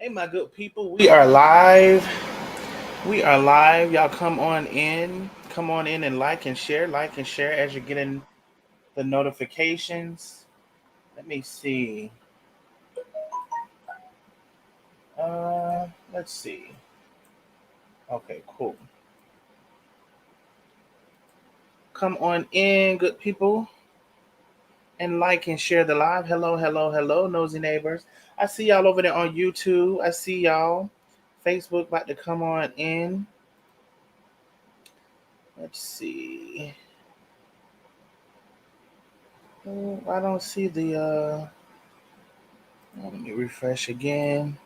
Hey, my good people, we are live. We are live. Y'all come on in. Come on in and like and share as you're getting the notifications. Let me see. Let's see. Okay, cool. Come on in, good people, and like and share the live. Hello, hello, hello, nosy neighbors. I see y'all over there on YouTube. I see y'all. Facebook about to come on in. Let's see. Oh, I don't see the let me refresh again.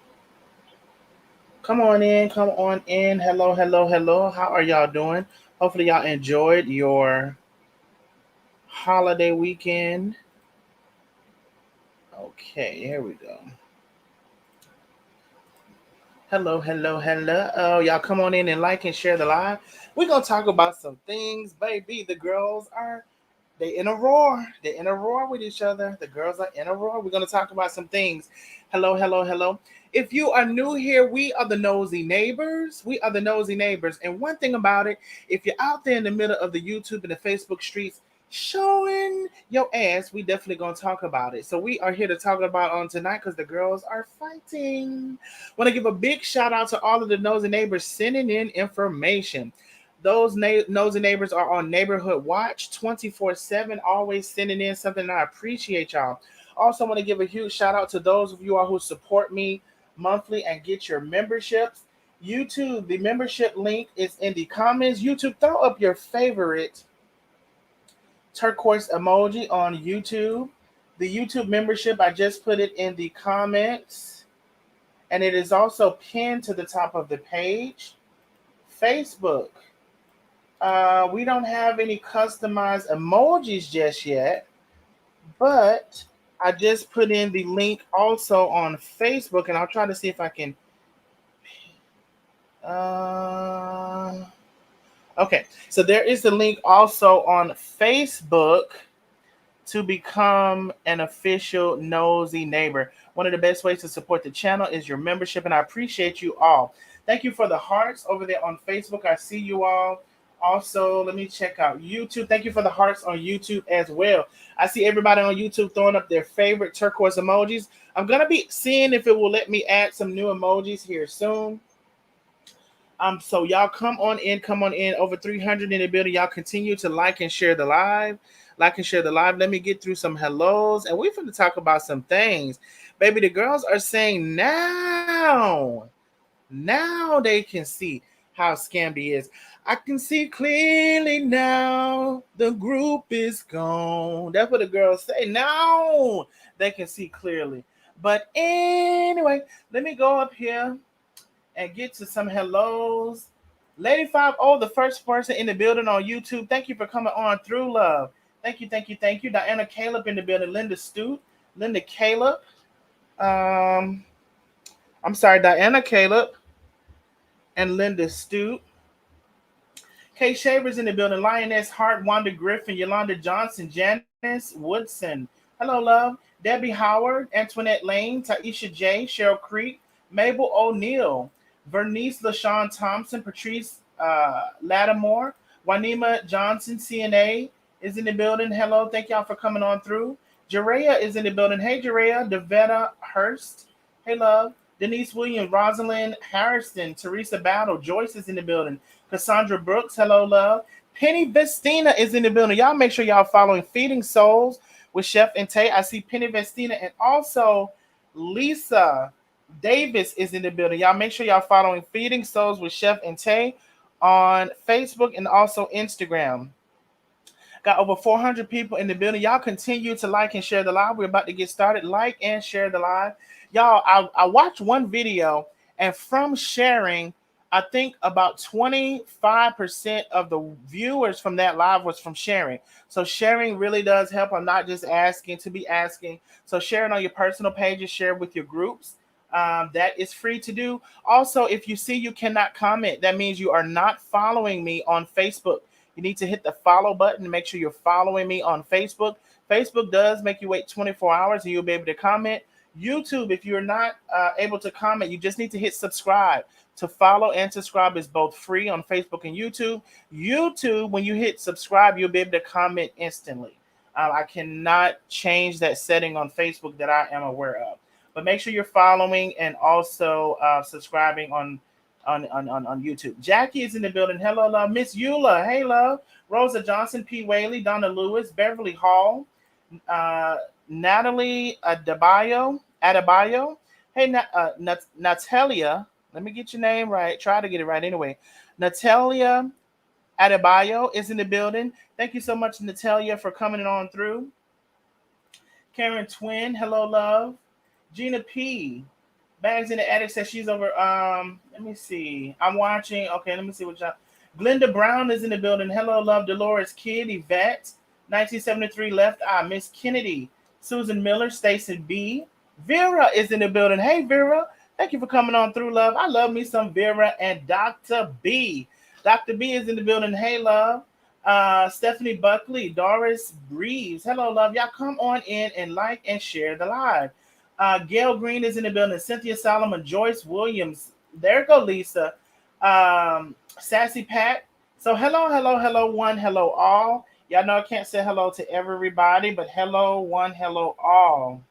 Come on in, come on in. Hello, hello, hello. How are y'all doing? Hopefully y'all enjoyed your holiday weekend. Okay, here we go. Hello, hello, hello. Oh, y'all come on in and like and share the live. We're gonna talk about some things, baby. The girls are they in a roar. They're in a roar with each other. The girls are in a roar. We're gonna talk about some things. Hello, hello, hello. If you are new here, we are the nosy neighbors. We are the nosy neighbors. And one thing about it, if you're out there in the middle of the YouTube and the Facebook streets showing your ass, we definitely gonna talk about it. So we are here to talk about on tonight because the girls are fighting. Want to give a big shout out to all of the nosy neighbors sending in information. Those nosy neighbors are on neighborhood watch 24/7, always sending in something. And I appreciate y'all. Also, want to give a huge shout out to those of you all who support me monthly and get your memberships. YouTube, the membership link is in the comments. YouTube, throw up your favorite turquoise emoji on YouTube. The YouTube membership, I just put it in the comments, and it is also pinned to the top of the page. Facebook. We don't have any customized emojis just yet, but I just put in the link also on Facebook, and I'll try to see if I can. Uh, okay, so there is the link also on Facebook to become an official nosy neighbor. One of the best ways to support the channel is your membership, and I appreciate you all. Thank you for the hearts over there on Facebook. I see you all. Also, let me check out YouTube. Thank you for the hearts on YouTube as well. I see everybody on YouTube throwing up their favorite turquoise emojis. I'm going to be seeing if it will let me add some new emojis here soon. So y'all come on in, come on in. Over 300 in the building. Y'all continue to like and share the live. Like and share the live. Let me get through some hellos. And we're going to talk about some things. Baby, the girls are saying now they can see how Scamdi is. I can see clearly now the group is gone. That's what the girls say. Now they can see clearly. But anyway, let me go up here and get to some hellos. Lady 50, the first person in the building on YouTube. Thank you for coming on through, love. Thank you, thank you, thank you. Diana Caleb in the building. Linda Stute. Linda Caleb. I'm sorry, Diana Caleb and Linda Stute. Kay Shavers in the building. Lioness Hart, Wanda Griffin, Yolanda Johnson, Janice Woodson. Hello, love. Debbie Howard, Antoinette Lane, Taisha J, Cheryl Creek, Mabel O'Neill, Vernice LaShawn Thompson, Patrice Lattimore, Wanima Johnson, CNA is in the building. Hello, thank y'all for coming on through. Jerea is in the building. Hey, Jerea. Devetta Hurst. Hey, love. Denise Williams, Rosalind Harrison, Teresa Battle, Joyce is in the building. Cassandra Brooks, hello, love. Penny Vestina is in the building. Y'all make sure y'all following Feeding Souls with Chef and Tay. I see Penny Vestina, and also Lisa Davis is in the building. Y'all make sure y'all following Feeding Souls with Chef and Tay on Facebook and also Instagram. Got over 400 people in the building. Y'all continue to like and share the live. We're about to get started. Like and share the live. Y'all, I watched one video, and from sharing, I think about 25% of the viewers from that live was from sharing. So sharing really does help. I'm not just asking to be asking. So share it on your personal pages, share with your groups. That is free to do. Also, if you see you cannot comment, that means you are not following me on Facebook. You need to hit the follow button to make sure you're following me on Facebook. Facebook does make you wait 24 hours and you'll be able to comment. YouTube, if you're not able to comment, you just need to hit subscribe. To follow and subscribe is both free on Facebook and YouTube. YouTube, when you hit subscribe, you'll be able to comment instantly. I cannot change that setting on Facebook that I am aware of. But make sure you're following and also subscribing on YouTube. Jackie is in the building. Hello, love. Miss Eula. Hey, love. Rosa Johnson, P. Whaley, Donna Lewis, Beverly Hall, uh, Natalie Adebayo. Hey, Natalia. Let me get your name right. Try to get it right anyway. Natalia Adebayo is in the building. Thank you so much, Natalia, for coming on through. Karen Twin, hello, love. Gina P. Bags in the attic says she's over. Let me see. I'm watching. Okay, let me see what y'all. Glenda Brown is in the building. Hello, love. Dolores Kidd, Yvette, 1973 Left Eye, Miss Kennedy, Susan Miller, Stacey B. Vera is in the building. Hey, Vera. Thank you for coming on through, love. I love me some Vera and Dr. B. Dr. B is in the building. Hey, love. Stephanie Buckley, Doris Breeze. Hello, love. Y'all come on in and like and share the live. Gail Green is in the building. Cynthia Solomon, Joyce Williams. There go Lisa. Sassy Pat. So hello, one, hello, all. Y'all know I can't say hello to everybody, but hello, one, hello, all.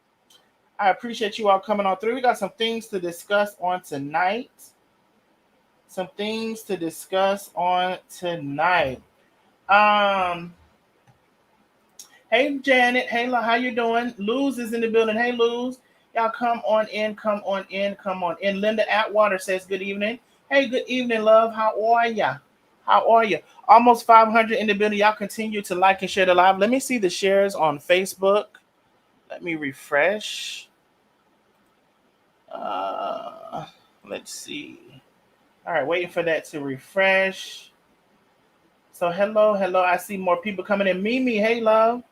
I appreciate you all coming on through. We got some things to discuss on tonight. Hey Janet, hey how you doing? Luz is in the building. Hey Luz, y'all come on in. Linda Atwater says good evening. Hey, good evening, love. How are ya? Almost 500 in the building. Y'all continue to like and share the live. Let me see the shares on Facebook. Let me refresh. Let's see. All right, waiting for that to refresh. So hello. I see more people coming in. Mimi, hey love.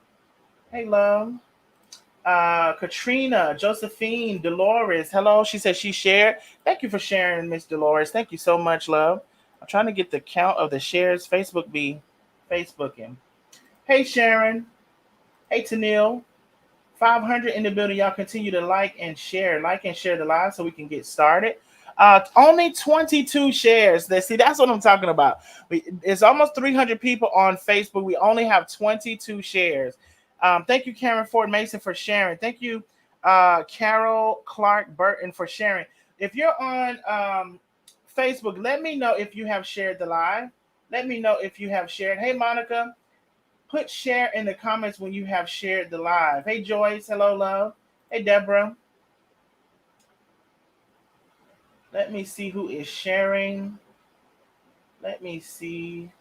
Katrina, Josephine, Dolores, hello. She said she shared. Thank you for sharing, Miss Dolores. Thank you so much, love. I'm trying to get the count of the shares. Facebook be Facebooking. Hey Sharon. Hey Tanil. 500 in the building. Y'all continue to like and share the live so we can get started. Only 22 shares. See, that's what I'm talking about. It's almost 300 people on Facebook. We only have 22 shares. Thank you, Karen Ford Mason, for sharing. Thank you, Carol Clark Burton, for sharing. If you're on Facebook, let me know if you have shared the live. Let me know if you have shared. Hey, Monica, put share in the comments when you have shared the live. Hey, Joyce, hello, love. Hey, Deborah. Let me see who is sharing. Let's see.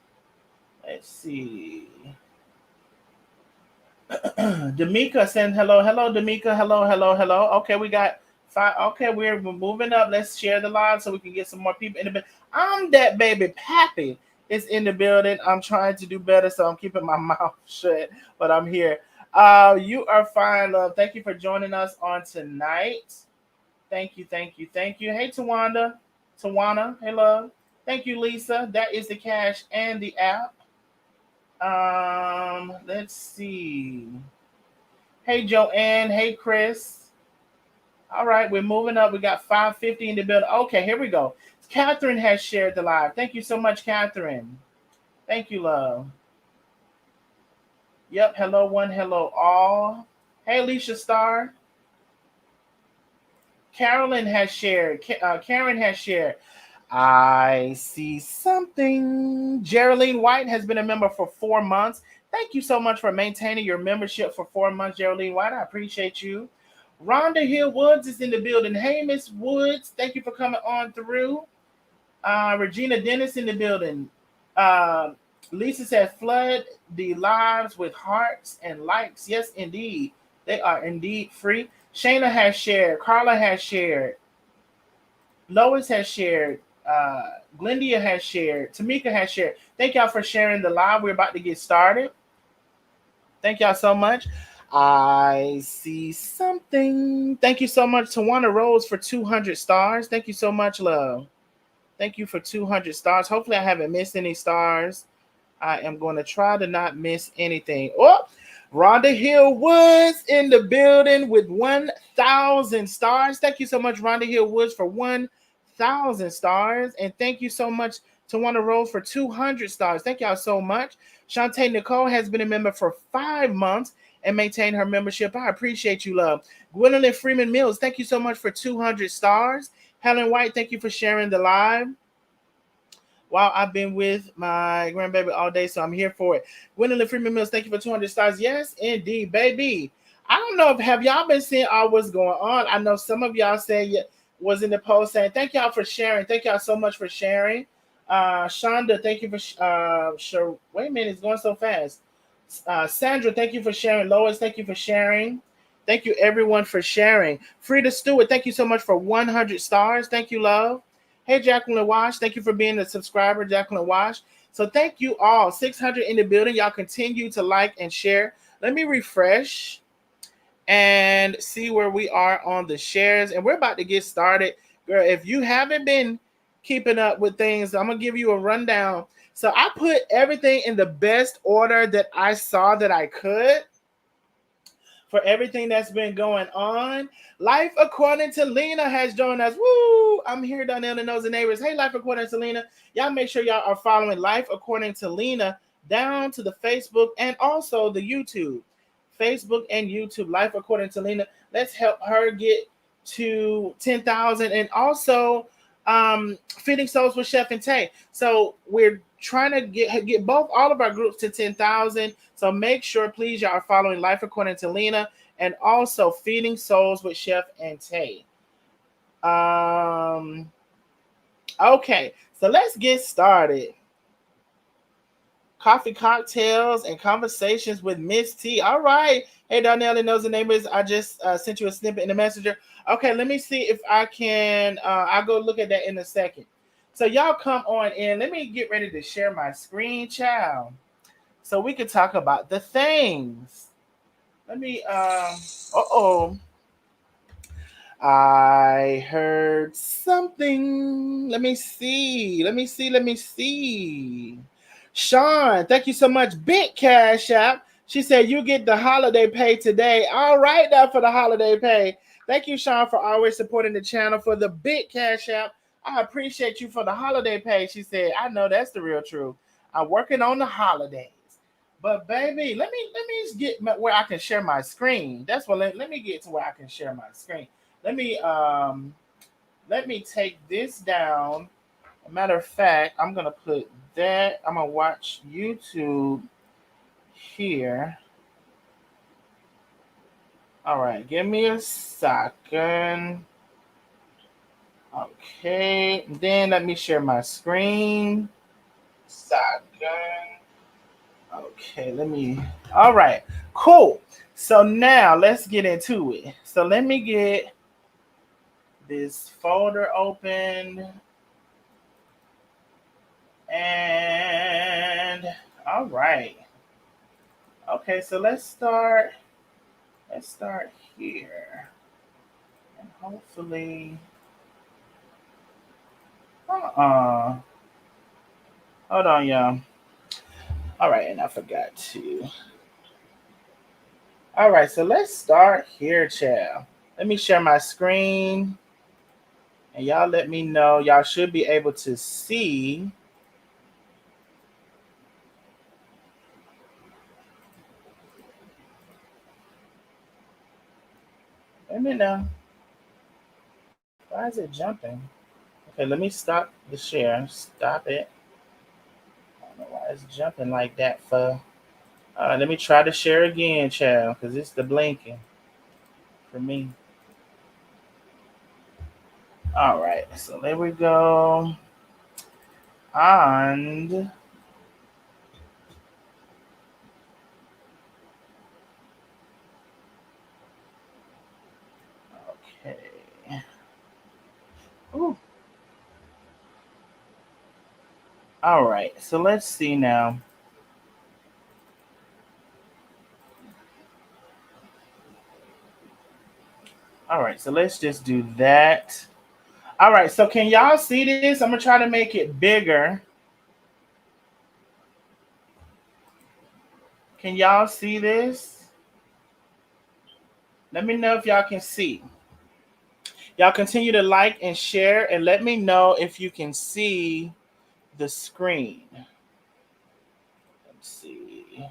Damika saying hello. Hello, Damika. Hello. Okay, we got 5. Okay, we're moving up. Let's share the live so we can get some more people in the building. I'm that baby Pappy is in the building. I'm trying to do better, so I'm keeping my mouth shut, but I'm here. You are fine, love. Thank you for joining us on tonight. Thank you. Hey, Tawana, hey, love. Thank you, Lisa. That is the cash and the app. Let's see. Hey, Joanne. Hey, Chris. All right, we're moving up. We got 550 in the building. Okay, here we go. Catherine has shared the live. Thank you so much, Catherine. Thank you, love. Yep, hello, one, hello, all. Hey, Alicia Starr. Carolyn has shared. Karen has shared. I see something. Geraldine White has been a member for 4 months. Thank you so much for maintaining your membership for 4 months, Geraldine White. I appreciate you. Rhonda Hill Woods is in the building. Hey, Miss Woods. Thank you for coming on through. Regina Dennis in the building. Lisa said, flood the lives with hearts and likes. Yes, indeed. They are indeed free. Shayna has shared. Carla has shared. Lois has shared. Glendia has shared. Tamika has shared. Thank y'all for sharing the live. We're about to get started. Thank y'all so much. I see something. Thank you so much, Tawana Rose, for 200 stars. Thank you so much, love. Thank you for 200 stars. Hopefully, I haven't missed any stars. I am going to try to not miss anything. Oh, Rhonda Hill Woods in the building with 1,000 stars. Thank you so much, Rhonda Hill Woods, for 1,000 stars. And thank you so much to Wanda Rose for 200 stars. Thank y'all so much. Shantae Nicole has been a member for 5 months and maintained her membership. I appreciate you, love. Gwendolyn Freeman Mills, thank you so much for 200 stars. Helen White, thank you for sharing the live. Wow, I've been with my grandbaby all day, so I'm here for it. Gwendolyn Freeman Mills, thank you for 200 stars. Yes, indeed, baby. I don't know if have y'all been seeing all what's going on. I know some of y'all say was in the post saying thank y'all for sharing. Thank y'all so much for sharing. Shonda, thank you for sure. Wait a minute, it's going so fast. Sandra, thank you for sharing. Lois, thank you for sharing. Thank you everyone for sharing. Frida Stewart, thank you so much for 100 stars. Thank you, love. Hey, Jacqueline Wash, thank you for being a subscriber, Jacqueline Wash. So thank you all. 600 in the building. Y'all continue to like and share. Let me refresh and see where we are on the shares. And we're about to get started. Girl, if you haven't been keeping up with things, I'm going to give you a rundown. So I put everything in the best order that I saw that I could for everything that's been going on. Life According to Lena has joined us. Woo! I'm here, Donnell and Nosy Neighbors. Hey, Life According to Lena. Y'all make sure y'all are following Life According to Lena down to the Facebook and also the YouTube. Facebook and YouTube, Life According to Lena. Let's help her get to 10,000 and also Feeding Souls with Chef and Tay. So we're trying to get both all of our groups to 10,000. So make sure, please, y'all are following Life According to Lena and also Feeding Souls with Chef and Tay. Okay, so let's get started. Coffee, cocktails, and conversations with Miss T. All right. Hey, Donnell and Nosy Neighbors. I just sent you a snippet in the messenger. Okay, let me see if I can. I'll go look at that in a second. So y'all come on in. Let me get ready to share my screen, child, so we can talk about the things. Let me. I heard something. Let me see. Sean, thank you so much. Big Cash App. She said you get the holiday pay today. All right, now for the holiday pay. Thank you, Sean, for always supporting the channel for the Big Cash App. I appreciate you for the holiday pay. She said, I know that's the real truth. I'm working on the holidays. But baby, let me get where I can share my screen. That's what let me get to where I can share my screen. Let me take this down. Matter of fact, I'm gonna put that. I'm gonna watch YouTube here. All right, give me a second. Okay, then let me share my screen. Second. Okay, let me. All right, cool. So now let's get into it. So let me get this folder open. And all right. Okay, so let's start here. And hopefully hold on, y'all. All right, and I forgot to. All right, so let's start here, child. Let me share my screen. And y'all let me know. Y'all should be able to see. Wait a minute now. Why is it jumping? Okay, let me stop the share. Stop it. I don't know why it's jumping like that for. Let me try to share again, child, because it's the blinking for me. All right, so there we go. And okay. Ooh. All right, so let's see now. All right, so let's just do that. All right, so can y'all see this? I'm gonna try to make it bigger. Can y'all see this? Let me know if y'all can see. Y'all continue to like and share, and let me know if you can see the screen. Let's see.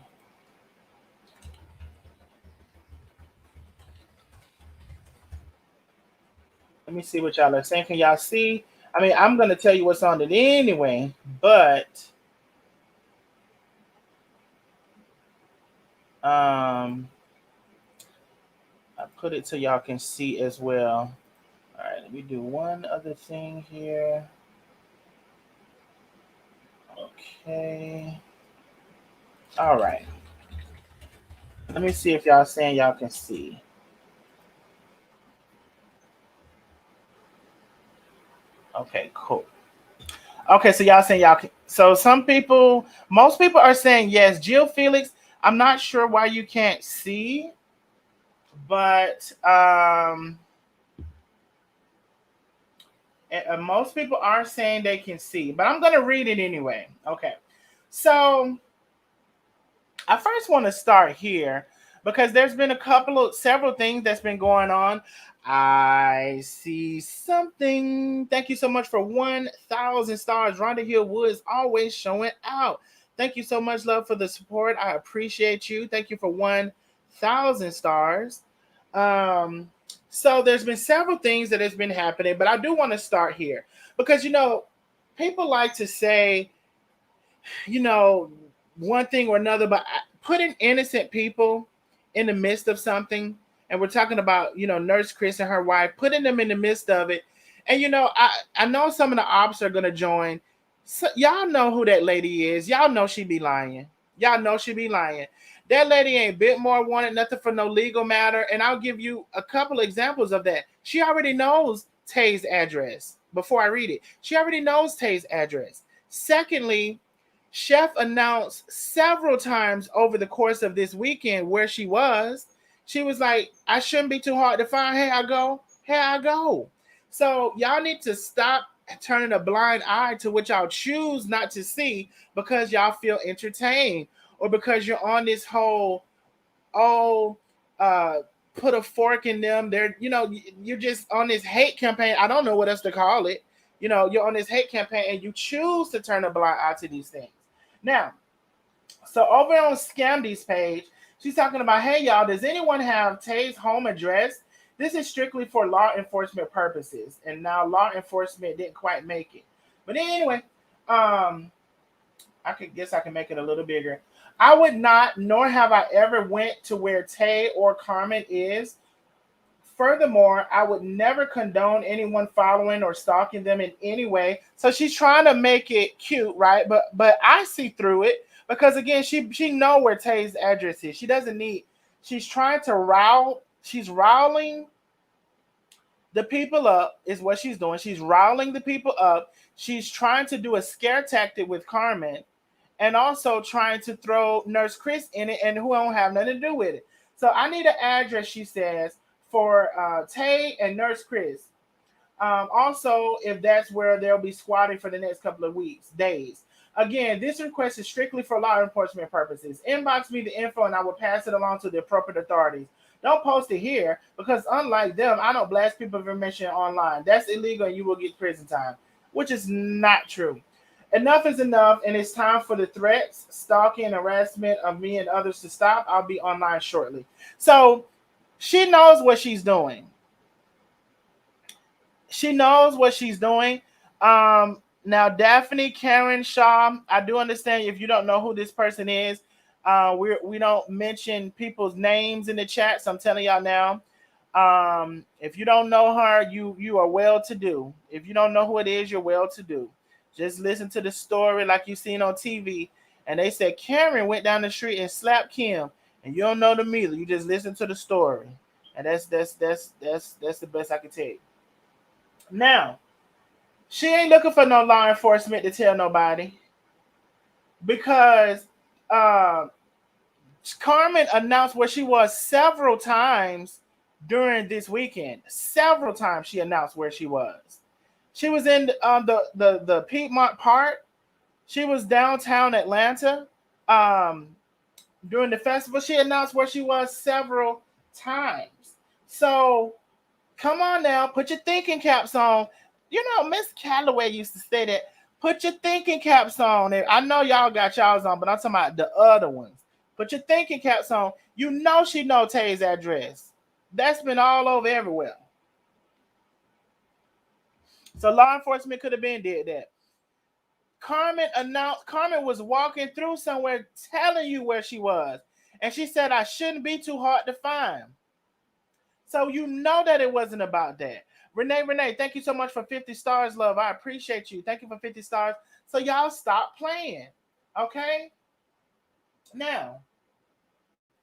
Let me see what y'all are saying. Can y'all see? I mean, I'm gonna tell you what's on it anyway, but I put it so y'all can see as well. All right, let me do one other thing here. Okay. All right. Let me see if y'all saying y'all can see. Okay, cool. Okay, so y'all saying y'all can. So some people, most people are saying yes. Jill Felix, I'm not sure why you can't see, but most people are saying they can see. But I'm gonna read it anyway. Okay, so I first want to start here because there's been several things that's been going on. I see something. Thank you so much for 1,000 stars. Rhonda Hill Woods always showing out. Thank you so much, love, for the support. I appreciate you. Thank you for 1,000 stars. Um, so there's been several things that has been happening, but I do want to start here because people like to say you know, one thing or another, but putting innocent people in the midst of something, and we're talking about, Nurse Chris and her wife, putting them in the midst of it. And, I know some of the ops are going to join. So, y'all know who that lady is. Y'all know she be lying. Y'all know she be lying. That lady ain't bit more wanted, nothing for no legal matter. And I'll give you a couple of examples of that. She already knows Tay's address before I read it. She already knows Tay's address. Secondly, Chef announced several times over the course of this weekend where she was. She was like, I shouldn't be too hard to find. Here I go. Here I go. So y'all need to stop turning a blind eye to what y'all choose not to see because y'all feel entertained or because you're on this whole, oh, uh, put a fork in them. You're just on this hate campaign. I don't know what else to call it. You're on this hate campaign and you choose to turn a blind eye to these things. Now, so over on Scamdi's page, she's talking about, hey y'all, does anyone have Tay's home address? This is strictly for law enforcement purposes. And now law enforcement didn't quite make it. But anyway, I can make it a little bigger. I would not, nor have I ever went to where Tay or Carmen is. Furthermore, I would never condone anyone following or stalking them in any way. So she's trying to make it cute, right? But I see through it because again, she know where Tay's address is. She doesn't need. She's trying to rile. She's riling the people up. Is what she's doing. She's riling the people up. She's trying to do a scare tactic with Carmen, and also trying to throw Nurse Chris in it, and who don't have nothing to do with it. So I need an address, she says, for Tay and Nurse Chris. Also, if that's where they'll be squatting for the next couple of days. Again, this request is strictly for law enforcement purposes. Inbox me the info and I will pass it along to the appropriate authorities. Don't post it here because unlike them, I don't blast people information online. That's illegal and you will get prison time, which is not true. Enough is enough, and it's time for the threats, stalking, and harassment of me and others to stop. I'll be online shortly. So she knows what she's doing. She knows what she's doing. Now, Daphne Karen Shaw, I do understand if you don't know who this person is. We don't mention people's names in the chat, so I'm telling y'all now. If you don't know her, you are well to do. If you don't know who it is, you're well to do. Just listen to the story like you've seen on TV. And they said Karen went down the street and slapped Kim, and you don't know them either. You just listen to the story, and that's the best I can tell you. Now, she ain't looking for no law enforcement to tell nobody because Carmen announced where she was several times during this weekend. Several times she announced where she was. She was in the Piedmont Park. She was downtown Atlanta during the festival. She announced where she was several times. So come on now, put your thinking caps on. You know, Miss Calloway used to say that. Put your thinking caps on. And I know y'all got y'all's on, but I'm talking about the other ones. Put your thinking caps on. You know she know Tay's address. That's been all over everywhere. So law enforcement could have been did that. Carmen was walking through somewhere telling you where she was. And she said, I shouldn't be too hard to find. So you know that it wasn't about that. Renee, thank you so much for 50 stars, love. I appreciate you. Thank you for 50 stars. So y'all stop playing. Okay? Now,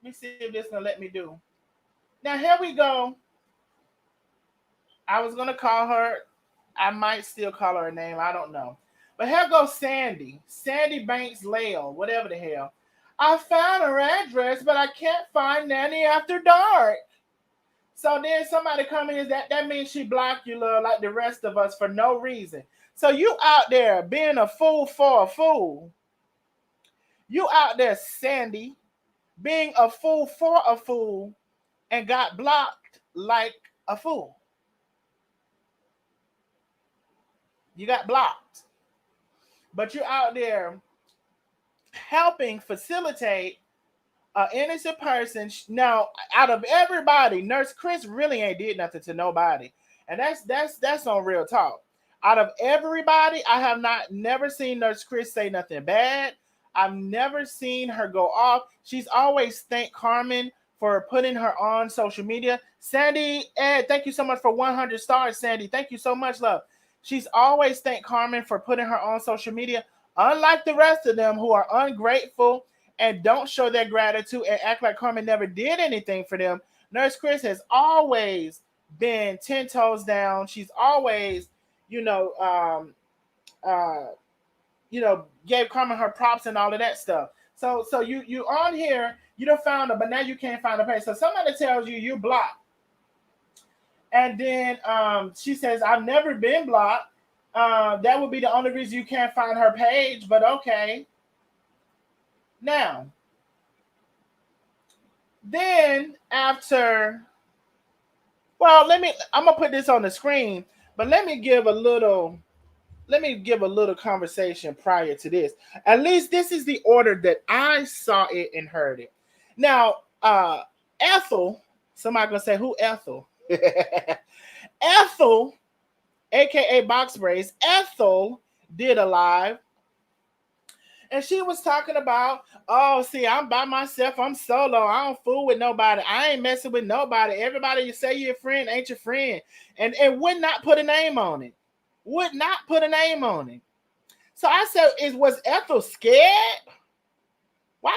let me see if this gonna let me do. Now here we go. I was gonna call her. I might still call her a name. I don't know. But here goes Sandy. Sandy Banks Lale, whatever the hell. I found her address, but I can't find Nanny after dark. So then somebody come in, that means she blocked you, love, like the rest of us for no reason. So you out there being a fool for a fool. You out there, Sandy, being a fool for a fool and got blocked like a fool. You got blocked. But you're out there helping facilitate an innocent person. Now, out of everybody, Nurse Chris really ain't did nothing to nobody. And that's on real talk. Out of everybody, I have never seen Nurse Chris say nothing bad. I've never seen her go off. She's always thanked Carmen for putting her on social media. Sandy, Ed, thank you so much for 100 stars, Sandy. Thank you so much, love. She's always thanked Carmen for putting her on social media. Unlike the rest of them who are ungrateful and don't show their gratitude and act like Carmen never did anything for them, Nurse Chris has always been 10 toes down. She's always, gave Carmen her props and all of that stuff. So you on here, you don't found her, but now you can't find her page. So somebody tells you you're blocked. And then she says, I've never been blocked. That would be the only reason you can't find her page, but okay. Now, then after, I'm gonna put this on the screen, but let me give a little conversation prior to this. At least this is the order that I saw it and heard it. Now, Ethel, somebody gonna say, who Ethel? Ethel, aka Box Brace, Ethel did a live. And she was talking about, oh, see, I'm by myself. I'm solo. I don't fool with nobody. I ain't messing with nobody. Everybody you say you're a friend ain't your friend. And would not put a name on it. Would not put a name on it. So I said, was Ethel scared? Why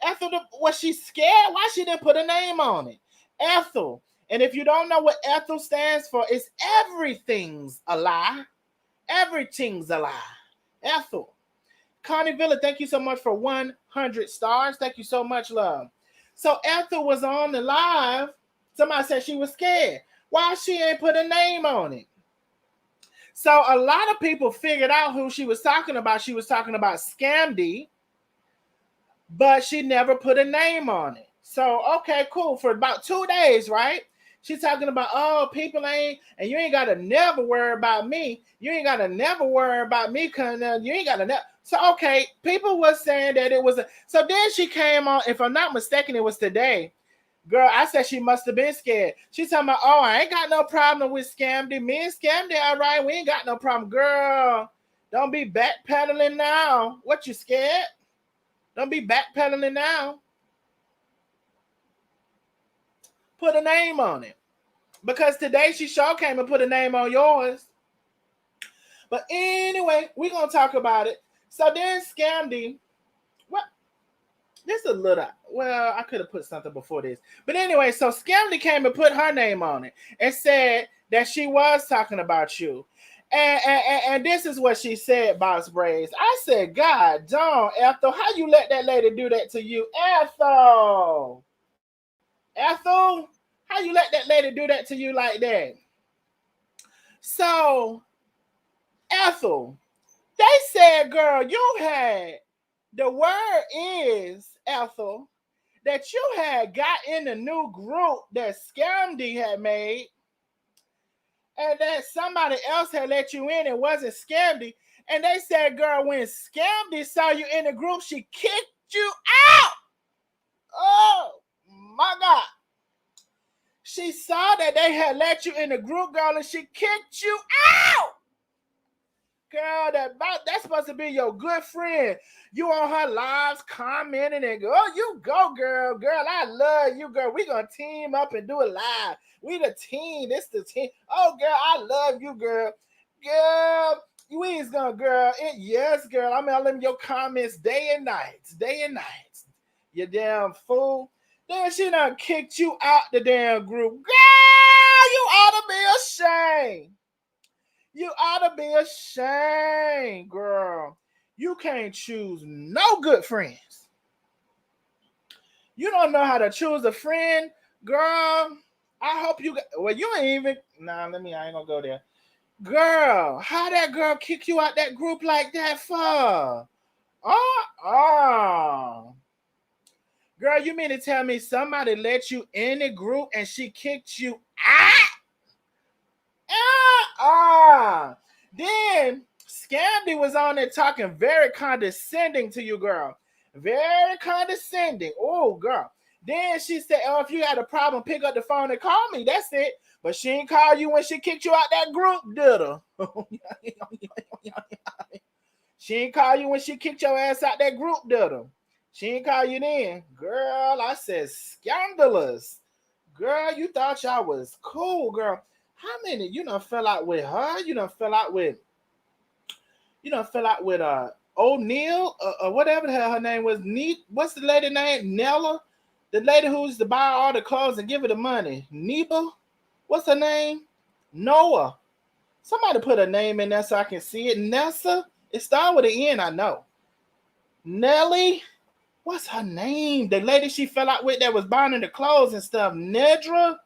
Ethel, was she scared? Why she didn't put a name on it? Ethel. And if you don't know what Ethel stands for, it's everything's a lie. Everything's a lie. Ethel. Connie Villa, thank you so much for 100 stars. Thank you so much, love. So Ethel was on the live. Somebody said she was scared. Why she ain't put a name on it? So a lot of people figured out who she was talking about. She was talking about Scamdi, but she never put a name on it. So, okay, cool. For about 2 days, right? She's talking about, oh, people ain't, and you ain't got to never worry about me. You ain't got to never worry about me, because you ain't got to never. So, okay, people was saying that it was so then she came on, if I'm not mistaken, it was today. Girl, I said she must have been scared. She's talking about, oh, I ain't got no problem with Scamdi. Me and Scamdi, all right, we ain't got no problem. Girl, don't be backpedaling now. What, you scared? Don't be backpedaling now. Put a name on it. Because today she sure came and put a name on yours. But anyway, we're going to talk about it. So then Scamdi, this is a little, I could have put something before this. But anyway, so Scamdi came and put her name on it and said that she was talking about you. And this is what she said, Boss Braves. I said, God, darn, Ethel, how you let that lady do that to you? Ethel, how you let that lady do that to you like that? So, Ethel, they said, girl, you had, the word is, Ethel, that you had got in the new group that Scamdi had made, and that somebody else had let you in and wasn't Scamdi. And they said, girl, when Scamdi saw you in the group, she kicked you out. Oh, my God. She saw that they had let you in the group, girl, and she kicked you out. Girl, that's supposed to be your good friend. You on her lives commenting and go, oh, you go, girl. Girl, I love you, girl. We gonna team up and do it live. We the team. This the team. Oh, girl, I love you, girl. Girl, we is gonna, girl. Yes, girl. I'm all in your comments day and night. Day and night. You damn fool. Then she done kicked you out the damn group. Girl, you ought to be ashamed. You ought to be ashamed, girl. You can't choose no good friends. You don't know how to choose a friend, girl. I hope you got, well, you ain't even, I ain't gonna go there. Girl, how that girl kick you out that group like that for? Girl, you mean to tell me somebody let you in the group and she kicked you out? Then Scamdi was on there talking very condescending to you, girl. Very condescending. Oh, girl. Then she said, oh, if you had a problem, pick up the phone and call me. That's it. But she didn't call you when she kicked you out that group, did her? She didn't call you when she kicked your ass out that group, did her? She didn't call you then. Girl, I said scandalous. Girl, you thought y'all was cool, girl. How many you done fell out with her? You done fell out with O'Neal or whatever the hell her name was. What's the lady name? Nella? The lady who used to buy all the clothes and give her the money. Neba? What's her name? Noah. Somebody put a name in there so I can see it. Nessa? It started with an N, I know. Nelly? What's her name? The lady she fell out with that was buying the clothes and stuff. Nedra?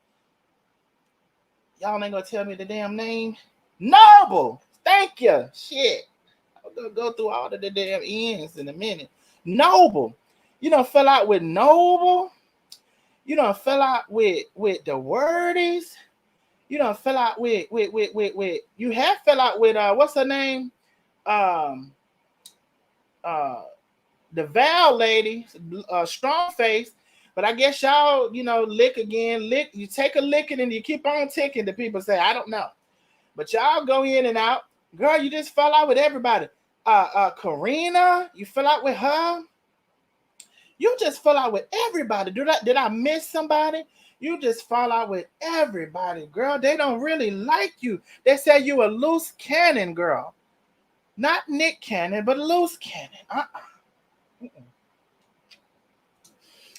Y'all ain't gonna tell me the damn name. Noble. Thank you. Shit. I'm gonna go through all of the damn ends in a minute. Noble. You done fell out with Noble. You done fell out with the Wordies. You done fell out with you have fell out with what's her name? The Val lady, strong face. But I guess y'all, lick again. You take a licking and you keep on ticking. The people say, I don't know. But y'all go in and out. Girl, you just fell out with everybody. Karina, you fell out with her. You just fell out with everybody. Did I miss somebody? You just fall out with everybody, girl. They don't really like you. They say you a loose cannon, girl. Not Nick Cannon, but a loose cannon.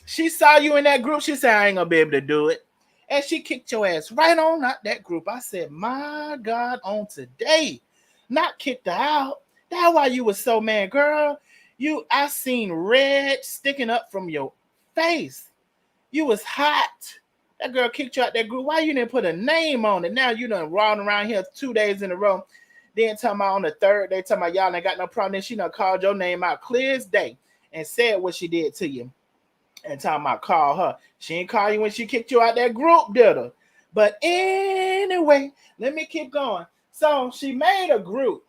She saw you in that group. She said, I ain't gonna be able to do it. And she kicked your ass right on out that group. I said, my God, on today. Not kicked her out. That's why you was so mad, girl. I seen red sticking up from your face. You was hot. That girl kicked you out that group. Why you didn't put a name on it? Now you done rolling around here 2 days in a row. Then talking about on the third day, talking about y'all ain't got no problem. Then she done called your name out clear as day and said what she did to you. And talking about call her. She ain't call you when she kicked you out that group, did her? But anyway, let me keep going. So she made a group.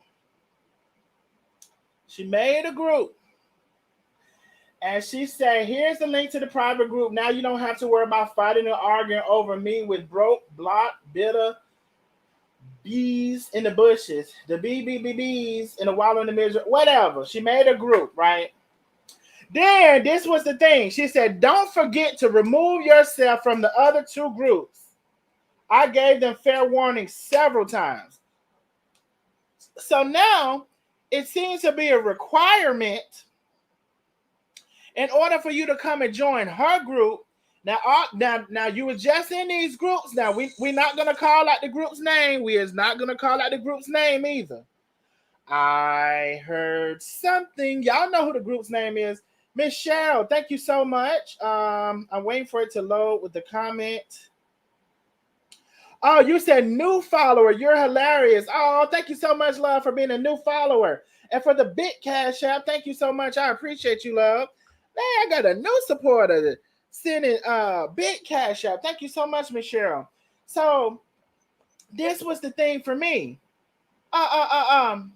And she said, here's the link to the private group. Now you don't have to worry about fighting or arguing over me with broke, block, bitter, bees in the bushes. The bees in the wallow in the misery, whatever. She made a group, right? Then this was the thing. She said, don't forget to remove yourself from the other two groups. I gave them fair warning several times. So now it seems to be a requirement in order for you to come and join her group. Now you were just in these groups. Now we're not gonna call out the group's name. We is not gonna call out the group's name either. I heard something. Y'all know who the group's name is. Miss Cheryl, thank you so much. I'm waiting for it to load with the comment. Oh, you said new follower. You're hilarious. Oh, thank you so much, love, for being a new follower. And for the big cash app, thank you so much. I appreciate you, love. Man, I got a new supporter. sending big cash out. Thank you so much, Miss Cheryl. So this was the thing for me. Uh, uh, uh, um,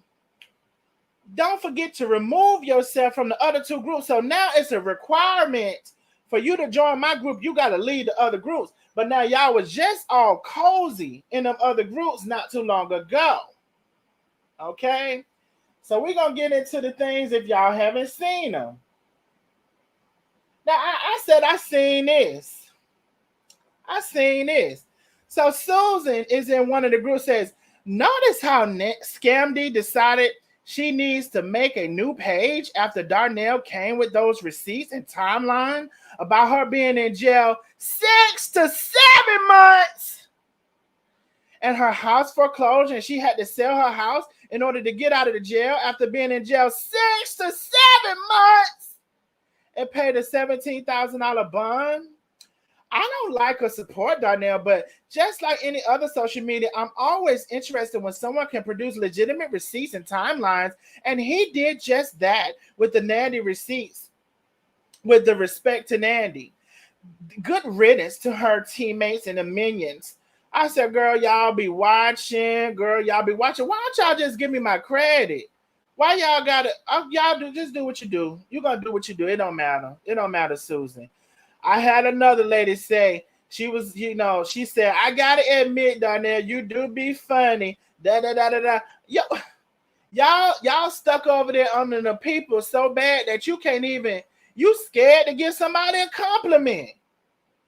don't forget to remove yourself from the other two groups. So now it's a requirement for you to join my group. You got to lead the other groups. But now y'all was just all cozy in them other groups not too long ago. Okay? So we're going to get into the things if y'all haven't seen them. Now, I said I seen this. I seen this. So Susan is in one of the groups, says, notice how Scamdi decided she needs to make a new page after Darnell came with those receipts and timeline about her being in jail 6 to 7 months and her house foreclosed and she had to sell her house in order to get out of the jail after being in jail 6 to 7 months and paid a $17,000 bond. I don't like or support Darnell, but just like any other social media, I'm always interested when someone can produce legitimate receipts and timelines, and he did just that with the Nandi receipts, with the respect to Nandi. Good riddance to her teammates and the minions. I said, girl, y'all be watching. Girl, y'all be watching. Why don't y'all just give me my credit? Why y'all gotta, y'all just do what you do. You're gonna do what you do. It don't matter. It don't matter, Susan. I had another lady say, she was, she said, I gotta admit, Darnell, you do be funny. Da da da da da. Yo, y'all stuck over there under the people so bad that you can't even, you scared to give somebody a compliment.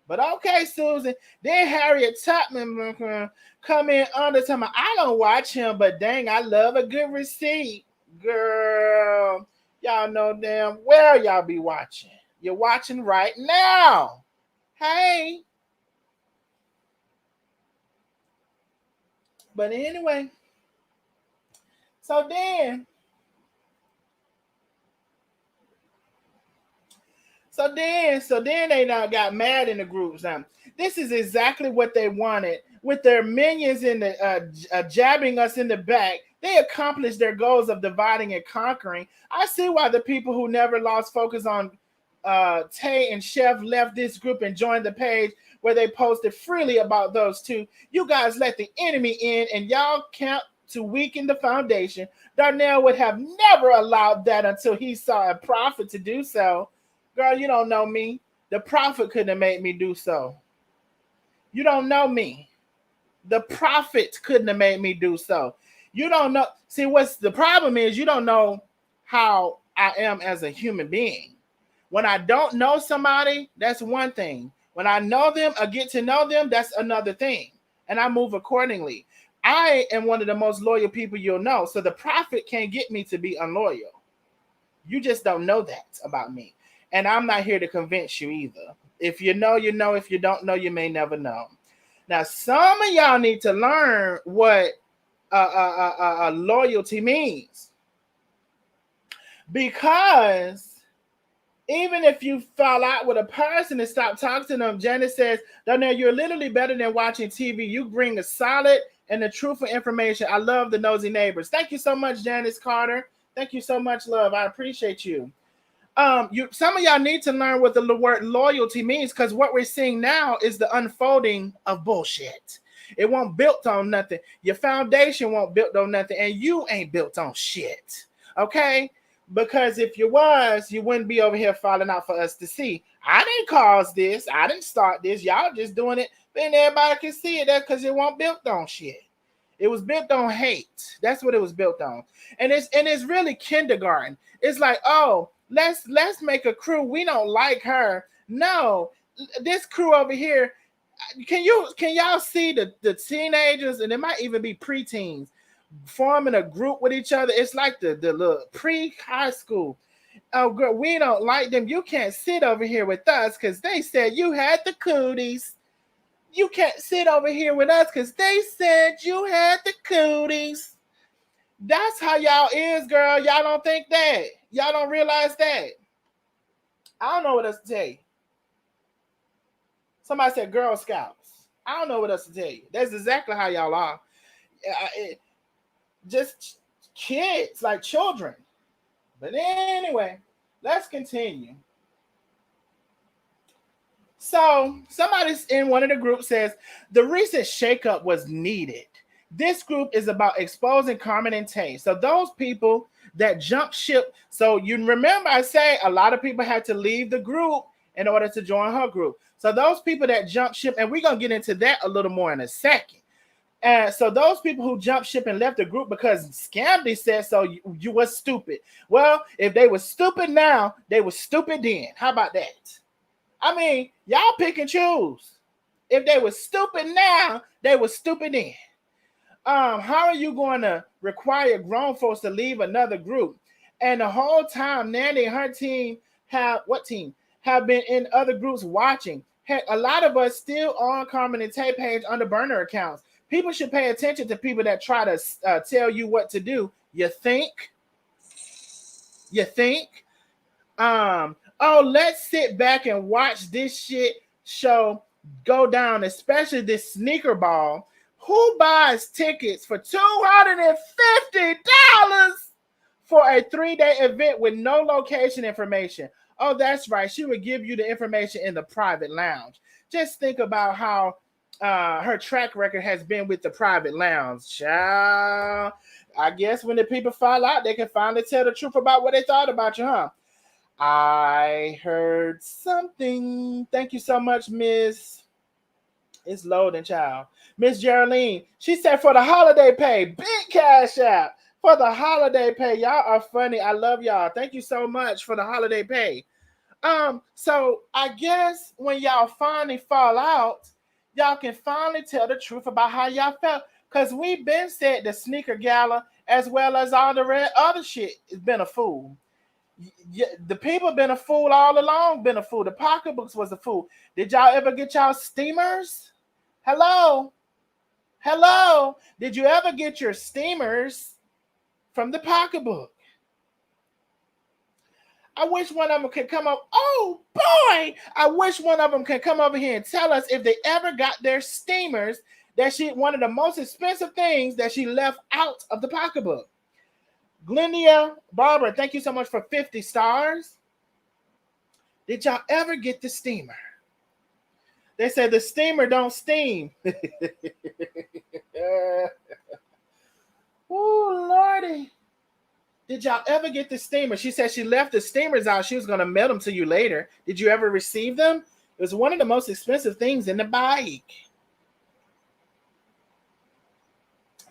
But okay, Susan. Then Harriet Tubman come in under time. I don't watch him, but dang, I love a good receipt. Girl, y'all know damn well y'all be watching. You're watching right now. Hey. But anyway. So then they now got mad in the groups. Now, this is exactly what they wanted. With their minions in the jabbing us in the back, they accomplished their goals of dividing and conquering. I see why the people who never lost focus on Tay and Chef left this group and joined the page where they posted freely about those two. You guys let the enemy in and y'all count to weaken the foundation. Darnell would have never allowed that until he saw a prophet to do so. Girl, you don't know me. The prophet couldn't have made me do so. You don't know me. The prophet couldn't have made me do so. You don't know. See, what's the problem is you don't know how I am as a human being. When I don't know somebody, that's one thing. When I know them or get to know them, that's another thing. And I move accordingly. I am one of the most loyal people you'll know. So the prophet can't get me to be unloyal. You just don't know that about me. And I'm not here to convince you either. If you know, you know. If you don't know, you may never know. Now, some of y'all need to learn what loyalty means. Because even if you fall out with a person and stop talking to them, Janice says, Darnell, you're literally better than watching TV. You bring a solid and the truthful information. I love the nosy neighbors. Thank you so much, Janice Carter. Thank you so much, love. I appreciate you. Some of y'all need to learn what the word loyalty means, because what we're seeing now is the unfolding of bullshit. It won't built on nothing. Your foundation won't built on nothing, and you ain't built on shit. Okay? Because if you was, you wouldn't be over here falling out for us to see. I didn't cause this. I didn't start this. Y'all just doing it, then everybody can see it. That's because it won't built on shit. It was built on hate. That's what it was built on. And it's really kindergarten. It's like, oh, let's make a crew. We don't like her. No, this crew over here. Can y'all see the teenagers, and it might even be preteens, forming a group with each other? It's like the little pre-high school. Oh, girl, we don't like them. You can't sit over here with us because they said you had the cooties. You can't sit over here with us because they said you had the cooties. That's how y'all is, girl. Y'all don't think that. Y'all don't realize that. I don't know what else to tell you. Somebody said Girl Scouts. I don't know what else to tell you. That's exactly how y'all are. Just kids, like children. But anyway, let's continue. So somebody's in one of the groups says the recent shakeup was needed. This group is about exposing Carmen and Tay. So those people that jump ship. So you remember I say a lot of people had to leave the group in order to join her group. So those people that jump ship, and we're gonna get into that a little more in a second. And so those people who jumped ship and left the group because Scamdi said so, you was stupid. Well, if they were stupid now, they were stupid then. How about that? I mean, y'all pick and choose. If they were stupid now, they were stupid then. How are you going to require grown folks to leave another group? And the whole time, Nandi and her team have been in other groups watching. Heck, a lot of us still on Carmen and Tay page under burner accounts. People should pay attention to people that try to tell you what to do. You think? Oh, let's sit back and watch this shit show go down, especially this sneaker ball. Who buys tickets for $250 for a 3-day event with no location information? Oh, that's right. She would give you the information in the private lounge. Just think about how her track record has been with the private lounge. Child, I guess when the people fall out, they can finally tell the truth about what they thought about you, huh? I heard something. Thank you so much, Miss. It's loading, child. Miss Geraldine. She said for the holiday pay, big cash out for the holiday pay. Y'all are funny. I love y'all. Thank you so much for the holiday pay. So I guess when y'all finally fall out, y'all can finally tell the truth about how y'all felt. Because we've been said the sneaker gala as well as all the other shit has been a fool. The people been a fool all along, been a fool. The pocketbooks was a fool. Did y'all ever get y'all steamers? Hello? Did you ever get your steamers from the pocketbook? I wish one of them could come up. Oh boy, I wish one of them could come over here and tell us if they ever got their steamers. One of the most expensive things that she left out of the pocketbook. Glenia Barbara, thank you so much for 50 stars. Did y'all ever get the steamer? They said the steamer don't steam. Oh, Lordy. Did y'all ever get the steamer? She said she left the steamers out. She was going to mail them to you later. Did you ever receive them? It was one of the most expensive things in the bike.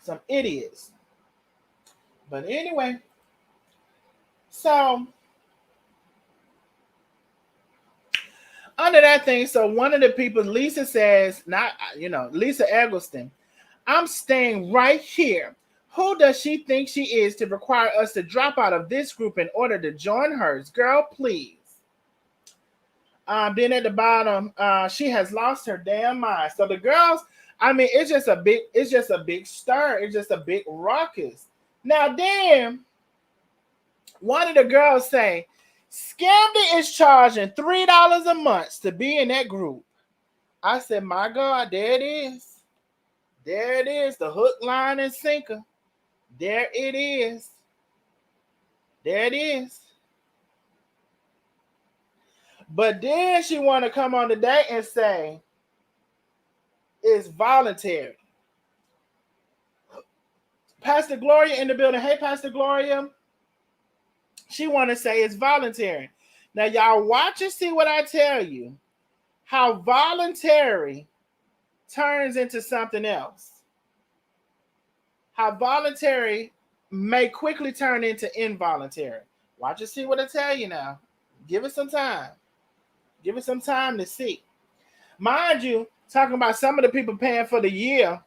Some idiots. But anyway, so under that thing, so one of the people, Lisa says, Lisa Eggleston, I'm staying right here. Who does she think she is to require us to drop out of this group in order to join hers? Girl, please. Then at the bottom, she has lost her damn mind. So the girls, I mean, it's just a big stir. It's just a big ruckus. Now, then, one of the girls say, Scamdi is charging $3 a month to be in that group. I said, my God, there it is. There it is, the hook, line, and sinker. There it is. There it is. But then she want to come on today and say it's voluntary. Pastor Gloria in the building. Hey, Pastor Gloria. She want to say it's voluntary. Now, y'all watch and see what I tell you. How voluntary turns into something else. How voluntary may quickly turn into involuntary. Watch and see what I tell you now. Give it some time. Give it some time to see. Mind you, talking about some of the people paying for the year,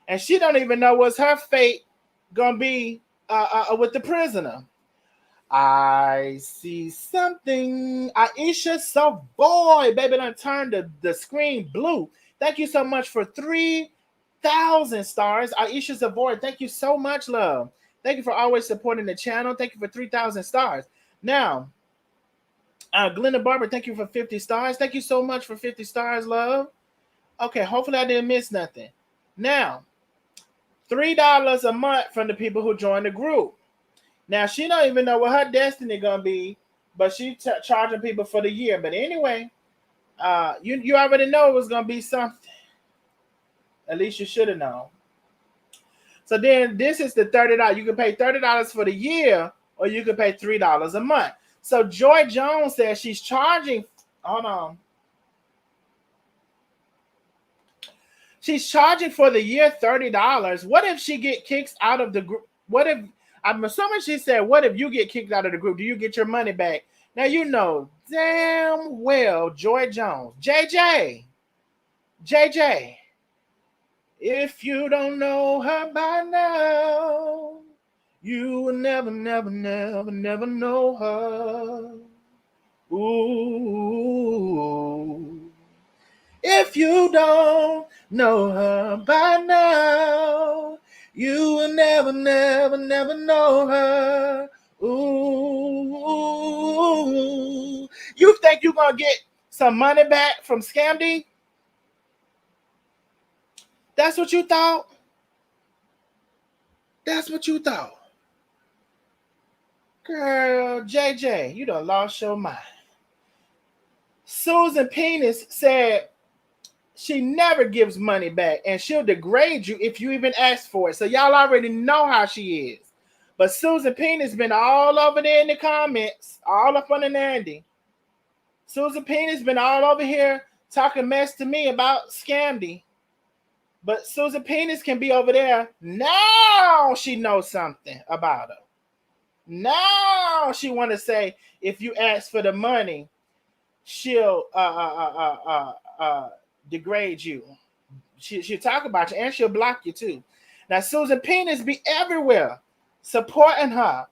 and she don't even know what's her fate gonna be with the prisoner. I see something. Aisha Savoy, baby, done turned the screen blue. Thank you so much for 3,000 stars. Aisha Savoy, thank you so much, love. Thank you for always supporting the channel. Thank you for 3,000 stars. Now, Glenda Barber, thank you for 50 stars. Thank you so much for 50 stars, love. Okay, hopefully I didn't miss nothing. Now, $3 a month from the people who joined the group. Now, she don't even know what her destiny gonna be, but she charging people for the year. But anyway, You already know it was gonna be something. At least you should have known. So then this is the $30. You can pay $30 for the year, or you can pay $3 a month. So Joy Jones says she's charging. Hold on. She's charging for the year $30. What if she get kicked out of the group? What if, I'm assuming she said, what if you get kicked out of the group? Do you get your money back? Now you know damn well Joy Jones. JJ. If you don't know her by now, you will never know her. Ooh. If you don't know her by now, you will never know her. Ooh. You think you're going to get some money back from Scamdi? That's what you thought? That's what you thought. Girl, JJ, you done lost your mind. Susan Penis said she never gives money back, and she'll degrade you if you even ask for it. So y'all already know how she is. But Susan Penis been all over there in the comments, all up on the Nandi. Susan Penis been all over here talking mess to me about Scamdi. But Susan Penis can be over there. Now she knows something about her. Now she want to say, if you ask for the money, she'll degrade you. She'll talk about you, and she'll block you too. Now Susan Penis be everywhere supporting her,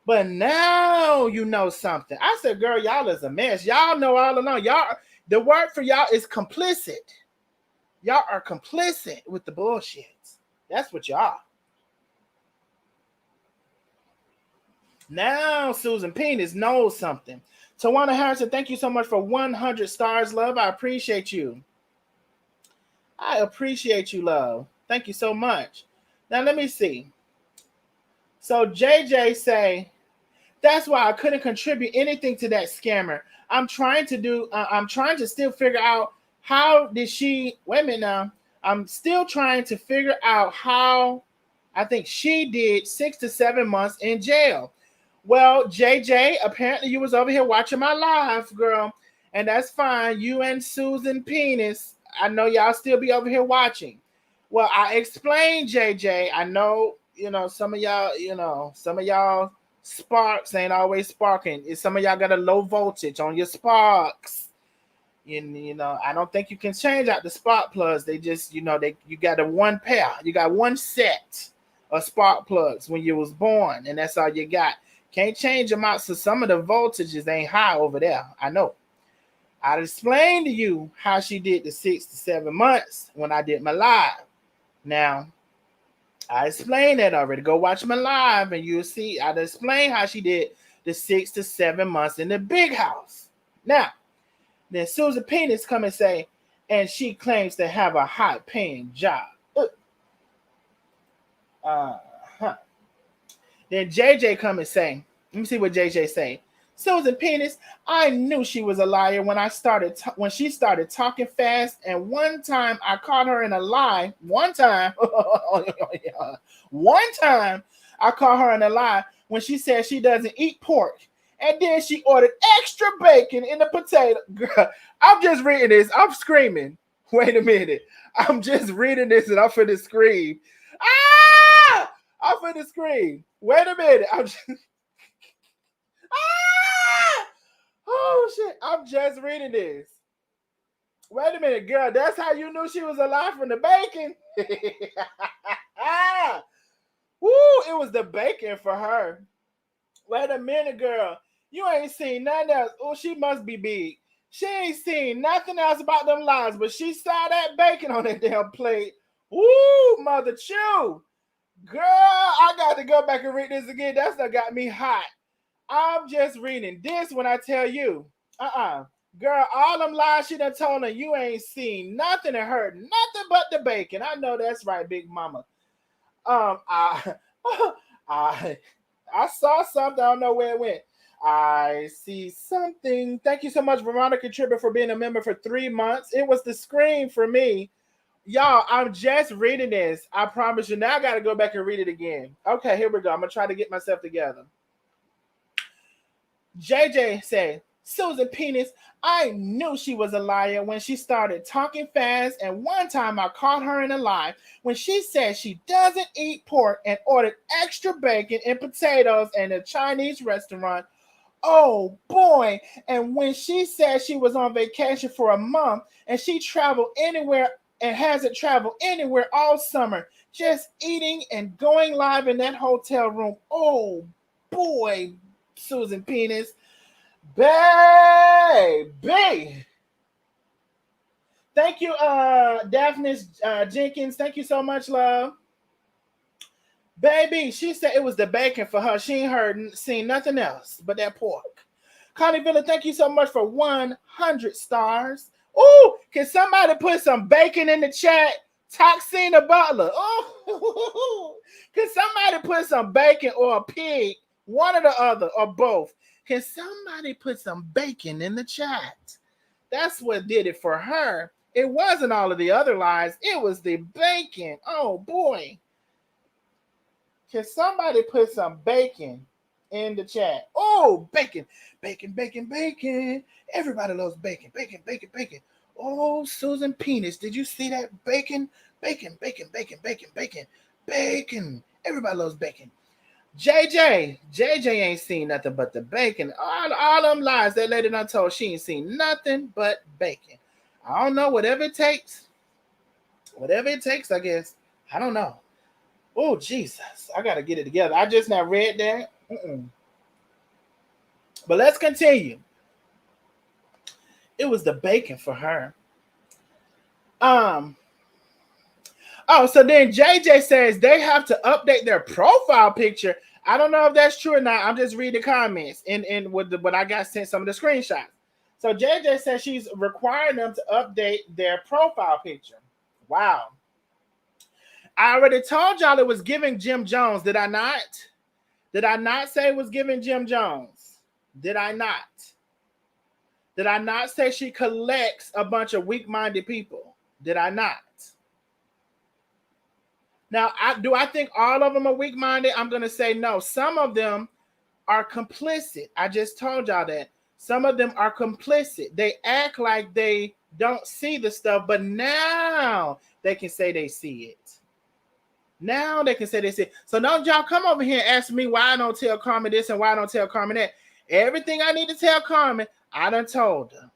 but now you know something. I said, girl, y'all is a mess. Y'all know all along. Y'all, the word for y'all is complicit. Y'all are complicit with the bullshit. That's what y'all are. Now Susan Penis knows something. Tawana Harrison, thank you so much for 100 stars, love. I appreciate you. I appreciate you, love. Thank you so much. Now let me see. So JJ say, that's why I couldn't contribute anything to that scammer. I'm trying to still figure out how did she, wait a minute now. I'm still trying to figure out how I think she did 6 to 7 months in jail. Well, JJ, apparently you was over here watching my live, girl. And that's fine. You and Susan Penis, I know y'all still be over here watching. Well, I explained, JJ. I know, some of y'all sparks ain't always sparking. Some of y'all got a low voltage on your sparks. I don't think you can change out the spark plugs. They just, you got a one pair. You got one set of spark plugs when you was born, and that's all you got. Can't change them out, so some of the voltages ain't high over there. I know. I explained to you how she did the 6 to 7 months when I did my live. Now, I explained that already. Go watch my live and you'll see. I explained how she did the 6 to 7 months in the big house. Now, then Susan Penis come and say, and she claims to have a high-paying job. Then JJ come and say, let me see what JJ say. Susan Penis, I knew she was a liar when she started talking fast. And one time I caught her in a lie. One time I caught her in a lie when she said she doesn't eat pork. And then she ordered extra bacon in the potato. Girl, I'm just reading this. I'm screaming. Wait a minute. I'm just reading this and I'm finna scream. Ah! I'm finna scream. Wait a minute. I'm just... Ah! Oh, shit. I'm just reading this. Wait a minute, girl. That's how you knew she was alive from the bacon? Woo! It was the bacon for her. Wait a minute, girl. You ain't seen nothing else. Oh, she must be big. She ain't seen nothing else about them lies, but she saw that bacon on that damn plate. Woo, mother chew. Girl, I got to go back and read this again. That's what got me hot. I'm just reading this when I tell you. Girl, all them lies she done told her, you ain't seen nothing and heard nothing but the bacon. I know that's right, big mama. I saw something. I don't know where it went. I see something. Thank you so much, Veronica Tribber, for being a member for 3 months. It was the screen for me. Y'all, I'm just reading this. I promise you. Now I got to go back and read it again. Okay, here we go. I'm going to try to get myself together. JJ said, Susan Penis, I knew she was a liar when she started talking fast, and one time I caught her in a lie when she said she doesn't eat pork and ordered extra bacon and potatoes in a Chinese restaurant. Oh boy. And when she said she was on vacation for a month and she traveled anywhere and hasn't traveled anywhere all summer, just eating and going live in that hotel room. Oh boy, Susan Penis. Baby. Thank you, Daphne Jenkins. Thank you so much, love. Baby, she said it was the bacon for her. She ain't seen nothing else but that pork. Connie Villa, thank you so much for 100 stars. Ooh, can somebody put some bacon in the chat? Toxina Butler. Oh, can somebody put some bacon or a pig? One or the other or both. Can somebody put some bacon in the chat? That's what did it for her. It wasn't all of the other lies. It was the bacon. Oh, boy. Can somebody put some bacon in the chat? Oh, bacon. Bacon, bacon, bacon. Everybody loves bacon. Bacon, bacon, bacon. Oh, Susan Penis. Did you see that? Bacon, bacon, bacon, bacon, bacon, bacon, bacon. Everybody loves bacon. JJ ain't seen nothing but the bacon. All them lies that lady done told, she ain't seen nothing but bacon. I don't know, whatever it takes. Whatever it takes, I guess. I don't know. Oh, Jesus. I got to get it together. I just now read that. But let's continue. It was the bacon for her. Oh, so then JJ says they have to update their profile picture. I don't know if that's true or not. I'm just reading the comments and what I got sent some of the screenshots. So JJ says she's requiring them to update their profile picture. Wow. I already told y'all it was giving Jim Jones. Did I not? Did I not say it was giving Jim Jones? Did I not? Did I not say she collects a bunch of weak-minded people? Did I not? Now, do I think all of them are weak-minded? I'm going to say no. Some of them are complicit. I just told y'all that. Some of them are complicit. They act like they don't see the stuff, but now they can say they see it. Now they can say they see it. So don't y'all come over here and ask me why I don't tell Carmen this and why I don't tell Carmen that. Everything I need to tell Carmen, I done told her.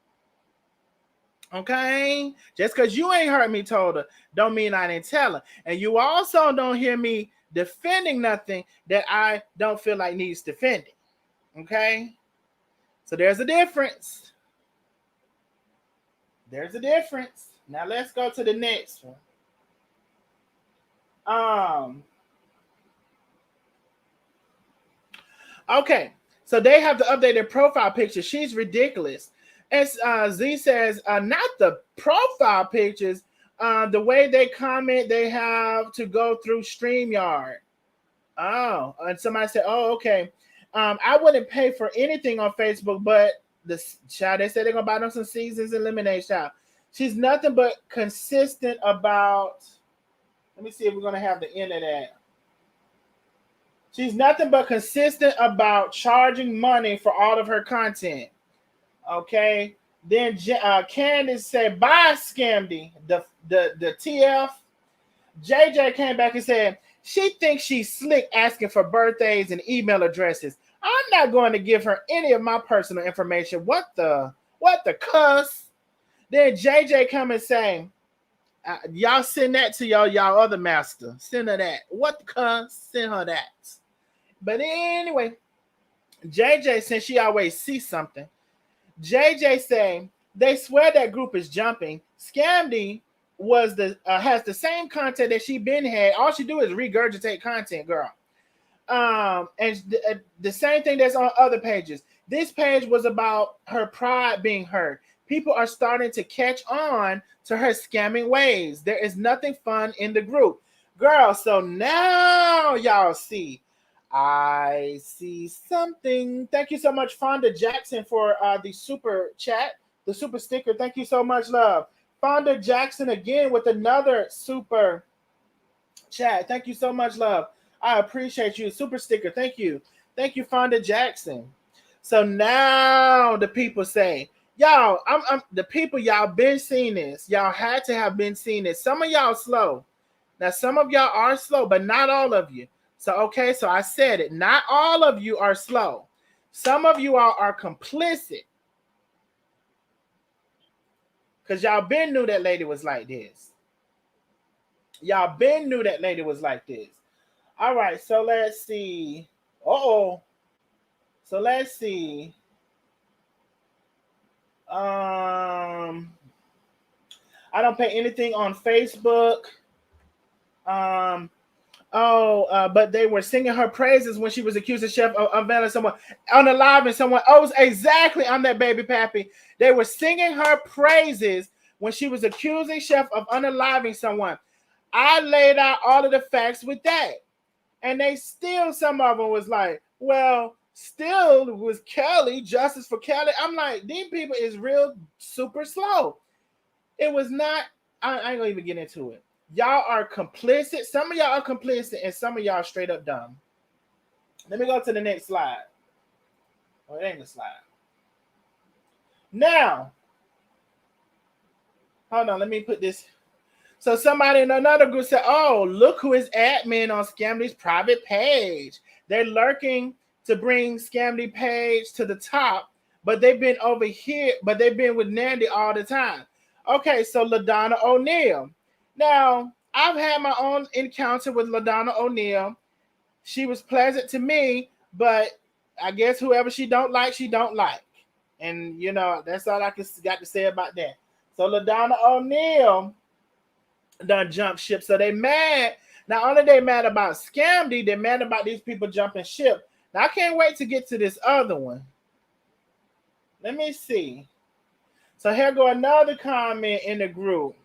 Okay? Just because you ain't heard me told her, don't mean I didn't tell her. And you also don't hear me defending nothing that I don't feel like needs defending. Okay? So there's a difference. There's a difference. Now let's go to the next one. Okay, so they have to update their profile picture. She's ridiculous. As Z says, not the profile pictures. The way they comment, they have to go through StreamYard. Oh, and somebody said, oh, okay. I wouldn't pay for anything on Facebook, but the child, they said they're gonna buy them some seasons and lemonade shop. She's nothing but consistent about. Let me see if we're gonna have the end of that. She's nothing but consistent about charging money for all of her content. Okay. Then Candace said, "Bye, Scamdi." The TF. JJ came back and said she thinks she's slick asking for birthdays and email addresses. I'm not going to give her any of my personal information. What the cuss? Then JJ come and say, y'all send that to y'all other master. Send her that. What the cuss? Send her that. But anyway, JJ, since she always sees something, JJ saying they swear that group is jumping. Scamdi has the same content that she been had. All she do is regurgitate content, girl. And the same thing that's on other pages. This page was about her pride being hurt. People are starting to catch on to her scamming ways. There is nothing fun in the group, girl. So now y'all see. I see something. Thank you so much, Fonda Jackson, for the super chat, the super sticker. Thank you so much, love. Fonda Jackson again with another super chat. Thank you so much, love. I appreciate you. Super sticker. Thank you. Thank you, Fonda Jackson. So now the people say, y'all, I'm the people, y'all been seeing this. Y'all had to have been seeing this. Some of y'all slow. Now, some of y'all are slow, but not all of you. So, okay, so I said it. Not all of you are slow. Some of you all are complicit. Because y'all been knew that lady was like this. Y'all been knew that lady was like this. All right, so let's see. Uh-oh. So let's see. I don't pay anything on Facebook. But they were singing her praises when she was accused of chef of unveiling someone unaliving someone. Oh, exactly. I'm that baby pappy. They were singing her praises when she was accusing chef of unaliving someone. I laid out all of the facts with that. And they still, some of them was like, well, still was Kelly, justice for Kelly. I'm like, these people is real super slow. It was not, I ain't gonna even get into it. Y'all are complicit. Some of y'all are complicit and some of y'all straight up dumb. Let me go to the next slide. Oh, it ain't the slide. Now, hold on, let me put this. So somebody in another group said, oh, look who is admin on Scamdi's private page. They're lurking to bring Scamdi page to the top, but they've been over here, but they've been with Nandi all the time. Okay, so LaDonna O'Neal. Now, I've had my own encounter with LaDonna O'Neal. She was pleasant to me, but I guess whoever she don't like, she don't like. And, you know, that's all I got to say about that. So LaDonna O'Neal done jump ship. So they mad. Not only they mad about Scamdi, they're mad about these people jumping ship. Now, I can't wait to get to this other one. Let me see. So here go another comment in the group.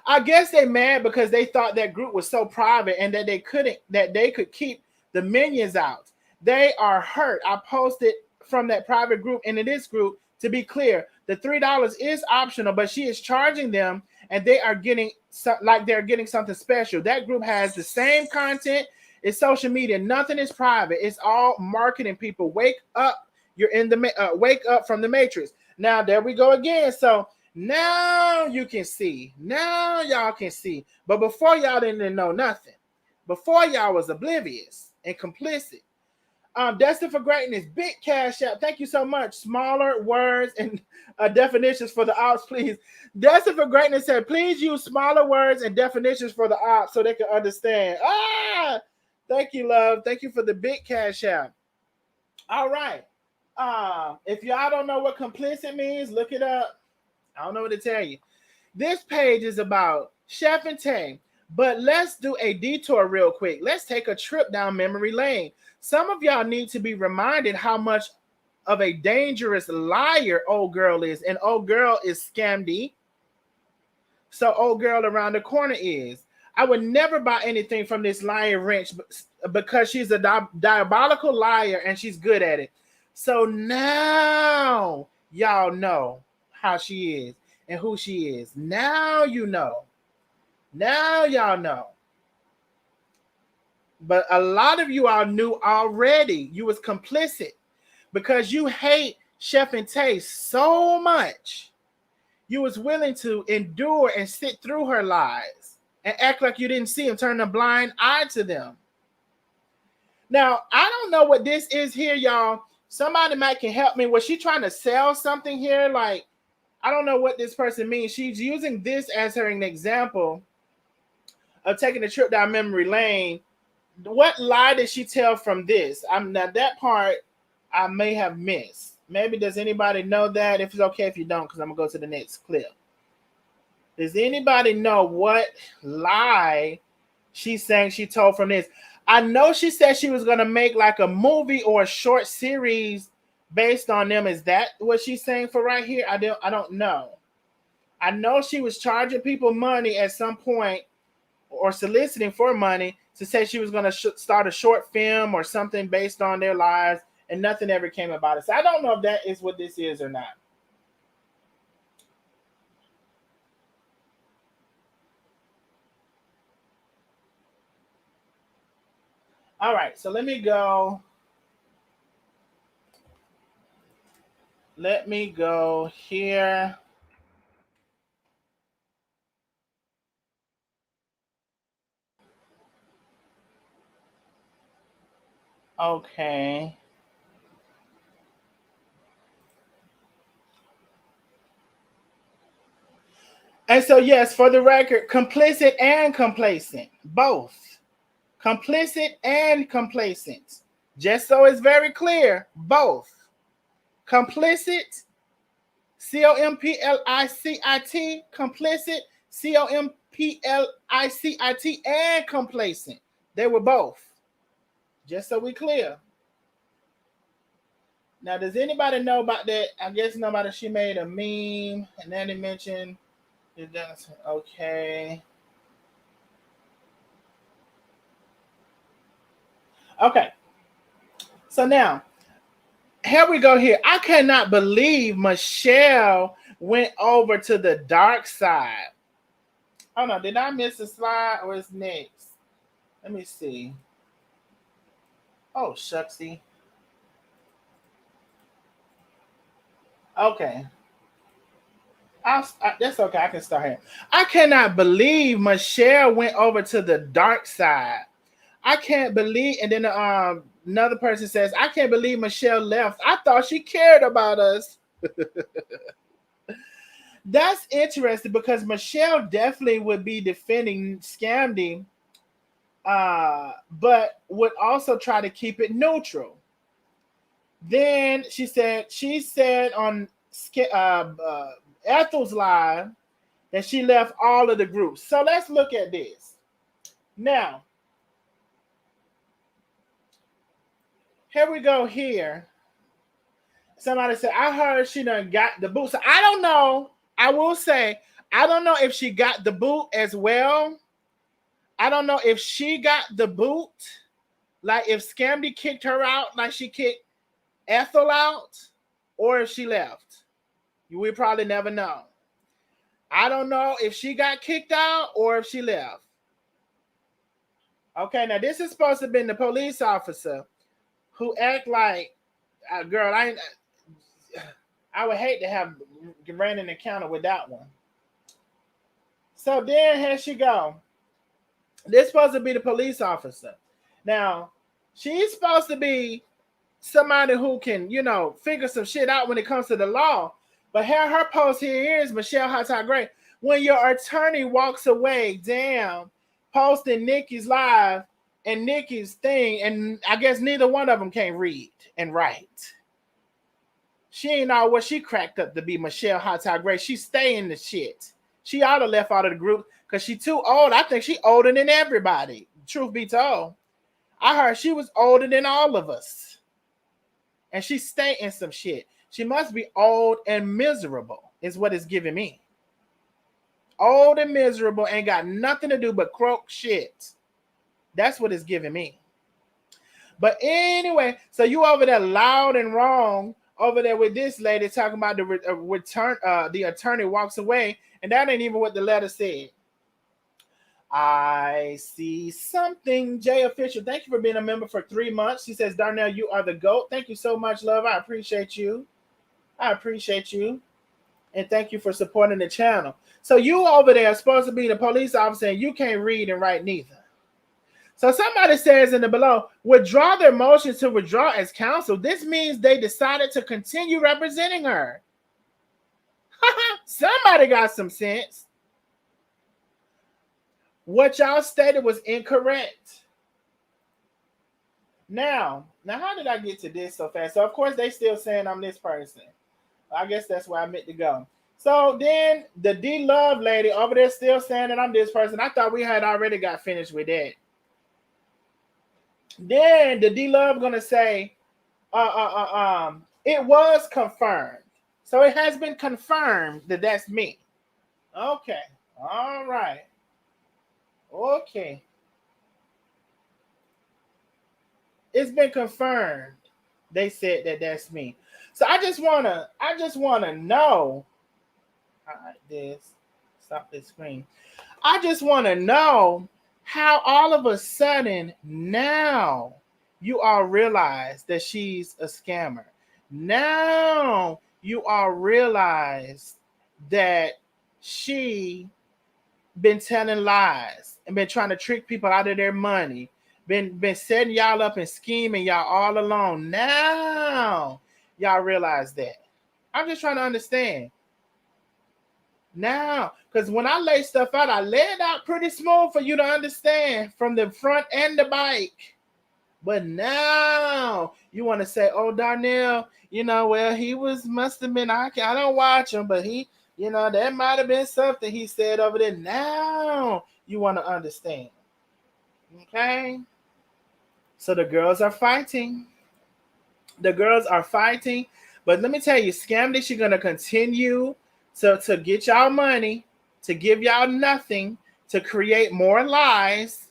I guess they mad because they thought that group was so private and that they could keep the minions out. They are hurt. I posted from that private group into this group. To be clear, the $3 is optional, but she is charging them and they are getting like they're getting something special. That group has the same content. It's social media. Nothing is private. It's all marketing. People, wake up. You're in the wake up from the matrix. Now there we go again. So now you can see. Now y'all can see. But before y'all didn't know nothing. Before y'all was oblivious and complicit. Destined for Greatness, big cash out. Thank you so much. Smaller words and definitions for the ops, please. Destined for Greatness said, please use smaller words and definitions for the ops so they can understand. Thank you, love. Thank you for the big cash out. All right. If y'all don't know what complicit means, look it up. I don't know what to tell you. This page is about Chef and Tay, but let's do a detour real quick. Let's take a trip down memory lane. Some of y'all need to be reminded how much of a dangerous liar old girl is. And old girl is Scamdi. So old girl around the corner is. I would never buy anything from this liar wrench because she's a diabolical liar and she's good at it. So now y'all know how she is and who she is. Now you know. Now y'all know. But a lot of you all knew already. You was complicit because you hate Chef and Tay so much. You was willing to endure and sit through her lies and act like you didn't see them, turn a blind eye to them. Now, I don't know what this is here, y'all. Somebody might can help me. Was she trying to sell something here? Like, I don't know what this person means. She's using this as her an example of taking a trip down memory lane. What lie did she tell from this? Now that part I may have missed. Maybe does anybody know that? If it's okay if you don't, because I'm gonna go to the next clip. Does anybody know what lie she's saying she told from this? I know she said she was gonna make like a movie or a short series based on them. Is that what she's saying for right here? I don't know. I know she was charging people money at some point or soliciting for money to say she was going to start a short film or something based on their lives, and nothing ever came about it. So I don't know if that is what this is or not. All right, so let me go. Let me go here. Okay. And so, yes, for the record, complicit and complacent, both. Complicit and complacent. Just so it's very clear, both. Complicit, Complicit, complicit, Complicit, and complacent. They were both. Just so we clear. Now, does anybody know about that? I guess nobody. She made a meme, and then they mentioned it does. Okay. Okay. So now, here we go here. I cannot believe Michelle went over to the dark side. Oh no, did I miss a slide or is next? Let me see. Oh, shucksy. Okay. That's okay. I can start here. I cannot believe Michelle went over to the dark side. I can't believe. And then another person says, I can't believe Michelle left. I thought she cared about us. That's interesting because Michelle definitely would be defending Scamdi, but would also try to keep it neutral. Then she said on Ethel's live that she left all of the groups. So let's look at this. Now, here we go here. Somebody said, I heard she done got the boot. So I don't know. I will say, I don't know if she got the boot as well. I don't know if she got the boot. Like if Scamdi kicked her out like she kicked Ethel out, or if she left. We probably never know. I don't know if she got kicked out or if she left. Okay, now this is supposed to have been the police officer who act like, girl, I would hate to have ran an encounter with that one. So then here she go. This is supposed to be the police officer. Now, she's supposed to be somebody who can, figure some shit out when it comes to the law. But her post here is Michelle Hottie Gray. When your attorney walks away, damn, posting Nikki's live and Nikki's thing, and I guess neither one of them can read and write. She ain't know what she cracked up to be Michelle Hottie Gray. She stay in the shit. She ought to left out of the group because she too old. I think she older than everybody. Truth be told. I heard she was older than all of us. And she stay in some shit. She must be old and miserable, is what it's giving me. Old and miserable, ain't got nothing to do but croak shit. That's what it's giving me. But anyway, so you over there loud and wrong over there with this lady talking about the return. The attorney walks away, and that ain't even what the letter said. I see something. Jay Official, thank you for being a member for 3 months. She says, Darnell, you are the GOAT. Thank you so much, love. I appreciate you. And thank you for supporting the channel. So you over there are supposed to be the police officer, and you can't read and write neither. So somebody says in the below, withdraw their motion to withdraw as counsel. This means they decided to continue representing her. Somebody got some sense. What y'all stated was incorrect. Now, how did I get to this so fast? So, of course, they still saying I'm this person. I guess that's where I meant to go. So then the D-Love lady over there still saying that I'm this person. I thought we had already got finished with that. Then the D-Love going to say, it was confirmed. So it has been confirmed that that's me. Okay. All right. Okay. It's been confirmed. They said that that's me. So I just wanna know. This stop this screen. I just wanna know how all of a sudden now you all realize that she's a scammer. Now you all realize that she been telling lies and been trying to trick people out of their money, been setting y'all up and scheming y'all all along. Now y'all realize that. I'm just trying to understand now, because when I lay stuff out, I lay it out pretty smooth for you to understand from the front and the back. But now you want to say, "Oh, Darnell, well, he must have been. I don't watch him, but he, that might have been something he said over there." Now you want to understand, okay? So the girls are fighting. The girls are fighting, but let me tell you, Scamdi, she's gonna continue to get y'all money, to give y'all nothing, to create more lies.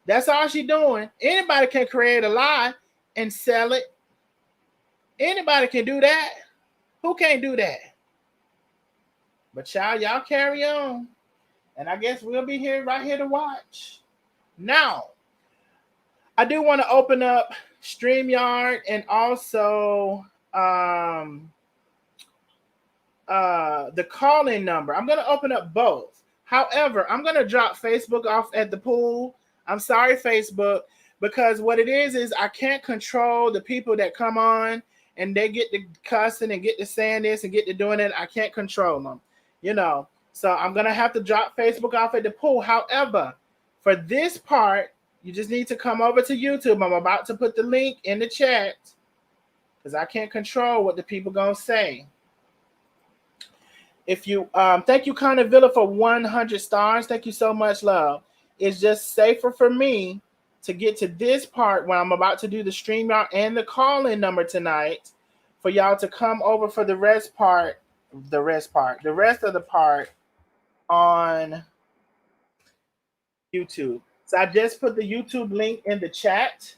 That's all she doing. Anybody can create a lie and sell it. Anybody can do that. Who can't do that? But y'all carry on. And I guess we'll be here right here to watch. Now, I do want to open up StreamYard and also the call-in number. I'm going to open up both. However, I'm going to drop Facebook off at the pool. I'm sorry, Facebook, because what it is I can't control the people that come on and they get to cussing and get to saying this and get to doing it. I can't control them, So I'm going to have to drop Facebook off at the pool. However, for this part, you just need to come over to YouTube. I'm about to put the link in the chat because I can't control what the people going to say. If you thank you, Connor Villa, for 100 stars. Thank you so much, love. It's just safer for me to get to this part when I'm about to do the StreamYard and the call-in number tonight for y'all to come over for the rest of the part on YouTube. So I just put the YouTube link in the chat.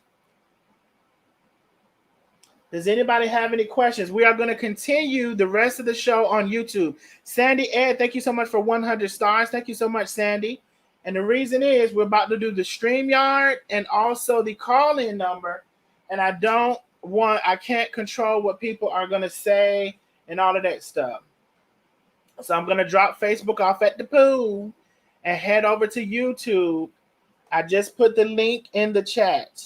Does anybody have any questions? We are going to continue the rest of the show on YouTube. Sandy Ed, thank you so much for 100 stars. Thank you so much, Sandy. And the reason is we're about to do the StreamYard and also the call-in number. And I can't control what people are going to say and all of that stuff. So I'm going to drop Facebook off at the pool and head over to YouTube. I just put the link in the chat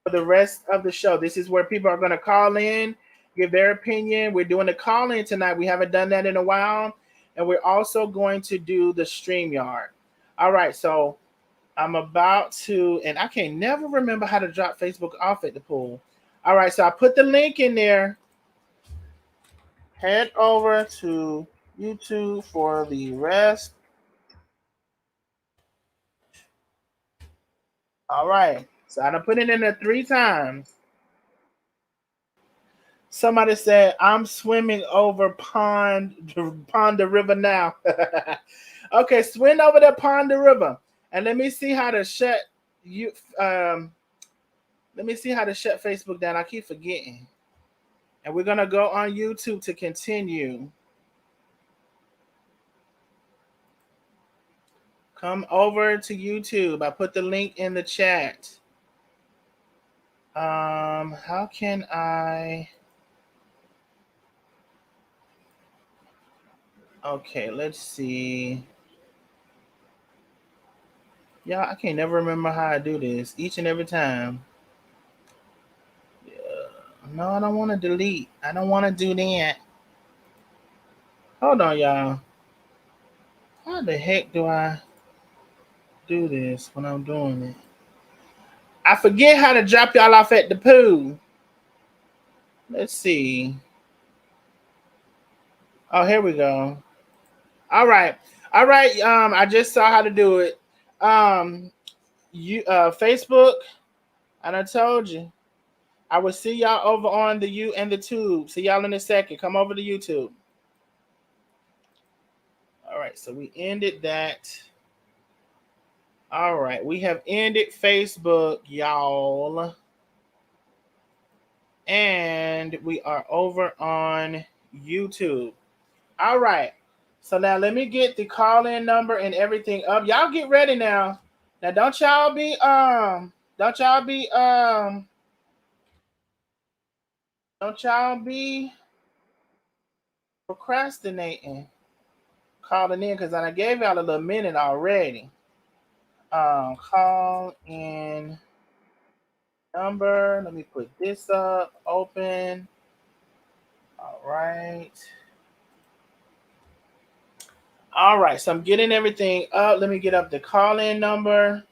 for the rest of the show. This is where people are going to call in, give their opinion. We're doing the call-in tonight. We haven't done that in a while. And we're also going to do the StreamYard. All right, so I'm about to, and I can never remember how to drop Facebook off at the pool. All right, so I put the link in there. Head over to YouTube for the rest. All right, so I done put it in there 3 times. Somebody said, I'm swimming over pond the river now. Okay, swim over the pond the river. And let me see how to shut Facebook down. I keep forgetting. And we're gonna go on YouTube to continue. Come over to YouTube. I put the link in the chat. How can I? Okay, let's see. Yeah, I can't never remember how I do this each and every time. Yeah. No, I don't want to delete. I don't want to do that. Hold on, y'all. How the heck do I do this when I'm doing it? I forget how to drop y'all off at the pool. Let's see. Oh, here we go. All right. I just saw how to do it. Facebook, and I told you. I will see y'all over on the U and the Tube. See y'all in a second. Come over to YouTube. All right, so we ended that. All right, we have ended Facebook, y'all. And we are over on YouTube. All right. So now let me get the call-in number and everything up. Y'all get ready now. Now don't y'all be procrastinating calling in because I gave y'all a little minute already. Call in number. Let me put this up. Open. All right. All right. So I'm getting everything up. Let me get up the call-in number.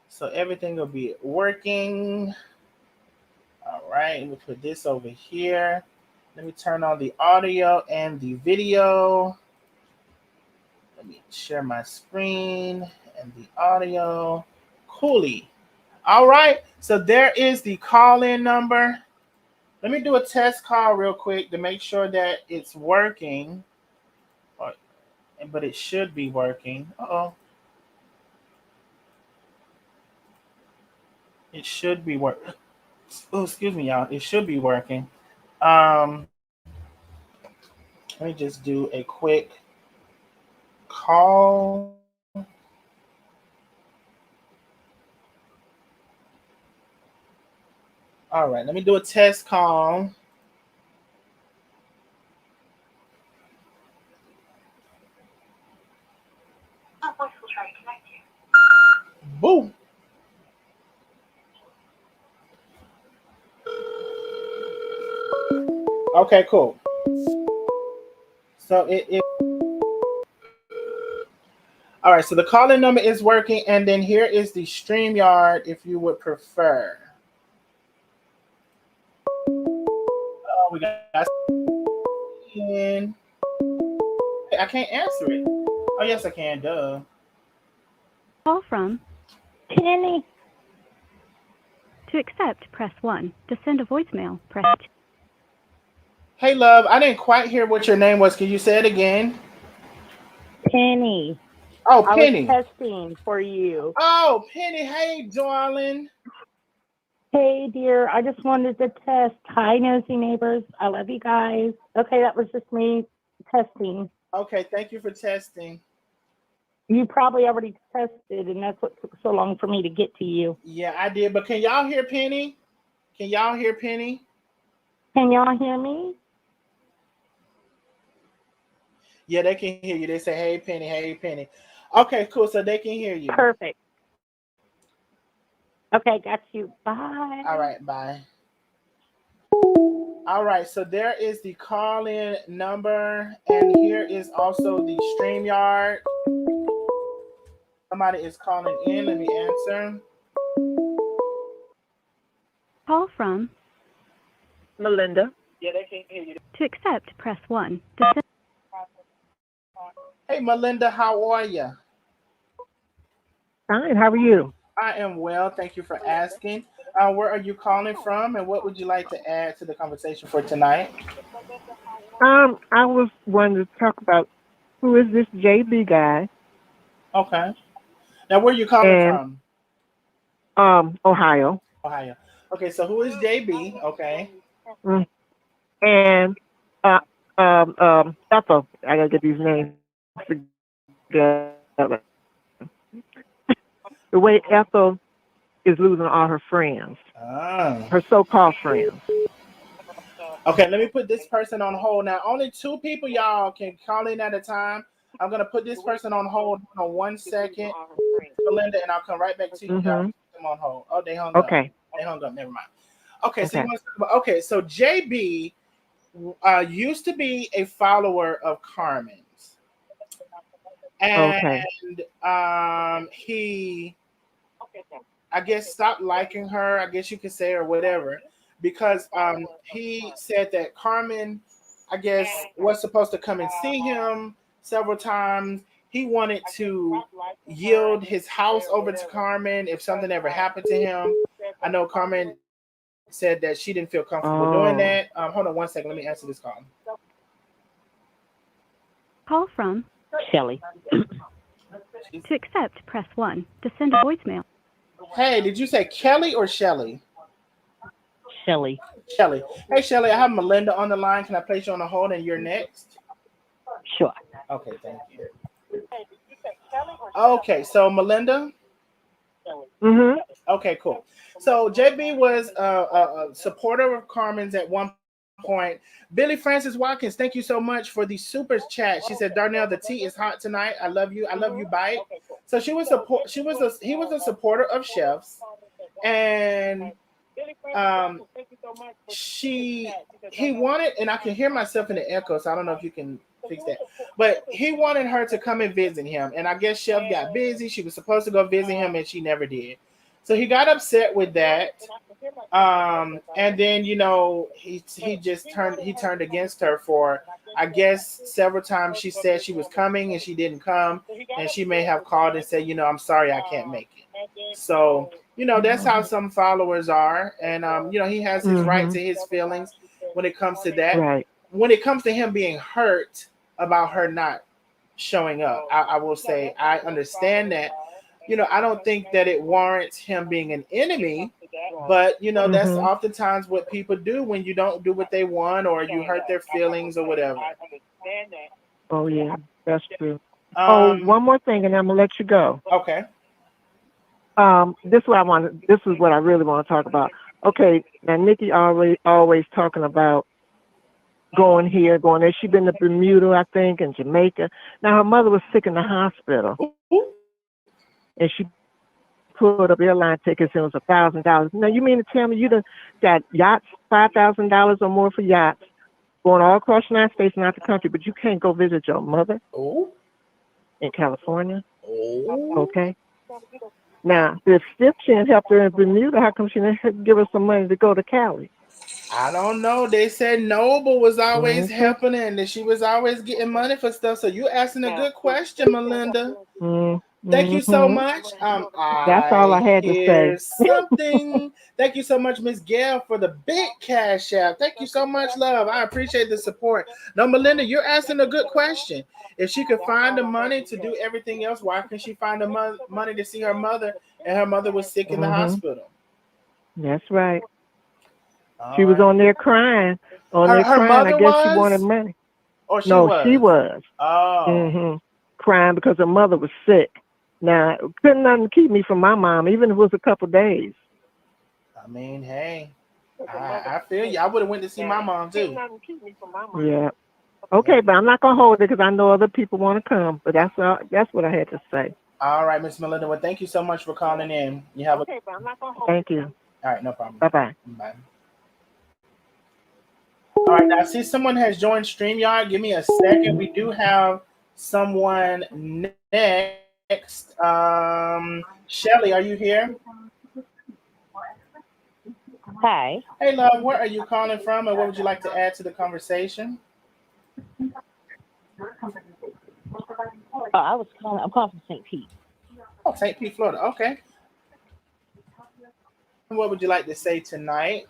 So everything will be working. All right. Let me put this over here. Let me turn on the audio and the video. Let me share my screen and the audio. Coolie. All right. So there is the call-in number. Let me do a test call real quick to make sure that it's working. But it should be working. Uh-oh. It should be working. Oh, excuse me, y'all. It should be working. Let me just do a quick call. All right, let me do a test call. Voice will try to connect you. Boom. Okay, cool. So it all right, so the call-in number is working, and then here is the StreamYard if you would prefer. Oh, we got in. I can't answer it. Oh, yes, I can. Duh. Call from Penny. To accept, press 1. To send a voicemail, press 2. Hey, love, I didn't quite hear what your name was. Can you say it again? Penny. Oh, I Penny. was testing for you. Oh, Penny. Hey, darling. Hey, dear. I just wanted to test. Hi, Nosy Neighbors. I love you guys. Okay, that was just me testing. Okay, thank you for testing. You probably already tested, and that's what took so long for me to get to you. Yeah, I did. But can y'all hear Penny? Can y'all hear Penny? Can y'all hear me? Yeah, they can hear you. They say, hey, Penny, hey, Penny. Okay, cool. So they can hear you. Perfect. Okay, got you. Bye. All right, bye. All right, so there is the call-in number, and here is also the StreamYard. Somebody is calling in. Let me answer. Call from Melinda. Yeah, they can hear you. To accept, press 1. To send Hey, Melinda, how are you? Fine. How are you? I am well. Thank you for asking. Where are you calling from, and what would you like to add to the conversation for tonight? I was wanting to talk about who is this JB guy Okay. Now, where are you calling and from? Ohio. Ohio. Okay, so who is JB? Okay. Mm. And Ethel. I gotta get these names together. The way Ethel is losing all her friends, Ah. her so-called friends. Okay, let me put this person on hold. Now, only two people, y'all, can call in at a time. I'm going to put this person on hold on 1 second, Melinda, and I'll come right back to you. Y'all Mhm. put them on hold. Oh, they hung up. Okay. They hung up. Never mind. Okay, so you Okay. want to, okay, so JB used to be a follower of Carmen's, and Okay. he, I guess, stopped liking her. I guess you could say, or whatever, because he said that Carmen, I guess, was supposed to come and see him several times. He wanted to yield his house over to Carmen if something ever happened to him. I know Carmen said that she didn't feel comfortable doing Oh. that. Hold on 1 second. Let me answer this call. call from Shelly. To accept, press 1. To send a voicemail. Hey, did you say Kelly or Shelly? Shelly. Shelly. Hey, Shelly, I have Melinda on the line. Can I place you on the hold and you're next? Sure. Okay, thank you. Okay, so Melinda. Mhm. Okay, cool. So JB was a supporter of Carmen's at one point. Billy Francis Watkins, thank you so much for the super chat. She said, Darnell, the tea is hot tonight. I love you. I love you, bite. So he was a supporter of chefs, and he wanted, and I can hear myself in the echo, so I don't know if you can fix that. But he wanted her to come and visit him, and I guess Chef got busy. She was supposed to go visit him, and she never did. So he got upset with that. And then he turned against her for, I guess, several times. She said she was coming and she didn't come, and she may have called and said, I'm sorry, I can't make it. So that's how some followers are, and he has his right to his feelings when it comes to that. Right. When it comes to him being hurt about her not showing up, I will say I understand that. I don't think that it warrants him being an enemy, but that's oftentimes what people do when you don't do what they want or you hurt their feelings or whatever. Oh yeah, that's true. One more thing, and I'm gonna let you go. Okay. This is what I really want to talk about. Okay, now Nikki always talking about going here, going there. She's been to Bermuda, I think, and Jamaica. Now her mother was sick in the hospital, and she pulled up airline tickets and it was $1,000. Now you mean to tell me you done got yachts, $5,000 or more for yachts, going all across the United States and out the country, but you can't go visit your mother in California? Okay. Now, if she didn't help her in Bermuda, how come she didn't give her some money to go to Cali? I don't know. They said Noble was always helping her and that she was always getting money for stuff. So you asking a good question, Melinda. Thank you so much. That's all I had to say. Something. Thank you so much, Miss Gail, for the big cash out. Thank you so much, love. I appreciate the support. No, Melinda, you're asking a good question. If she could find the money to do everything else, why couldn't she find the money to see her mother? And her mother was sick in the hospital. That's right. She was on there crying. Her mother I guess was? she wanted money. Or she She was. Oh. Crying because her mother was sick. Now, couldn't nothing keep me from my mom, even if it was a couple of days. I mean, hey, I feel you. I would have went to see my mom too. Yeah. Okay, but I'm not gonna hold it because I know other people want to come. But that's what I had to say. All right, Miss Melinda. Well, thank you so much for calling in. You have Thank you. All right, no problem. Bye. All right, now I see someone has joined StreamYard. Give me a second. We do have someone next. Shelly, are you here? Hi. Hey, love. Where are you calling from, and what would you like to add to the conversation? I'm calling from St. Pete. Oh, St. Pete, Florida. Okay. What would you like to say tonight?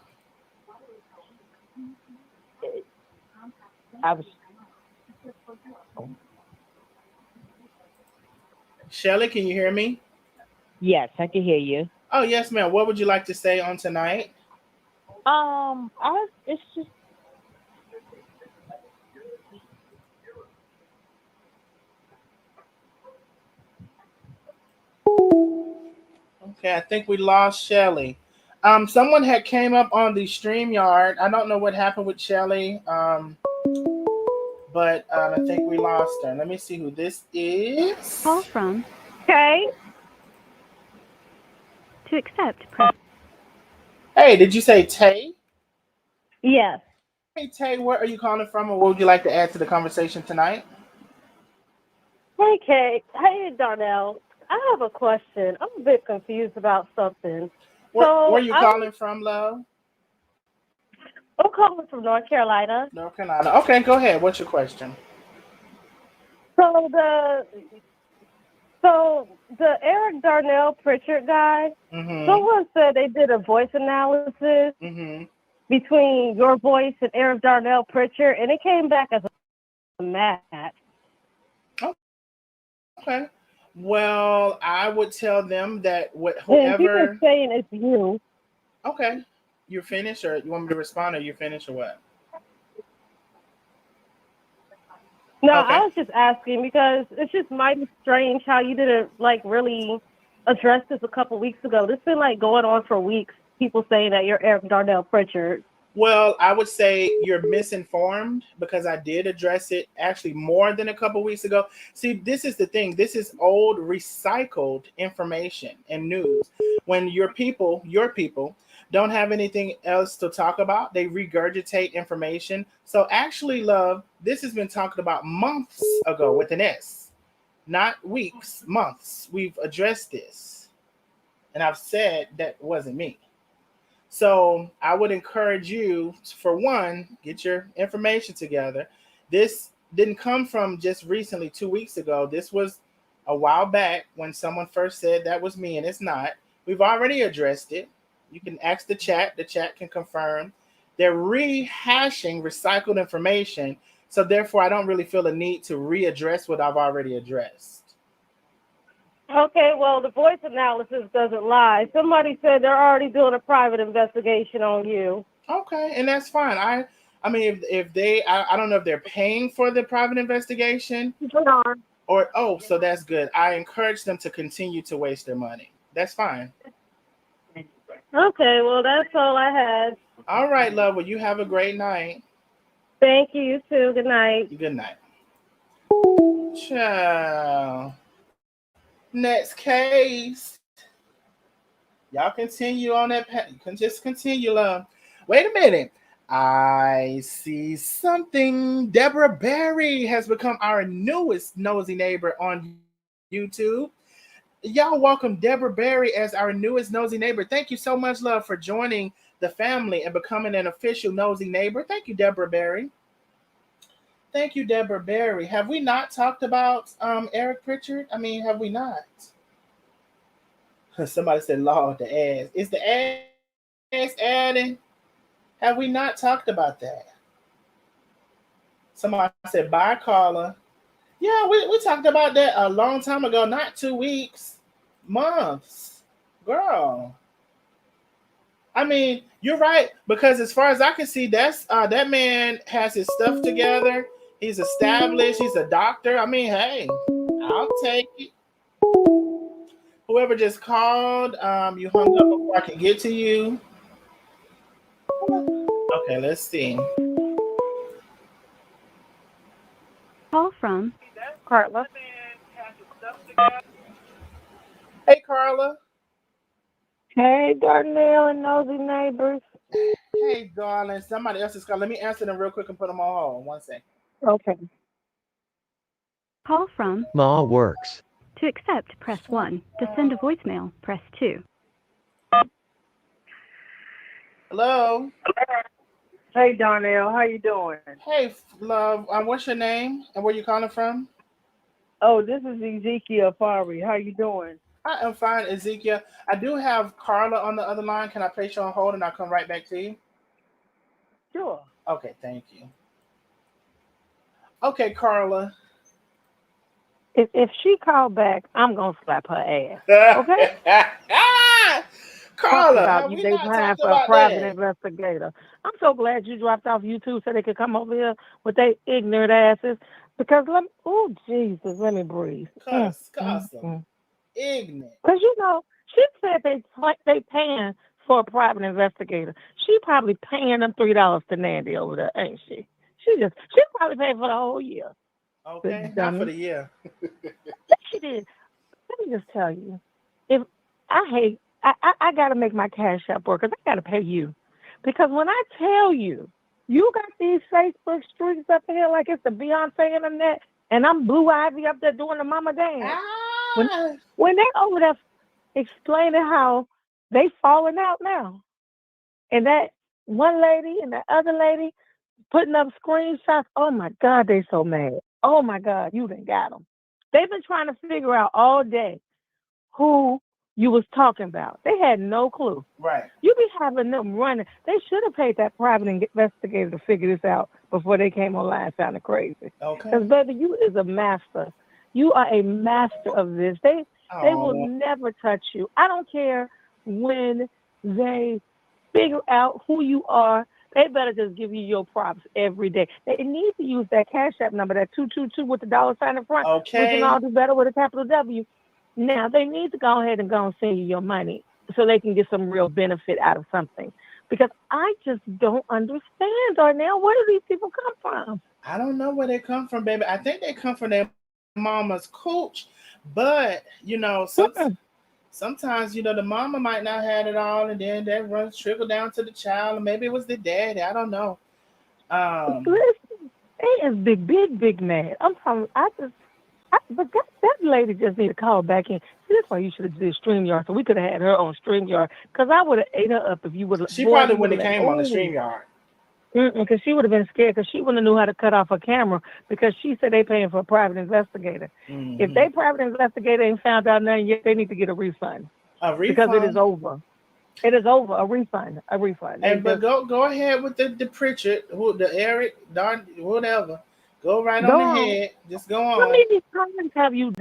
Shelly, can you hear me? Yes, I can hear you. Oh, yes, ma'am. What would you like to say on tonight? It's just. Okay, I think we lost Shelly. Someone had came up on the StreamYard. I don't know what happened with Shelly, but I think we lost her. Let me see who this is. Call from Okay. To accept, press. Hey, did you say Tay? Yes. Hey, Tay, where are you calling from, and what would you like to add to the conversation tonight? Hey, Kate. Hey, Darnell. I have a question. I'm a bit confused about something. Where are you calling from, love? I'm calling from North Carolina. North Carolina. Okay, go ahead. What's your question? So the Eric Darnell Pritchard guy, someone said they did a voice analysis between your voice and Eric Darnell Pritchard, and it came back as a match. Okay. Well, I would tell them that And people whoever. saying it's you. Okay, you're finished, or you want me to respond, or you're finished, or what? No, I Okay. was just asking because it's just mighty strange how you didn't like really address this a couple weeks ago. This been like going on for weeks. People saying that you're Eric Darnell Pritchard. Well, I would say you're misinformed because I did address it actually more than a couple weeks ago. See, this is the thing. This is old, recycled information and news. When your people don't have anything else to talk about, they regurgitate information. So actually, love, this has been talked about months ago with an S, not weeks, months. We've addressed this. And I've said that wasn't me. So I would encourage you, for one, get your information together. This didn't come from just recently, 2 weeks ago. This was a while back when someone first said that was me, and it's not. We've already addressed it. You can ask the chat. The chat can confirm. They're rehashing recycled information. So therefore, I don't really feel a need to readdress what I've already addressed. Okay, well, the voice analysis doesn't lie. Somebody said they're already doing a private investigation on you. Okay, and that's fine. I mean, if they, I don't know if they're paying for the private investigation, or so that's good. I encourage them to continue to waste their money. That's fine. Okay, well, that's all I had. All right, love. Well, you have a great night. Thank you, too. Good night. Good night. Ciao. Next case. Y'all continue on that. You can just continue, love. Wait a minute. I see something. Deborah Barry has become our newest nosy neighbor on YouTube. Y'all welcome Deborah Barry as our newest nosy neighbor. Thank you so much, love, for joining the family and becoming an official nosy neighbor. Thank you, Deborah Barry. Thank you, Deborah Barry. Have we not talked about Eric Pritchard? I mean, have we not? Somebody said, Lord, the ass. Is the ass adding? Have we not talked about that? Somebody said, bye, Carla. Yeah, we talked about that a long time ago, not 2 weeks, months. Girl. I mean, you're right, because as far as I can see, that's that man has his stuff together. He's established. He's a doctor. I mean, hey, I'll take it. Whoever just called, you hung up before I can get to you. Okay, let's see. Call from Carla. Hey, Carla. Hey, Darnell and nosy neighbors. Hey, darling. Somebody else is calling. Let me answer them real quick and put them on hold. 1 second. Okay. Call from Ma works. To accept, press 1. To send a voicemail, press 2. Hello. Hey, Darnell, how you doing? Hey, love. What's your name and where you calling from? Oh, this is Ezekiel Fari. How you doing? I am fine, Ezekiel. I do have Carla on the other line. Can I place you on hold and I'll come right back to you? Sure. Okay, thank you. Okay, Carla. If she called back, I'm gonna slap her ass. Okay? Carla, about have you, we they not hiring talked for a about private that? investigator. I'm so glad you dropped off YouTube so they could come over here with their ignorant asses. Because Jesus, let me breathe. Cuss them. Ignorant. Because she said they paying for a private investigator. She probably paying them $3 to Nandi over there, ain't she? She probably paid for the whole year. Okay, not for the year. She did. Let me just tell you, if I got to make my cash app work because I got to pay you. Because when I tell you, you got these Facebook streaks up here like it's the Beyonce internet, and I'm Blue Ivy up there doing the mama dance. When they over there explaining how they falling out now, and that one lady and that other lady putting up screenshots, oh my God, they so mad. Oh my God, you done got them. They've been trying to figure out all day who you was talking about. They had no clue. Right. You be having them running. They should have paid that private investigator to figure this out before they came online sounding crazy. Okay. Because, baby, you is a master You are a master of this. They will Oh, never touch you. I don't care when they figure out who you are. They better just give you your props every day. They need to use that Cash App number, that 222 with the dollar sign in front. We can all okay. do better with a capital W. Now they need to go ahead and go and send you your money so they can get some real benefit out of something. Because I just don't understand, Darnell. Where do these people come from? I don't know where they come from, baby. I think they come from their mama's cooch, but Mm-mm. sometimes the mama might not have it all, and then that runs trickle down to the child, and maybe it was the daddy. I don't know. Um, Listen, they is big mad. I'm talking. But that lady just need to call back in. See, that's why you should have did StreamYard, so we could have had her on StreamYard. Because I would have ate her up if you would have, she boy, if probably you would have wouldn't let, have came on the oh, stream yard. because she would have been scared because she wouldn't have knew how to cut off her camera because she said they paying for a private investigator. If Hmm. they private investigator ain't found out nothing yet, they need to get a refund A because it is refund. over. It is over. A refund. A refund. They And but just go ahead with the Pritchard, the Eric, Don, whatever. Go right go on on. ahead. Just go How on. many times have you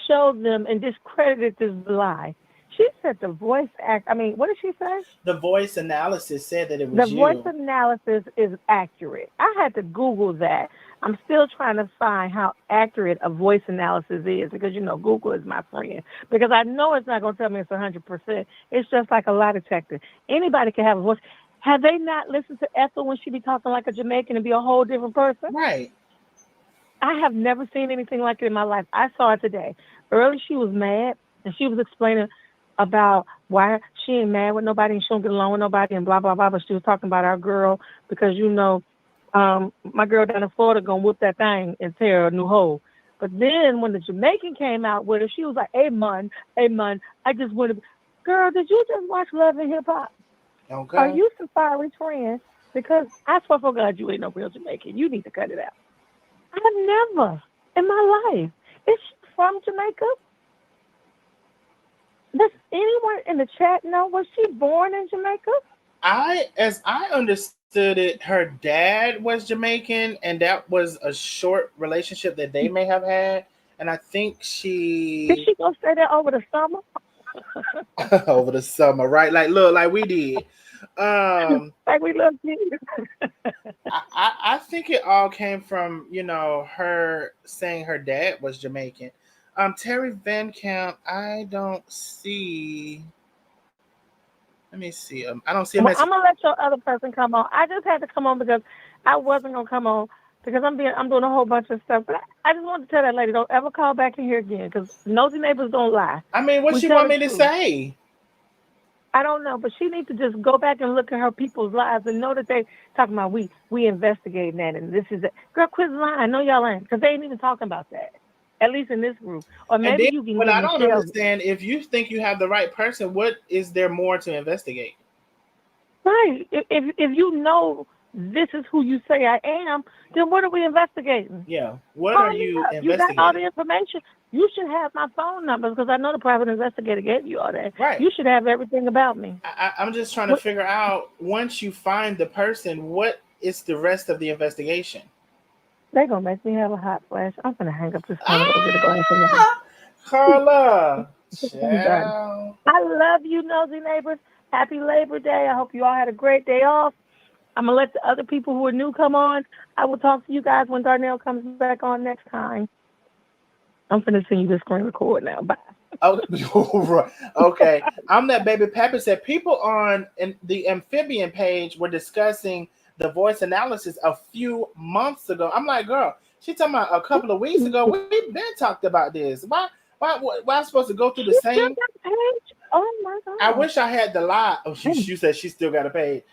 show them and discredited this lie? She said the voice act. I mean, what did she say? The voice analysis said that it The was voice you. analysis is accurate. I had to Google that. I'm still trying to find how accurate a voice analysis is because Google is my friend. Because I know it's not going to tell me it's 100%. It's just like a lie detector. Anybody can have a voice. Have they not listened to Ethel when she be talking like a Jamaican and be a whole different person? Right. I have never seen anything like it in my life. I saw it today. Early, she was mad, and she was explaining about why she ain't mad with nobody and she don't get along with nobody and blah, blah, blah. But she was talking about our girl because, my girl down in Florida going to whoop that thing and tear a new hole. But then when the Jamaican came out with her, she was like, hey, man, I just want to. Girl, did you just watch Love and Hip Hop? Are Okay. you Safari trans? Because I swear for God, you ain't no real Jamaican. You need to cut it out. I've never in my life. Is she from Jamaica? Does anyone in the chat know? Was she born in Jamaica? As I understood it, her dad was Jamaican, and that was a short relationship that they may have had. And I think Did she she go stay there over the summer? over the summer, right? Like look, like we did. Um, Like we love you. I think it all came from her saying her dad was Jamaican. Terry Van Camp, I don't see. Let me see. I don't see a Well, message. I'm gonna let your other person come on. I just had to come on because I wasn't gonna come on because I'm doing a whole bunch of stuff. But I just wanted to tell that lady don't ever call back in here again because nosy neighbors don't lie. I mean, what We she tell want the me to truth. say? I don't know, but she needs to just go back and look at her people's lives and know that they talking about we investigating that and this is it. Girl, quit lying. I know y'all ain't because they ain't even talking about that. At least in this group, or And maybe then you can what give I don't Michelle. understand, if you think you have the right person, what is there more to investigate? Right. If you know this is who you say I am, then what are we investigating? Yeah. What are Call me you up. You got all investigating? the information. You should have my phone numbers because I know the private investigator gave you all that. Right. You should have everything about me. I'm just trying to What, figure out once you find the person, what is the rest of the investigation? they gonna make me have a hot flash. I'm gonna hang up this phone and go get a glass of water. Ah, Carla, I'm done. ciao. I love you, nosy neighbors. Happy Labor Day. I hope you all had a great day off. I'm gonna let the other people who are new come on. I will talk to you guys when Darnell comes back on next time. I'm gonna send you the screen record now. Bye. Oh, right. Okay. I'm that baby Pepper said people on the amphibian page were discussing the voice analysis a few months ago. I'm like, girl, she talking about a couple of weeks ago. We've been talked about this. Why am I supposed to go through She the still same? got the page. Oh my I god. wish I had the lie. Oh, Mm. she said she still got a page.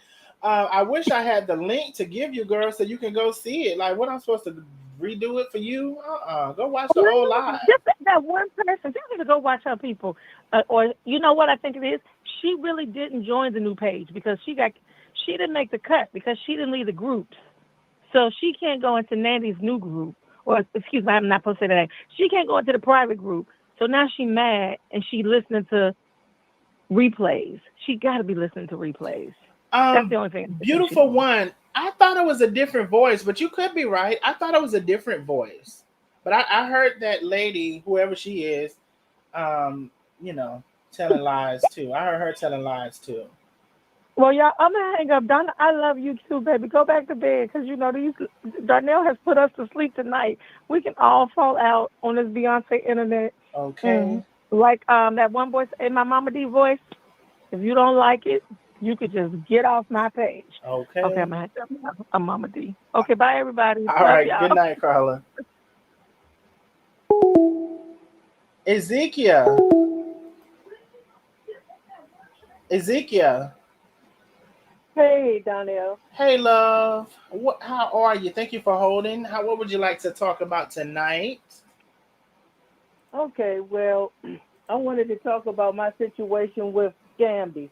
I wish I had the link to give you, girl, so you can go see it. Like, what I'm supposed to redo it for you? Go watch the old live. Just that one person. Tell her to go watch her people. Or you know what I think it is? She really didn't join the new page because she didn't make the cut because she didn't leave the groups. So she can't go into Nandy's new group. Or excuse me, I'm not supposed to say that. She can't go into the private group. So now she mad and she listening to replays. She got to be listening to replays. That's the only thing I think she's Beautiful doing. one. I thought it was a different voice, but you could be right. I thought it was a different voice. But I heard that lady, whoever she is, you know, telling lies too. I heard her telling lies too. Well, y'all, I'm gonna hang up. Donna, I love you too, baby. Go back to bed because you know these. Darnell has put us to sleep tonight. We can all fall out on this Beyonce internet. Okay. And like that one voice in my Mama D voice. If you don't like it, you could just get off my page. Okay, I'm Okay. gonna have to a Mama D. Okay, bye everybody. All Love right. Good y'all. night, Carla. Ezekiel. Ezekiel. Hey, Donnell. Hey, love. What? How are you? Thank you for holding. How? What would you like to talk about tonight? Okay, well, I wanted to talk about my situation with Scamdi.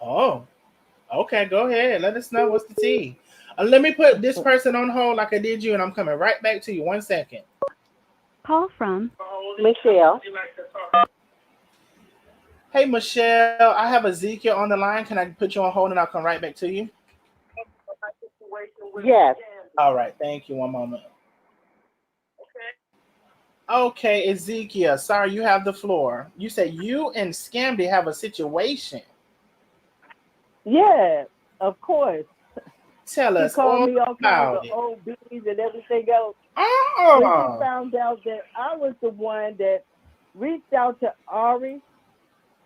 Oh. Okay. Go ahead. Let us know what's the tea. Let me put this person on hold like I did you, and I'm coming right back to you. 1 second. Call from Michelle. Hey, Michelle. I have Ezekiel on the line. Can I put you on hold, and I'll come right back to you? Yes. All right. Thank you. One moment. Okay, Ezekiel. Sorry, you have the floor. You say you and Scamdi have a situation. Yeah, of course. Tell She us called all me all kinds of about it. OBs and everything else when she Oh, found out that I was the one that reached out to Ari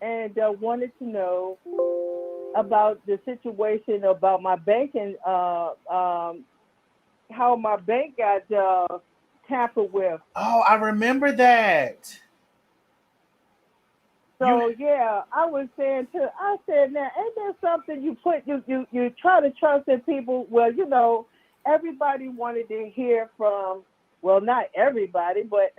and wanted to know about the situation about my banking, how my bank got tampered with. oh, I remember that. You So yeah, I was saying I said, now ain't there something you put you try to trust in people? Well, everybody wanted to hear from, well, not everybody, but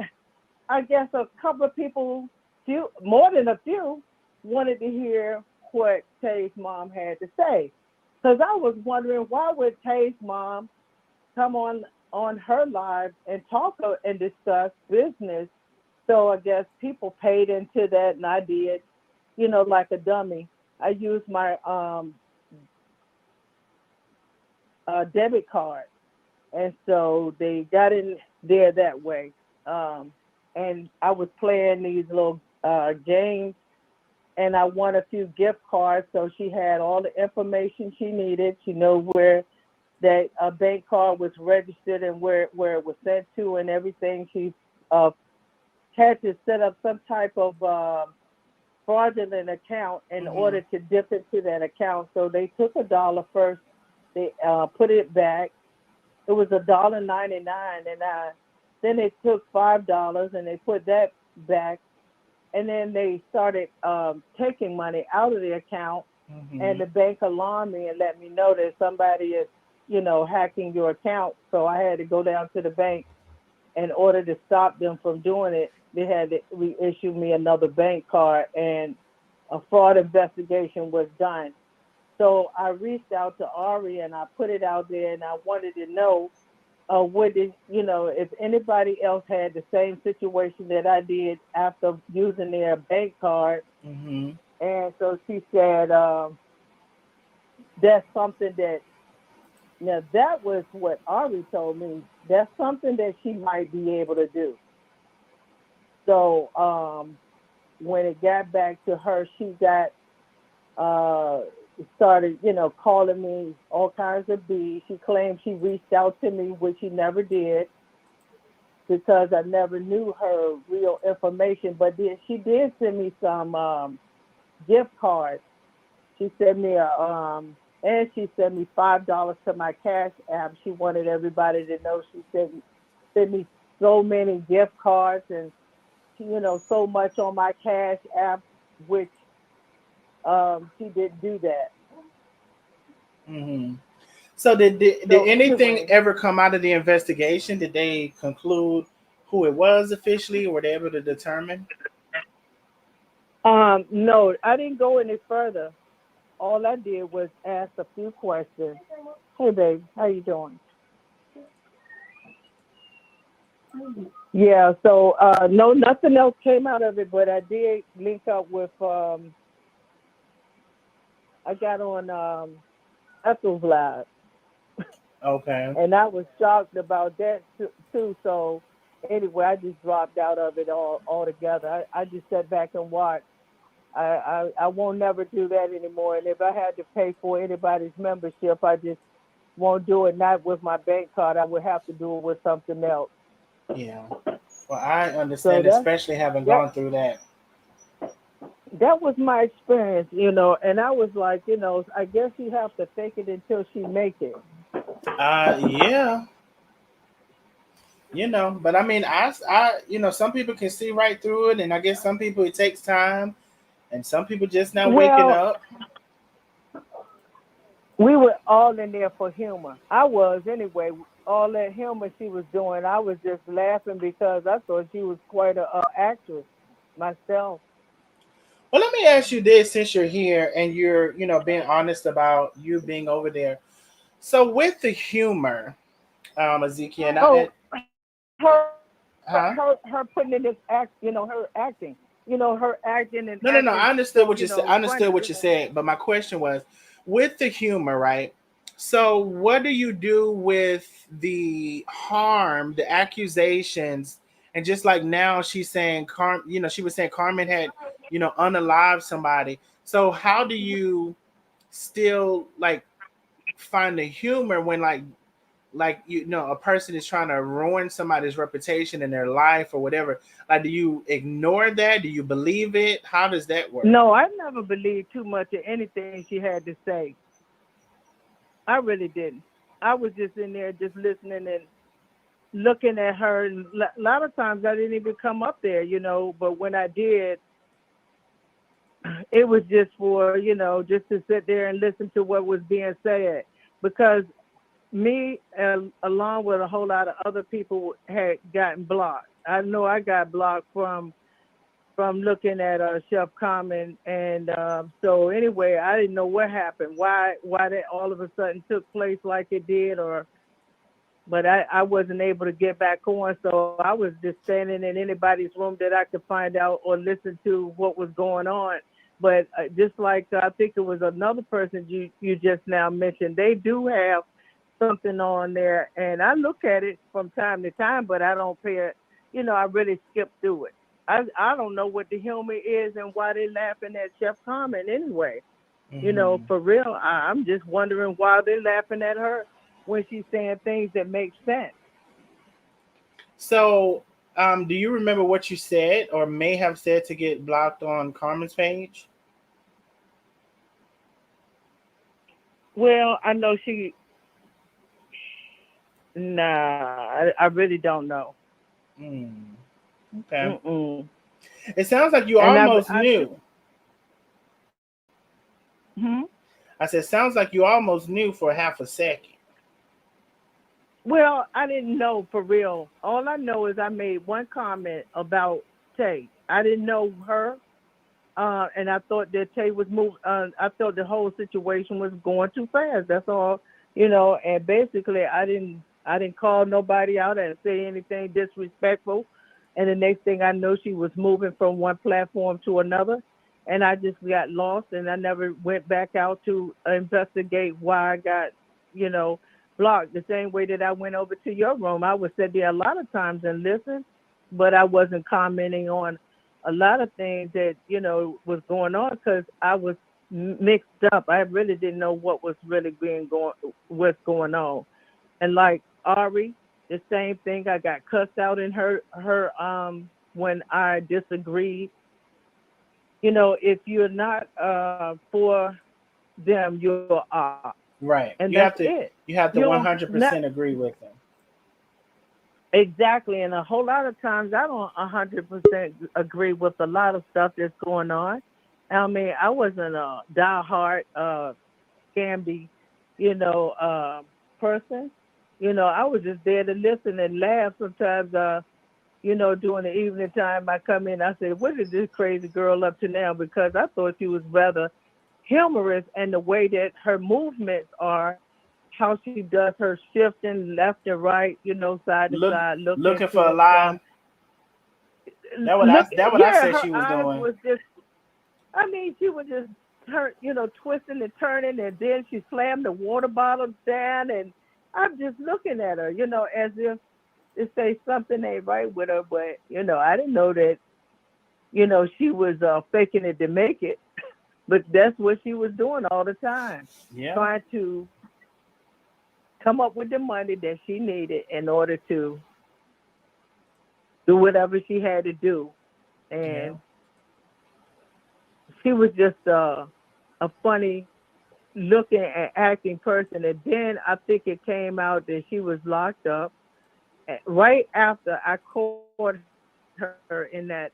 I guess a couple of people, few more than a few, wanted to hear what Tay's mom had to say. Because I was wondering, why would Tay's mom come on her live and talk and discuss business? So I guess people paid into that, and I did, like a dummy. I used my debit card, and so they got in there that way. Um, and I was playing these little games, and I won a few gift cards. So she had all the information she needed. She know where that bank card was registered and where it was sent to and everything. She uh, had to set up some type of fraudulent account in mm-hmm. order to dip into that account. So they took $1 first. They put it back. It was $1.99, and then they took $5 and they put that back, and then they started taking money out of the account. Mm-hmm. And the bank alarmed me and let me know that somebody is, hacking your account. So I had to go down to the bank in order to stop them from doing it. They had to reissue me another bank card, and a fraud investigation was done. So I reached out to Ari and I put it out there, and I wanted to know if anybody else had the same situation that I did after using their bank card. Mm-hmm. And so she said, that's something that, now that was what Ari told me, that's something that she might be able to do. So when it got back to her, she got uh, started, calling me all kinds of B's. She claimed she reached out to me, which she never did, because I never knew her real information. But she did send me some gift cards. She sent me and she sent me $5 to my Cash App. She wanted everybody to know she sent me so many gift cards and so much on my Cash App, which she didn't do that. Mm-hmm. So did So anything anyway, ever come out of the investigation? Did they conclude who it was officially, or were they able to determine? no, I didn't go any further. All I did was ask a few questions. Hey, babe, how you doing? Yeah, so no, nothing else came out of it, but I did link up with. I got on Ethel's live. Okay. and I was shocked about that too. So anyway, I just dropped out of it all altogether. I just sat back and watched. I won't never do that anymore. And if I had to pay for anybody's membership, I just won't do it. Not with my bank card. I would have to do it with something else. Yeah. Well, I So understand, especially having that gone through that. that was my experience, and I was like, I guess you have to fake it until she make it. Yeah. But I mean, some people can see right through it, and I guess some people it takes time, and some people just not waking Well, up. we were all in there for humor. I was anyway. All that humor she was doing, I was just laughing because I thought she was quite a actress myself. Well, let me ask you this: since you're here and you're, being honest about you being over there, so with the humor, Ezekiel, Oh, her huh? her putting in this act, her acting, her acting and No. acting I understood so what you said. I funny. understood what you said, but my question was, with the humor, right? So, what do you do with the harm, the accusations, and just like now she's saying, she was saying Carmen had, unalived somebody. So, how do you still like find the humor when a person is trying to ruin somebody's reputation in their life or whatever? Like, do you ignore that? Do you believe it? How does that work? No, I never believed too much of anything she had to say. I really didn't. I was just in there just listening and looking at her. And a lot of times I didn't even come up there, but when I did, it was just for, just to sit there and listen to what was being said. Because me, along with a whole lot of other people, had gotten blocked. I know I got blocked from looking at Chef Common, and so anyway, I didn't know what happened, why that all of a sudden took place like it did, but I wasn't able to get back on, so I was just standing in anybody's room that I could find out or listen to what was going on. But just like I think it was another person you just now mentioned, they do have something on there, and I look at it from time to time, but I don't pay it. I really skip through it. I don't know what the humor is and why they laughing at Chef Carmen anyway. Mm-hmm. For real, I'm just wondering why they're laughing at her when she's saying things that make sense. So, do you remember what you said or may have said to get blocked on Carmen's page? Well, I know she. Nah, I really don't know. Mm, okay. Mm-mm. It sounds like you And almost knew. hmm? I said, sounds like you almost knew for half a second. Well, I didn't know for real. All I know is I made one comment about Tay. I didn't know her, and I thought that Tay was moving. I thought the whole situation was going too fast. That's all, And basically, I didn't call nobody out. I didn't say anything disrespectful. And the next thing I know, she was moving from one platform to another, and I just got lost, and I never went back out to investigate why I got, you know, blocked. The same way that I went over to your room, I would sit there a lot of times and listen, but I wasn't commenting on a lot of things that was going on because I was mixed up. I really didn't know what was really what's going on. And like Ari, the same thing. I got cussed out in her when I disagreed. If you're not for them, you're up, Right. and that's it. You have You to don't not 100% agree with them. exactly. And a whole lot of times, I don't 100% agree with a lot of stuff that's going on. I mean, I wasn't a diehard Scamdi, person. I was just there to listen and laugh. Sometimes, during the evening time, I come in, I say, what is this crazy girl up to now? Because I thought she was rather humorous, and the way that her movements are, how she does her shifting left and right, side to side, looking Looking for to a and lie. from. That what I Yeah, said she her was eyes doing. was just, I mean, she was just twisting and turning, and then she slammed the water bottle down, and I'm just looking at her, as if to say something ain't right with her. But I didn't know that she was faking it to make it. But that's what she was doing all the time, Yeah. trying to come up with the money that she needed in order to do whatever she had to do. And she was just a funny looking and acting person. And then I think it came out that she was locked up right after I caught her in that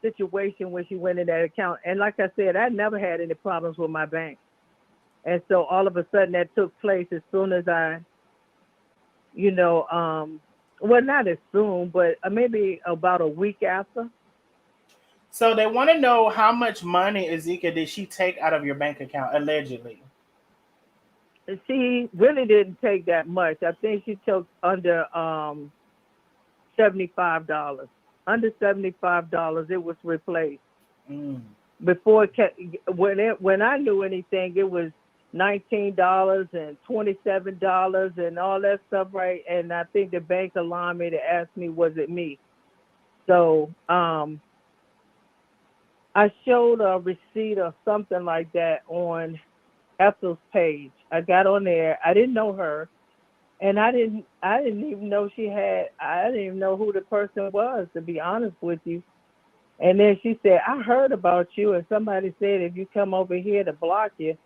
situation when she went in that account. And like I said, I never had any problems with my bank. And so all of a sudden that took place as soon as I, well, not as soon, but maybe about a week after. So they want to know how much money, Ezekiel, did she take out of your bank account allegedly? She really didn't take that much. I think she took under $75. Under $75, it was replaced. Mm. Before when I knew anything, it was $19 and $27 and all that stuff, right? And I think the bank alarmed me to ask me, was it me? So I showed a receipt or something like that on Ethel's page. I got on there. I didn't know her, and I didn't even know I didn't even know who the person was, to be honest with you. And then she said, I heard about you, and somebody said if you come over here to block you.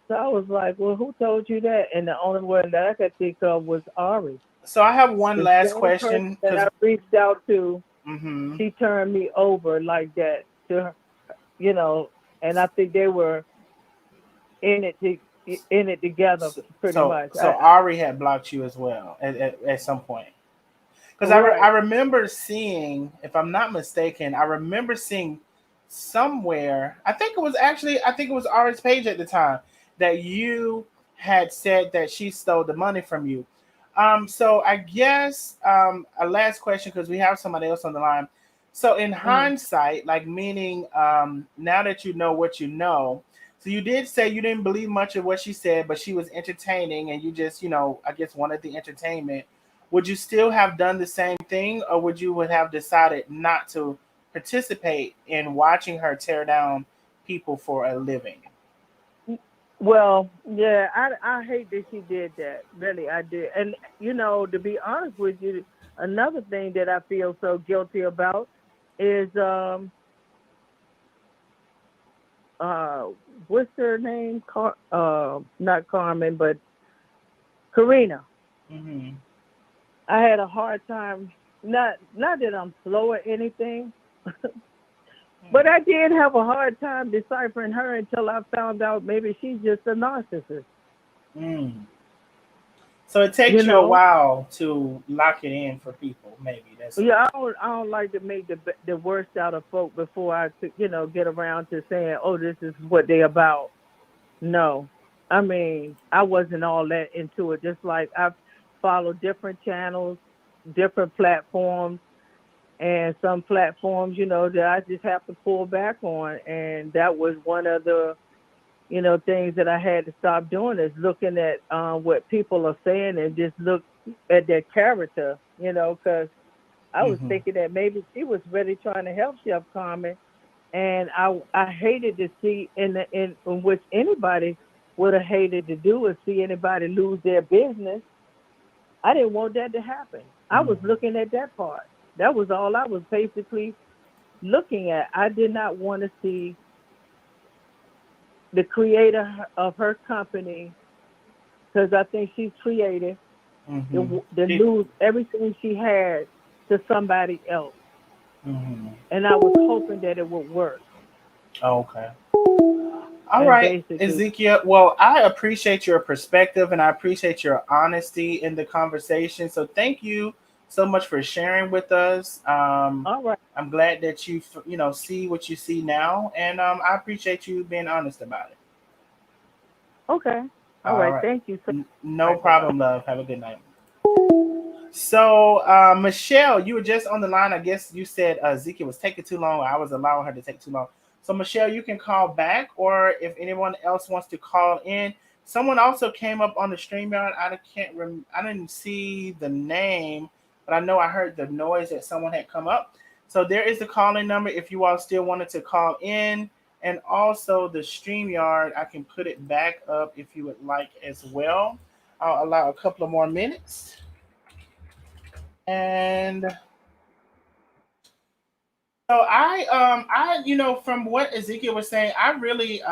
So I was like, well, who told you that? And the only one that I could think of was Ari. So I have one The last same question. person that I reached out to, Mm-hmm. she turned me over like that to her, and I think they were in it together pretty much. So Ari had blocked you as well at some point. Because Right. I remember seeing, if I'm not mistaken, I remember seeing somewhere, I think it was Ari's page at the time, that you had said that she stole the money from you. So I guess a last question, because we have somebody else on the line. So in hindsight, like meaning now that you know what you know, so you did say you didn't believe much of what she said, but she was entertaining and you just, I guess wanted the entertainment. Would you still have done the same thing, or would have decided not to participate in watching her tear down people for a living? Well, yeah, I hate that she did that. Really, I did. And to be honest with you, another thing that I feel so guilty about is what's her name? Not Carmen, but Karina. Mm-hmm. I had a hard time. Not that I'm slow or anything, but I did have a hard time deciphering her until I found out maybe she's just a narcissist. Mm. So it takes You you a know? while to lock it in for people. Maybe that's Yeah, I don't like to make the worst out of folk before I get around to saying, oh, this is what they about. No, I mean, I wasn't all that into it. Just like I've followed different channels, different platforms, and some platforms, that I just have to pull back on. And that was one of the, things that I had to stop doing, is looking at what people are saying and just look at their character, because I was mm-hmm. thinking that maybe she was really trying to help Chef Carmen. And I hated to see in which anybody would have hated to do is see anybody lose their business. I didn't want that to happen. I was Mm-hmm. looking at that part. That was all I was basically looking at. I did not want to see the creator of her company, because I think she's creative, Mm-hmm. to lose everything she had to somebody else. Mm-hmm. And I was hoping that it would work. Okay. All And right, basically, Ezekiel. Well, I appreciate your perspective and I appreciate your honesty in the conversation. So thank you so much for sharing with us. all right, I'm glad that you see what you see now, and I appreciate you being honest about it. okay, all All right. right, Thank you so No much. Bye bye. problem, love. Have a good night. So, Michelle, you were just on the line. I guess you said Ezekiel was taking too long, or I was allowing her to take too long. So, Michelle, you can call back, or if anyone else wants to call in, Someone also came up on the StreamYard. I didn't see the name, but I know I heard the noise that someone had come up. So there is the calling number if you all still wanted to call in. And also the StreamYard, I can put it back up if you would like as well. I'll allow a couple of more minutes. And so from what Ezekiel was saying, I really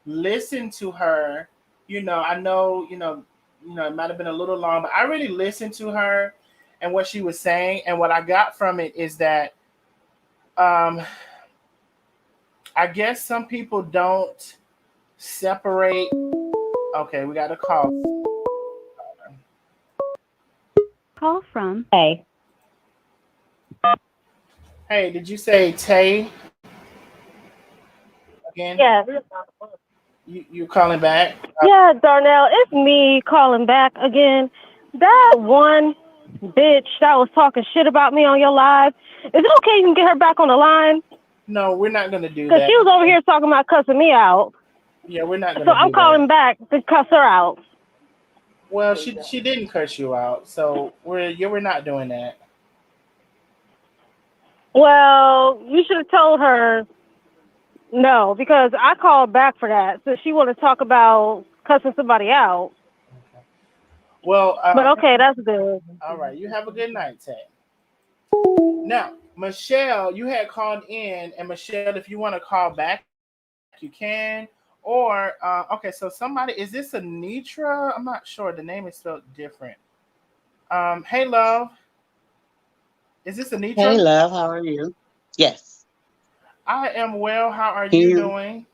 listened to her. I know, it might have been a little long, but I really listened to her and what she was saying. And what I got from it is that I guess some people don't separate. Okay, we got a call. Call from Hey. Hey, did you say Tay again? Yeah, You calling back? yeah, Darnell, it's me calling back again. That one bitch that was talking shit about me on your live. Is it okay you can get her back on the line? No, we're not gonna do Because that. she was over here talking about cussing me out. Yeah, we're not gonna So do I'm that. calling back to cuss her out. Well, she didn't curse you out, so we're not doing that. Well, you should have told her no, because I called back for that. So she want to talk about cussing somebody out. Well, But okay, that's good. all right. You have a good night, Tay. Now, Michelle, you had called in, and Michelle, if you want to call back, you can. Or okay, so somebody, is this Anitra? I'm not sure. The name is spelled different. Hey, love. Is this Hey, Anitra? love, how are you? Yes. I am well. How are Can you you? doing?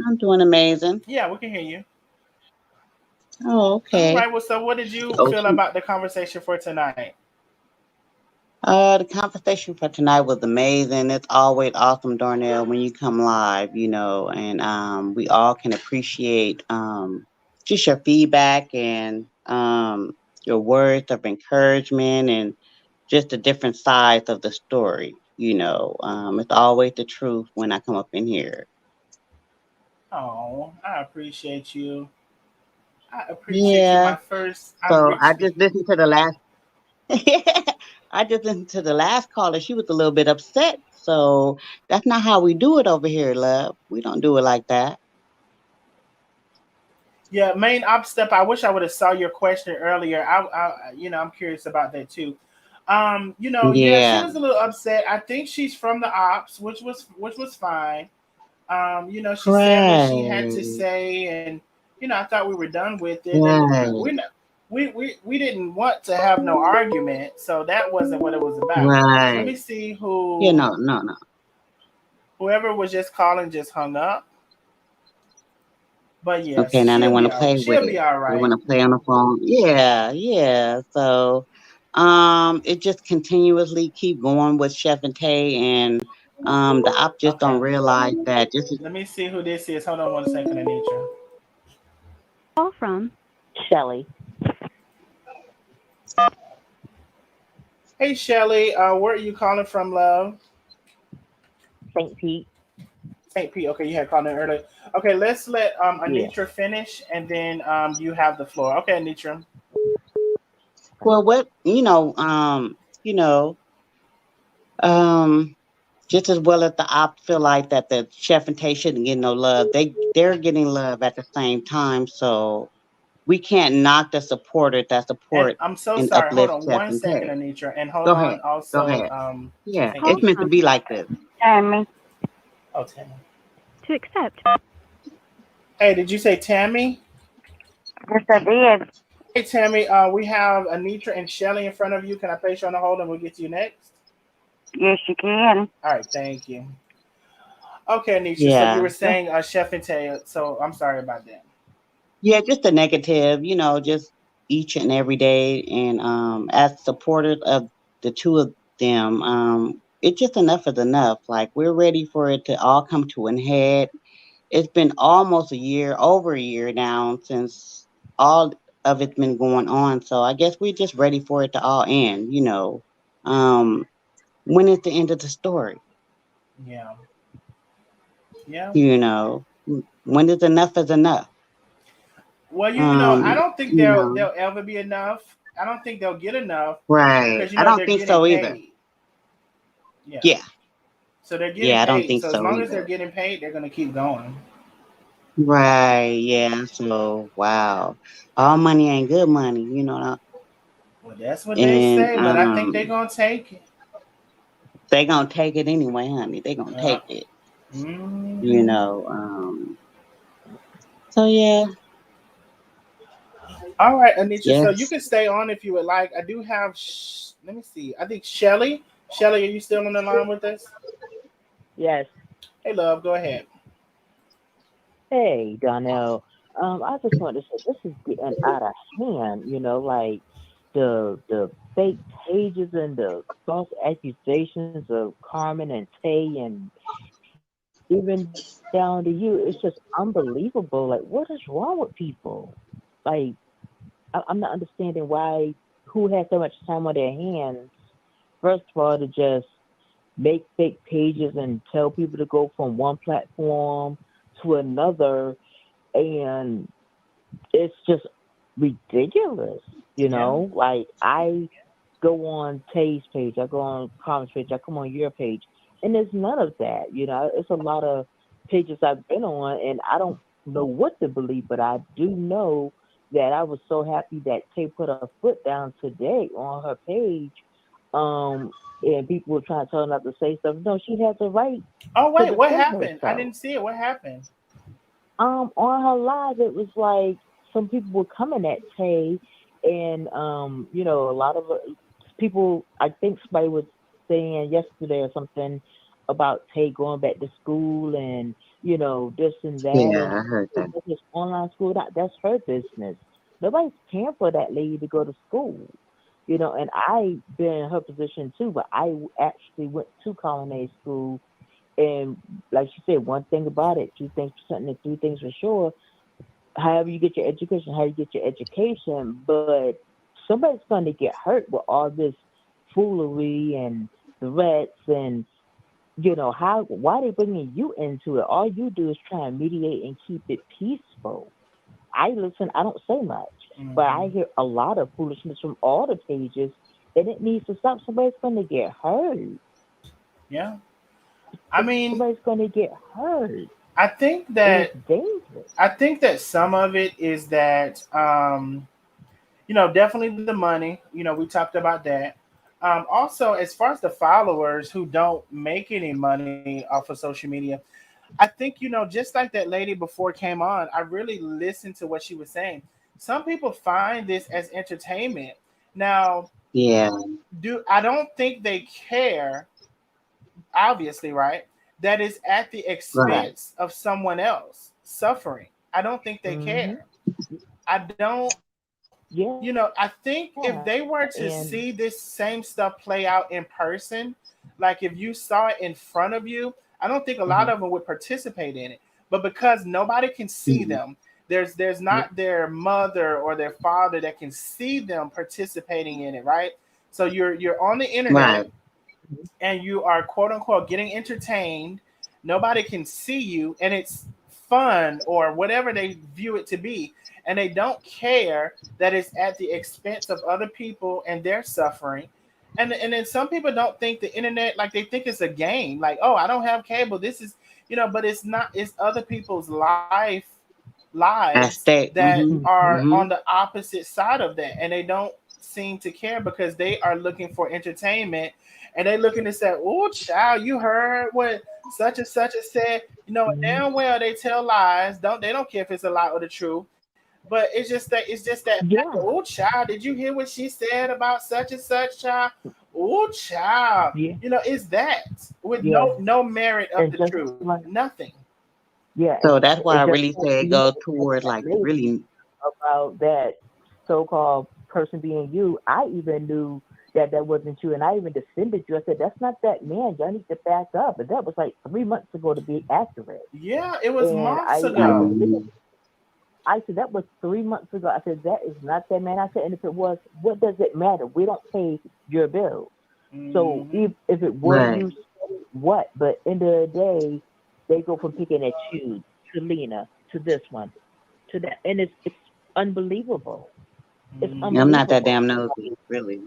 I'm doing amazing. Yeah, we can hear you. Oh, All okay. right. Well, so what did you Oh, feel about the conversation for tonight? the conversation for tonight was amazing. It's always awesome, Darnell, when you come live, and we all can appreciate just your feedback and your words of encouragement and just the different sides of the story. It's always the truth when I come up in here. Oh, I appreciate you. I appreciate you. Yeah. My first, I'm So rich I speaking. just listened to the last. I just listened to the last caller. She was a little bit upset. So that's not how we do it over here, love. We don't do it like that. Yeah, main op step. I wish I would have saw your question earlier. I'm curious about that too. Yeah, she Yeah. was a little upset. I think she's from the ops, which was fine. She said what she had to Right. say, and I thought we were done with it, and Right. we're not. We didn't want to have no argument, so that wasn't what it was about. So let Right. me see No, no. whoever was just calling just hung up. But yes, Okay, now they want to play with she'll it. be all They right. want to play on the phone. Yeah, yeah. So it just continuously keep going with Chef and Tay and the op just don't Okay. realize that this is Let me see who this is. Hold on 1 second, Anitra. call from Shelly. Hey Shelly, where are you calling from, love? St. Pete. St. Pete. Okay, you had called in earlier. Okay, let's let Yeah. Anitra finish, and then you have the floor. Okay, Anitra. well what you know, um just as well as the op feel like that the chef and Tay shouldn't get no love. They're getting love at the same time. So we can't knock the supporters that And support I'm so and sorry. Hold uplift on Chef one and second, Tay. Anitra, and hold Go on ahead. Go also. ahead. Yeah, Thank call it's you. meant to from be like this. Tammy. Oh, Tammy. to accept. Hey, did you say Tammy? Yes, I did. Hey, Tammy. We have Anitra and Shelly in front of you. Can I place you on the hold, and we'll get to you next? Yes, you can. All right. Thank you. Okay, Anitra. So you Yeah. were saying Chef and Tay. So I'm sorry about that. Yeah, just the negative, just each and every day. And as supporters of the two of them, it's just enough is enough. Like we're ready for it to all come to an head. It's been almost a year, over a year now, since all of it's been going on. So I guess we're just ready for it to all end. Um, when is the end of the story? Yeah. Yeah. You know, when is enough is enough? Well, I don't think You they'll know, they'll ever be enough. I don't think they'll get enough right. because I don't they're think getting so either. paid. Yeah. Yeah. So they're getting Yeah, I don't paid. think So as so long as they're either. getting paid, they're gonna keep going. Right. Yeah. So, wow. All money ain't good money, Well, that's what they and say, but I think they're gonna take it. they gonna take it anyway, honey. They gonna Yeah. take it, you hmm know. Um, so yeah, All right, Anitra. So you yes, can stay on if you would like. I do have. Let me see. I think Shelly. Shelly, are you still on the line with us? Yes. Hey, love. Go ahead. Hey, Donnell. I just wanted to say this is getting out of hand. Like the fake pages and the false accusations of Carmen and Tay, and even down to you. It's just unbelievable. Like, what is wrong with people? Like, I'm not understanding why. Who has so much time on their hands? First of all, to just make fake pages and tell people to go from one platform to another, and it's just ridiculous. Yeah. Like, I go on Tay's page, I go on Carmen's page, I come on your page, and there's none of that. It's a lot of pages I've been on, and I don't know what to believe, but I do know that I was so happy that Tay put her foot down today on her page. Um, and people were trying to tell her not to say stuff. No, she has a right Oh to wait, what defend happened? I herself. didn't see it. What happened? On her live, it was like some people were coming at Tay, and a lot of people. I think somebody was saying yesterday or something about Tay going back to school, and this and that, yeah, and I heard that. this online school. That's her business. Nobody's paying for that lady to go to school. And I been in her position too, but I actually went to culinary school, and like she said, one thing about it, two things for certain, and three things for sure. However you get your education, how you get your education, but somebody's going to get hurt with all this foolery and threats, and how why they bringing you into it? All you do is try and mediate and keep it peaceful. I listen. I don't say much, but I hmm hear a lot of foolishness from all the pages, and it needs to stop. Somebody's going to get hurt. Yeah. I mean, Somebody's going to get hurt, I think and it's that dangerous. some of it is that definitely the money. We talked about that. Also, as far as the followers who don't make any money off of social media, I think just like that lady before came on, I really listened to what she was saying. Some people find this as entertainment. Now, Yeah, do I don't think they care, obviously, right? That is at the right. expense of someone else suffering. I don't think they Hmm. care. I don't, Yeah, I think and if they were to see this same stuff play out in person, like if you saw it in front of you, I don't think a hmm lot of them would participate in it. But because nobody can see Mhm. them, there's yeah, not their mother or their father that can see them participating in it, right? So you're on the internet Right. mhm, and you are quote unquote getting entertained. Nobody can see you, and it's fun or whatever they view it to be, and they don't care that it's at the expense of other people and their suffering. And then some people don't think the internet, like they think it's a game. Like, oh, I don't have cable. This is but it's not. It's other people's I lives stay. that are mhm, on Mm-hmm. the opposite side of that, and they don't seem to care because they are looking for entertainment, and they looking to say, "Oh, child, you heard what such and said." mhm. Damn well they tell lies. They don't care if it's a lie or the truth. But it's just that fact that, Yeah, oh, child, did you hear what she said about such and such, child? Oh, child, yeah, it's that with yeah. no merit of And the just truth, like nothing. yeah, So that's why and I just really like say it you go said toward that like lady really. about that so-called person being you. I even knew that that wasn't you, and I even defended you. I said that's not that man. Y'all need to back up. And that was like 3 months ago to be accurate. Yeah, it was And months I ago. defended. Mm, I said that was 3 months ago. I said that is not that man. I said, and if it was, what does it matter? We don't pay your bills. So hmm if it were right. you, so what? But end of the day, they go from picking at you to Lena to this one to that, and it's unbelievable. It's I'm not that unbelievable. damn nosy, really.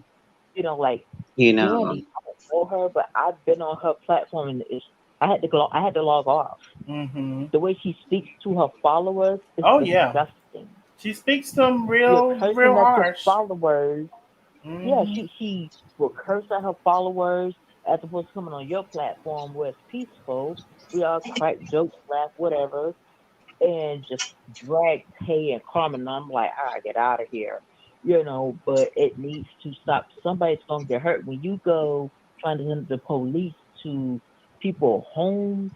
Like You know. Candy, I don't know her, but I've been on her platform and I had to log off. Mm-hmm. The way she speaks to her followers is Oh yeah, disgusting. she speaks to them You're real, real cursing at your harsh. followers. Yeah, Mm-hmm. she will curse at her followers as opposed to coming on your platform where it's peaceful. We all crack jokes, laugh, whatever, and just drag Tay and Carmen. And I'm like, all right, get out of here. But it needs to stop. Somebody's going to get hurt. When you go trying to send the police to people homes,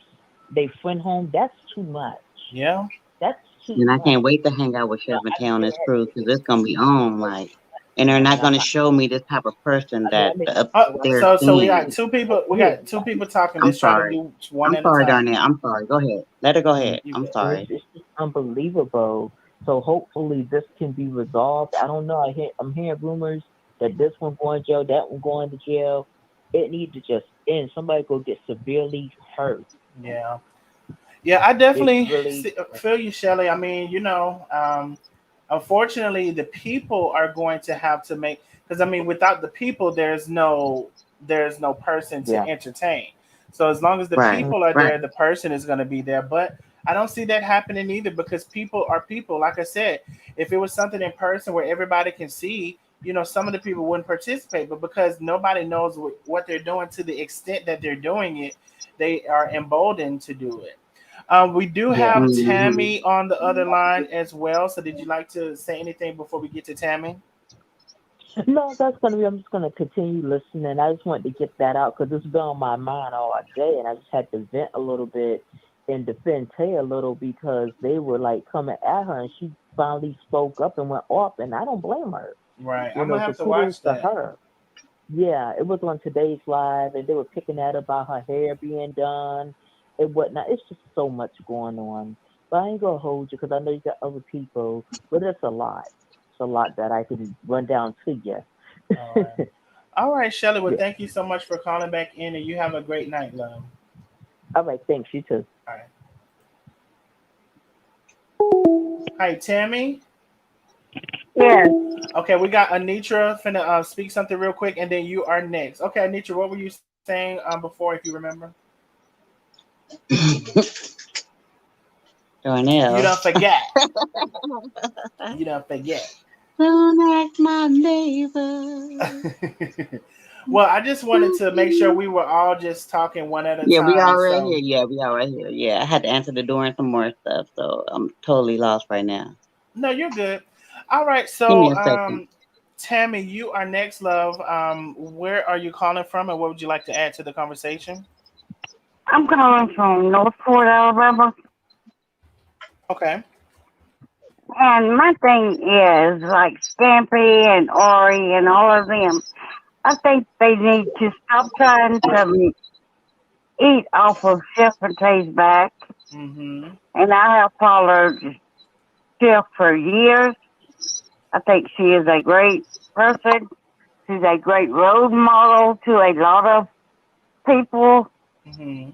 they friend home, that's too much. Yeah. That's too And I much. can't wait to hang out with No, Chef and I Tay on never this had cruise because it's gonna be on like, and they're not no, gonna show me this type of person I mean, that I make up right. they're So we got seeing. two people. We Yeah, got two people talking. I'm Let's try to sorry. do one I'm at a sorry, time. Darnell. I'm sorry. Go ahead. Let her go ahead. You I'm good? sorry. it's just unbelievable. So hopefully this can be resolved. I don't know. I'm hearing rumors that this one going to jail, that one going to jail. It needs to just end. Somebody go get severely hurt. Yeah. Yeah, I It definitely really. feel you, Shelly. I mean, unfortunately, the people are going to have to make, because I mean, without the people, there's no person to Yeah. entertain. So as long as the Right. people are Right. there, the person is going to be there. But I don't see that happening either, because people are people. Like I said, if it was something in person where everybody can see, some of the people wouldn't participate. But because nobody knows what they're doing to the extent that they're doing it, they are emboldened to do it. We do Yeah. have Hmm. Tammy on the other line as well. So, did you like to say anything before we get to Tammy? No, that's gonna be. I'm just gonna continue listening. I just wanted to get that out because it's been on my mind all day, and I just had to vent a little bit and defend Tay a little because they were like coming at her, and she finally spoke up and went off, and I don't blame her. Right. I'm gonna So have to kudos watch to that. her. Yeah, it was on today's live, and they were picking at her about her hair being done and whatnot. It's just so much going on. But I ain't gonna hold you because I know you got other people, but it's a lot. It's a lot that I can run down to you. All right. All right, Shelly. Well, Yeah. thank you so much for calling back in, and you have a great night, love. All right. Thanks. You too. All right. Hi, Tammy. Yes. Okay, we got Anitra finna speak something real quick, and then you are next. Okay, Anitra, what were you saying before, if you remember? You Darnell. don't forget. You don't forget. Don't ask my neighbor. Well, I just wanted to make sure we were all just talking one at a Yeah, we time. all right So here. Yeah, we all right here. Yeah, I had to answer the door and some more stuff, so I'm totally lost right now. no, you're good. All right. Give me So a second. Tammy, you are next, love. Where are you calling from, and what would you like to add to the conversation? I'm calling from Northport, Alabama. Okay. And my thing is like Stampy and Ori and all of them. I think they need to stop trying to eat off of Chef and Tay's back. Mm-hmm. And I have followed Chef for years. I think she is a great person. She's a great role model to a lot of people. Mm-hmm.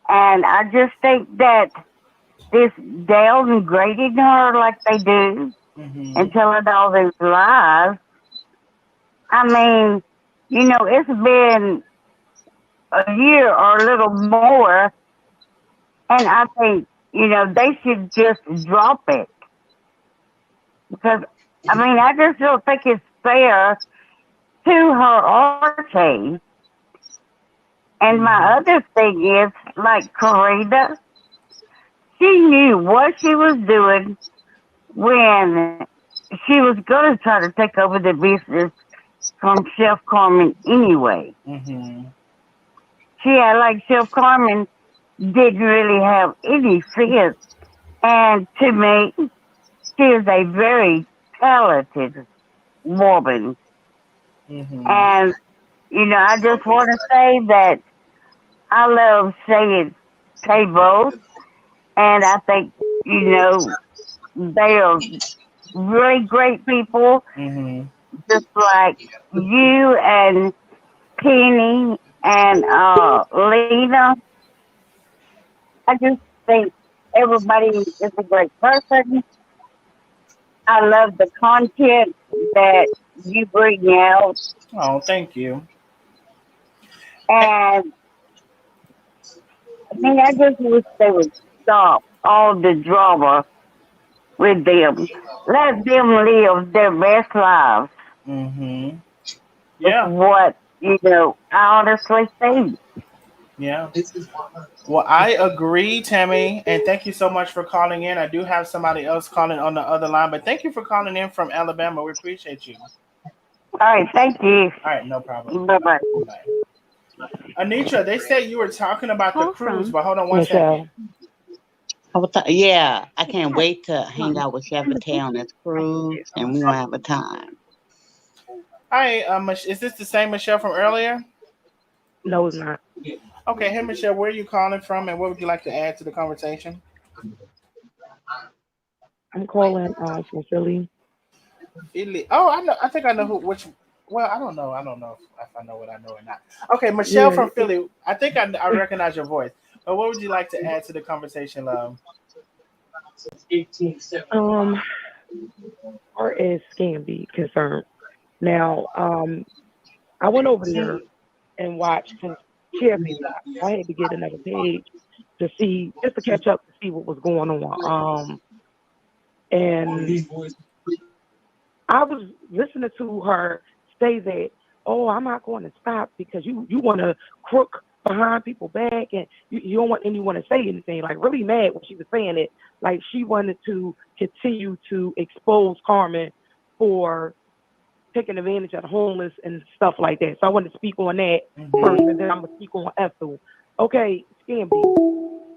And I just think that this downgrading her like they do Mm-hmm. and telling all these lies. I mean, it's been a year or a little more, and I think, they should just drop it. Because, I mean, I just don't think it's fair to her Arte. And my Mm-hmm. other thing is, like Karina, she knew what she was doing when she was going to try to take over the business from Chef Carmen anyway. Mm-hmm. She had like Chef Carmen didn't really have any sense. And to me, she is a very talented woman. Mm-hmm. And, I just want to say that I love saying tables. And I think, they are really great people, Mm-hmm. just like you and Penny and Lena. I just think everybody is a great person, I love the content that you bring out, Oh, thank you. Hey, and I mean, I just wish they would stop all the drama with them. Let them live their best lives. mm-hmm. Is Yeah, what I honestly think. yeah. Well, I agree, Tammy, and thank you so much for calling in. I do have somebody else calling on the other line, but thank you for calling in from Alabama. We appreciate you. All right, thank you. All right, no problem. Bye bye. Bye. Anitra, they said you were talking about the Call cruise, from but hold on one second. Michelle. Yeah, I can't wait to hang out with Chef Tay on this cruise, and we're gonna have a time. Hi, is this the same Michelle from earlier? No, it's not. Okay, hey Michelle, where are you calling from, and what would you like to add to the conversation? I'm calling from Philly. Oh, I know. I think I know who. Which? Well, I don't know. I don't know if I know what I know or not. Okay, Michelle Yeah. from Philly. I think I recognize your voice. But what would you like to add to the conversation, love? As far as Scamdi concerned, now I went over there and watched since she had me blocked. So I had to get another page to see just to catch up to see what was going on. And I was listening to her say that, oh, I'm not going to stop because you want to crook behind people back and you don't want anyone to say anything. Like really mad when she was saying it. Like she wanted to continue to expose Carmen for taking advantage of the homeless and stuff like that. So I want to speak on that first, and then I'm gonna speak on Ethel. Okay, Scambi,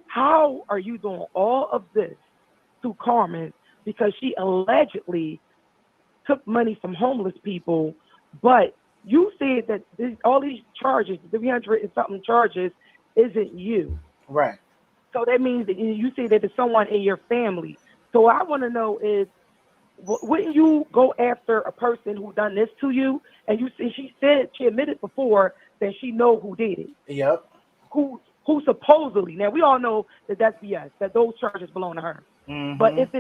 how are you doing all of this to Carmen because she allegedly took money from homeless people, but you said that all these charges, 300 and something charges, isn't you. Right. So that means that you say that it's someone in your family. So I want to know is wouldn't you go after a person who done this to you? And you see, she said she admitted before that she know who did it. Yep. Who supposedly, now we all know that that's BS, that those charges belong to her. But Mm-hmm.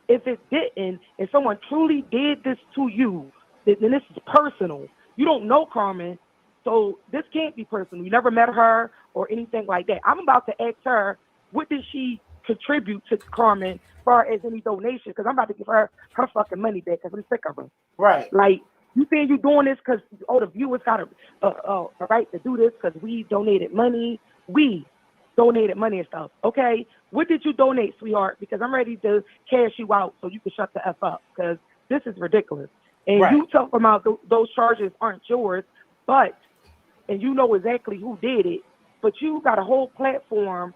if it didn't, if someone truly did this to you, then this is personal. You don't know Carmen, so this can't be personal. You never met her or anything like that. I'm about to ask her, what did she contribute to Carmen as far as any donation? Because I'm about to give her fucking money back because I'm sick of her. Right. Like, you saying you doing this because, the viewers got a right to do this because we donated money. We donated money and stuff. Okay, what did you donate, sweetheart? Because I'm ready to cash you out so you can shut the F up because this is ridiculous. And Right. you talk about those charges aren't yours, and you know exactly who did it, but you got a whole platform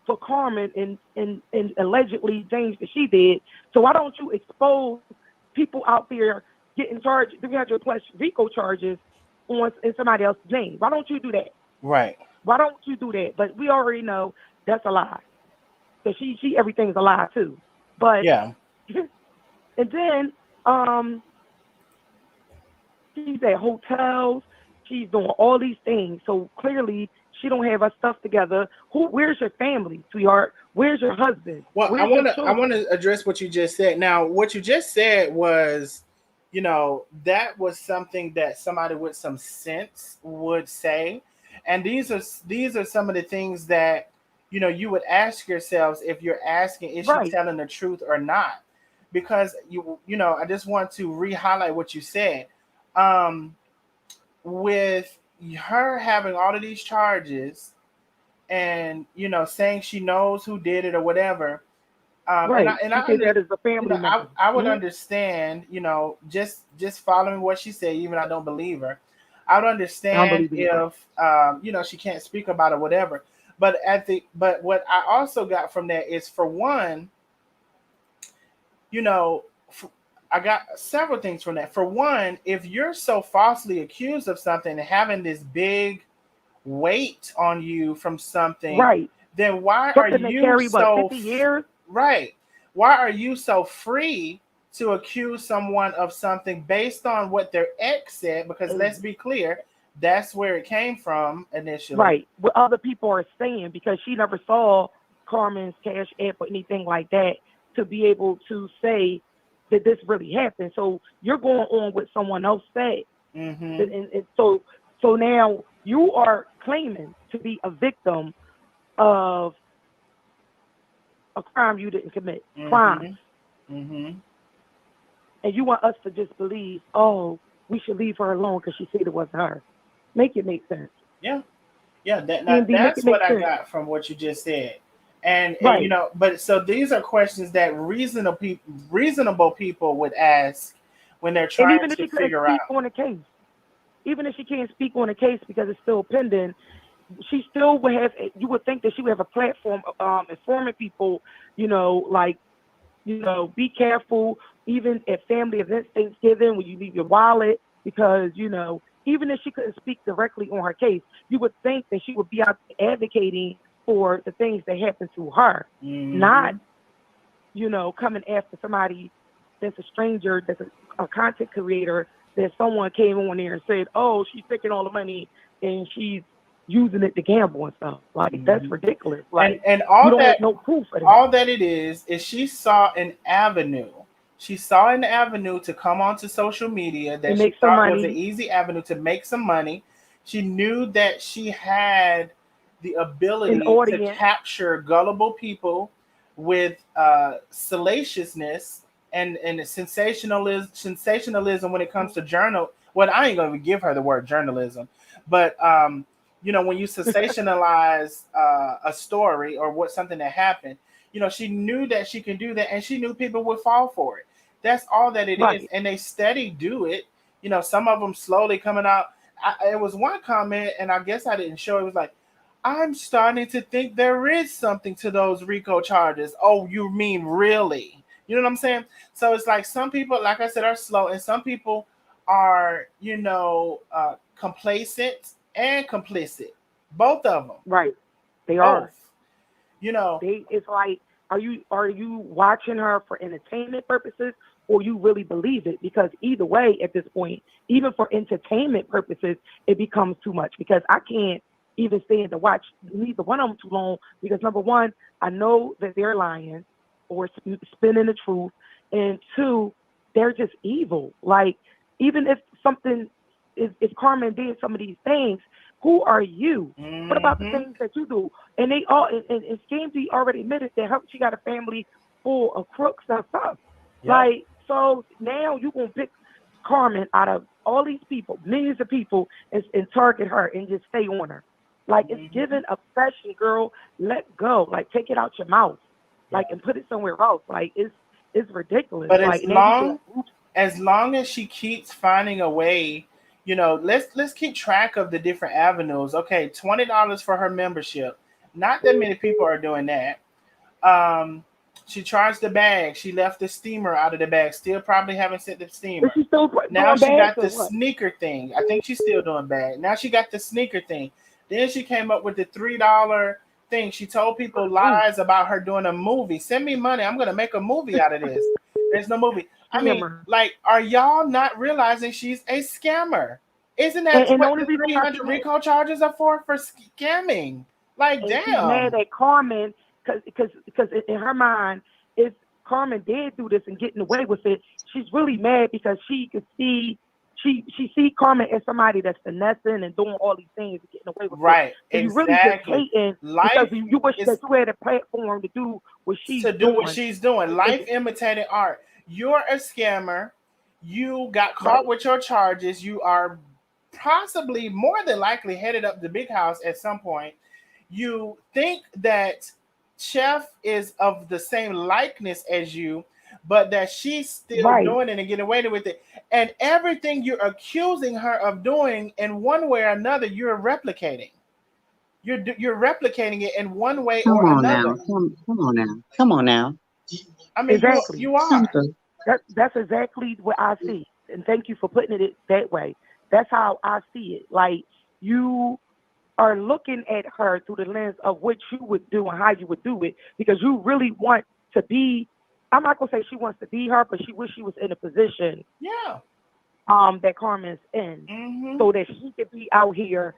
for Carmen and allegedly things that she did. So why don't you expose people out there getting charged 300 plus RICO charges in somebody else's name? Why don't you do that? Right. Why don't you do that? But we already know that's a lie. So she everything's a lie too. But Yeah. and then she's at hotels. She's doing all these things. So clearly she don't have her stuff together. Where's your family, sweetheart? Where's your husband? Well, Where's your I children? want to address what you just said. Now, what you just said was, that was something that somebody with some sense would say, and these are some of the things that you would ask yourselves if you're asking, is she Right. telling the truth or not? Because I just want to re-highlight what you said. Um, with her having all of these charges and saying she knows who did it or whatever, and Right. I She said under, that is a family member. I would Mhm. understand, just following what she said, even I don't believe her. I would I don't understand believe it either. if she can't speak about it, whatever. But what I also got from that is, for one, you know, I got several things from that. For one, if you're so falsely accused of something and having this big weight on you from something, Right. then why are Something that you carry what, so 50 years? right? Why are you so free to accuse someone of something based on what their ex said? Because let's be clear, that's where it came from initially. Right. What other people are saying because she never saw Carmen's Cash App or anything like that to be able to say that this really happened. So you're going on what someone else said. Mm-hmm. And so now you are claiming to be a victim of a crime you didn't commit. Crimes. Mm-hmm. And you want us to just believe, oh, we should leave her alone because she said it wasn't her. Make it make sense. Yeah. Make That's it what make I sense. got from what you just said. And Right. you know, but so these are questions that reasonable people would ask when they're And trying even if to she couldn't figure speak out. on a case, even if she can't speak on a case because it's still pending, she still would have. You would think that she would have a platform, informing people, like, be careful, even at family events, Thanksgiving, when you leave your wallet, because even if she couldn't speak directly on her case, you would think that she would be out advocating for the things that happened to her, not coming after somebody that's a stranger, that's a content creator, that someone came on there and said, oh, she's taking all the money and she's using it to gamble and stuff. Like, that's ridiculous. Like, And you don't have no proof of that. all that it is she saw an avenue. She saw an avenue to come onto social media that she thought was an easy avenue to make some money. She knew that she had the ability to capture gullible people with salaciousness and sensationalism when it comes to journal. Well, I ain't gonna give her the word journalism, but when you sensationalize a story or something that happened, she knew that she can do that, and she knew people would fall for it. That's all that it is, and they steady do it. Some of them slowly coming out. It was one comment, and I guess I didn't show. It was like, I'm starting to think there is something to those RICO charges. Oh, you mean really? You know what I'm saying? So it's like some people, like I said, are slow, and some people are, complacent and complicit. Both of them. Right. They Both. are. It's like, are you watching her for entertainment purposes, or you really believe it? Because either way, at this point, even for entertainment purposes, it becomes too much, because I can't even stand to watch neither one of them too long, because number one, I know that they're lying or spinning the truth, and two, they're just evil. Like, even if something if Carmen did some of these things, who are you? Mm-hmm. What about the things that you do? And they all and Scamdi already admitted that she got a family full of crooks and stuff. Yep. Like, so now you gonna pick Carmen out of all these people, millions of people, and target her and just stay on her. Like, it's given obsession, girl. Let go. Like, take it out your mouth, like, and put it somewhere else. Like, it's ridiculous. But like, as long as she keeps finding a way, let's keep track of the different avenues. Okay, $20 for her membership. Not that many people are doing that. She charged the bag. She left the steamer out of the bag. Still probably haven't sent the steamer. Now she got the sneaker thing. I think she's still doing bad. Now she got the sneaker thing. Then she came up with the $3 thing. She told people lies about her doing a movie. Send me money. I'm going to make a movie out of this. There's no movie. I mean, like, are y'all not realizing she's a scammer? Isn't that what the 300 RICO charges are for scamming? Like, damn. She's mad at Carmen because in her mind, if Carmen did do this and getting away with it, she's really mad because she could see she see Carmen as somebody that's finessing and doing all these things and getting away with it. Right. So you really just hating because you wish that you had a platform to do what she's doing. Life imitating art. You're a scammer. You got caught with your charges. You are possibly, more than likely, headed up the big house at some point. You think that Chef is of the same likeness as you, but that she's still doing it and getting away with it. And everything you're accusing her of doing, in one way or another, you're replicating. You're replicating it in one way or another. Come on now. I mean, exactly. You are. That's exactly what I see. And thank you for putting it that way. That's how I see it. Like, you are looking at her through the lens of what you would do and how you would do it, because you really want to be, I'm not going to say she wants to be her, but she wish she was in a position that Carmen's in, so that she could be out here,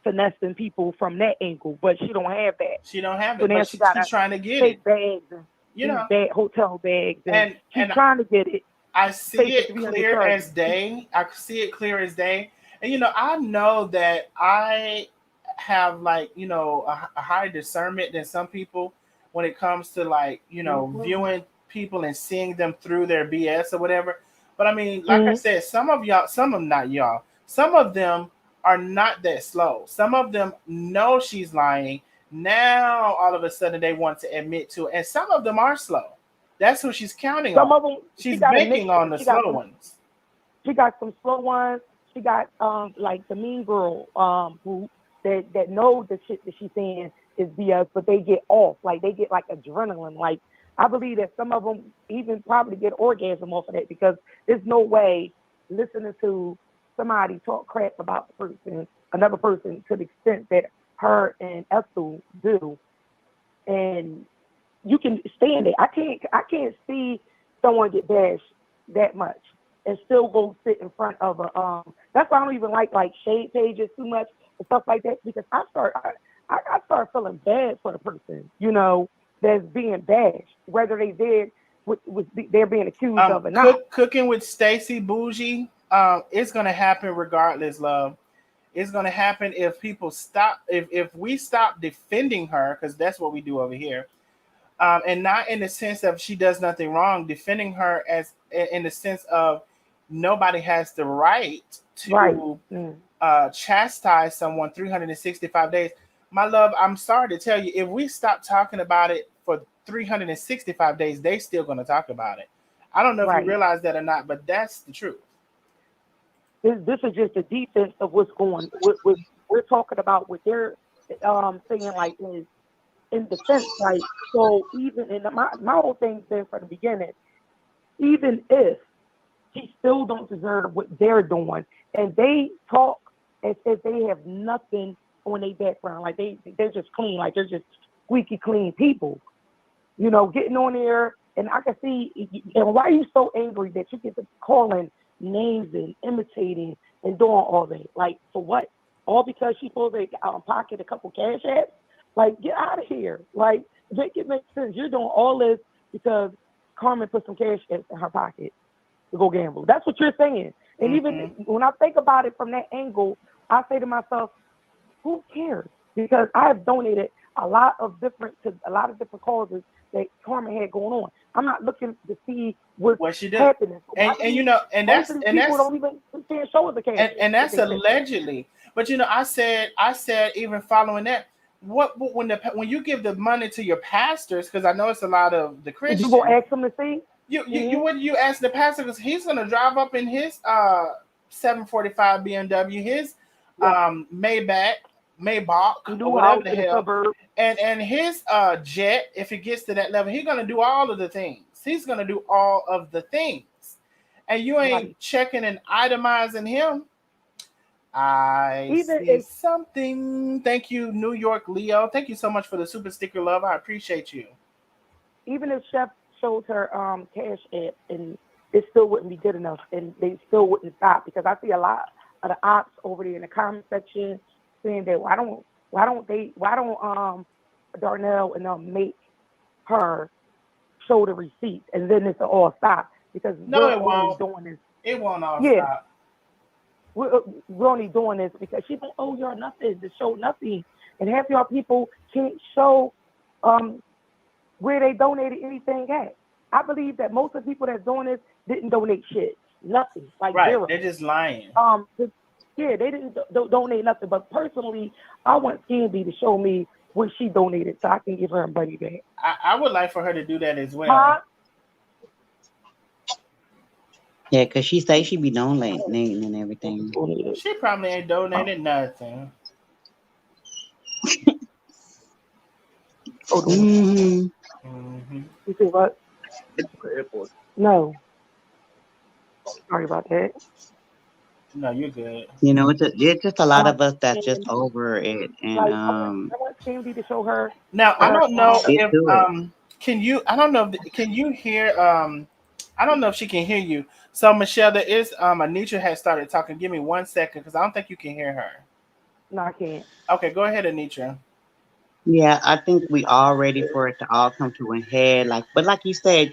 finessing people from that angle, but she don't have that. She don't have so it, now but she got she's trying to get take it. bags You these know, bad hotel bags, and she's and trying to get it. I Pay see for it 300 clear charges. as day. I see it clear as day. And I know that I have like, a higher discernment than some people when it comes to like, Mm-hmm. viewing people and seeing them through their BS or whatever. But I mean, like I Mm-hmm. said, some of them not y'all. Some of them are not that slow. Some of them know she's lying. Now all of a sudden they want to admit to it. And some of them are slow. That's who she's counting Some on. of them, she She's got a banking mixture. on the slow ones. She got some slow ones. She got like the mean girl who that know the shit that she's saying is BS, but they get off. Like they get like adrenaline. Like I believe that some of them even probably get orgasm off of that, because there's no way listening to somebody talk crap about the person, another person, to the extent that her and Ethel do, and you can stand it. I can't see someone get bashed that much and still go sit in front of a that's why I don't even like shade pages too much and stuff like that, because I start feeling bad for the person, that's being bashed, whether they did what they're being accused of or not. Cooking with Stacy Bougie, it's gonna happen regardless, love. It's gonna happen if people stop, if we stop defending her, because that's what we do over here. And not in the sense of she does nothing wrong, defending her as in the sense of nobody has the right Right. to chastise someone 365 days. My love, I'm sorry to tell you, if we stop talking about it for 365 days, they still going to talk about it. I don't know if you Right. realize that or not, but that's the truth. This is just a defense of what's going. What we're talking about, what they're saying, like, is in defense, like, so even in my whole thing's been from the beginning, even if she still don't deserve what they're doing, and they talk as if they have nothing on their background, like they're just clean, like they're just squeaky clean people, getting on there, and I can see, and why are you so angry that you get to calling names and imitating and doing all that, like, for what? All because she supposed to pocket a couple cash apps? Like, get out of here. Like, make it make sense. You're doing all this because Carmen put some cash apps in her pocket to go gamble. That's what you're saying. And even when I think about it from that angle, I say to myself, who cares? Because I have donated a lot of different causes that Carmen had going on. I'm not looking to see what's What she did, happening. and Most of these people don't even can't show us the cash. and that's allegedly. But I said even following that, when you give the money to your pastors, because I know it's a lot of the Christians. You go ask them to see. You ask the pastor, because he's gonna drive up in his 745 BMW, his Maybach, or whatever the hell, and his jet. If it gets to that level, he's gonna do all of the things. He's gonna do all of the things, and you ain't checking and itemizing him. I see something. Thank you, New York Leo. Thank you so much for the super sticker, love. I appreciate you. Even if Chef shows her cash app, and it still wouldn't be good enough, and they still wouldn't stop, because I see a lot of the ops over there in the comment section saying that why don't Darnell and them make her show the receipts, and then it's all stop, because No, it only won't. doing this. It won't all stop. We're only doing this because she don't owe y'all nothing to show nothing, and half y'all people can't show where they donated anything at. I believe that most of the people that's doing this didn't donate shit, nothing, like Right, zero. they're just lying. They didn't donate nothing. But personally, I want Scamdi to show me what she donated so I can give her money back. I would like for her to do that as well. Huh? Yeah, because she say she be donating and everything. She probably ain't donated nothing. Mm-hmm. You see what? No. Sorry about that. No, you're good. It's just a lot of us that's just over it, and Like, I want Scamdi to show her. Now I don't know if it. can you? I don't know. Can you hear? I don't know if she can hear you. So Michelle, there is Anitra has started talking. Give me 1 second, because I don't think you can hear her. No, I can't. Okay, go ahead, Anitra. Yeah, I think we all ready for it to all come to a head. Like, but like you said,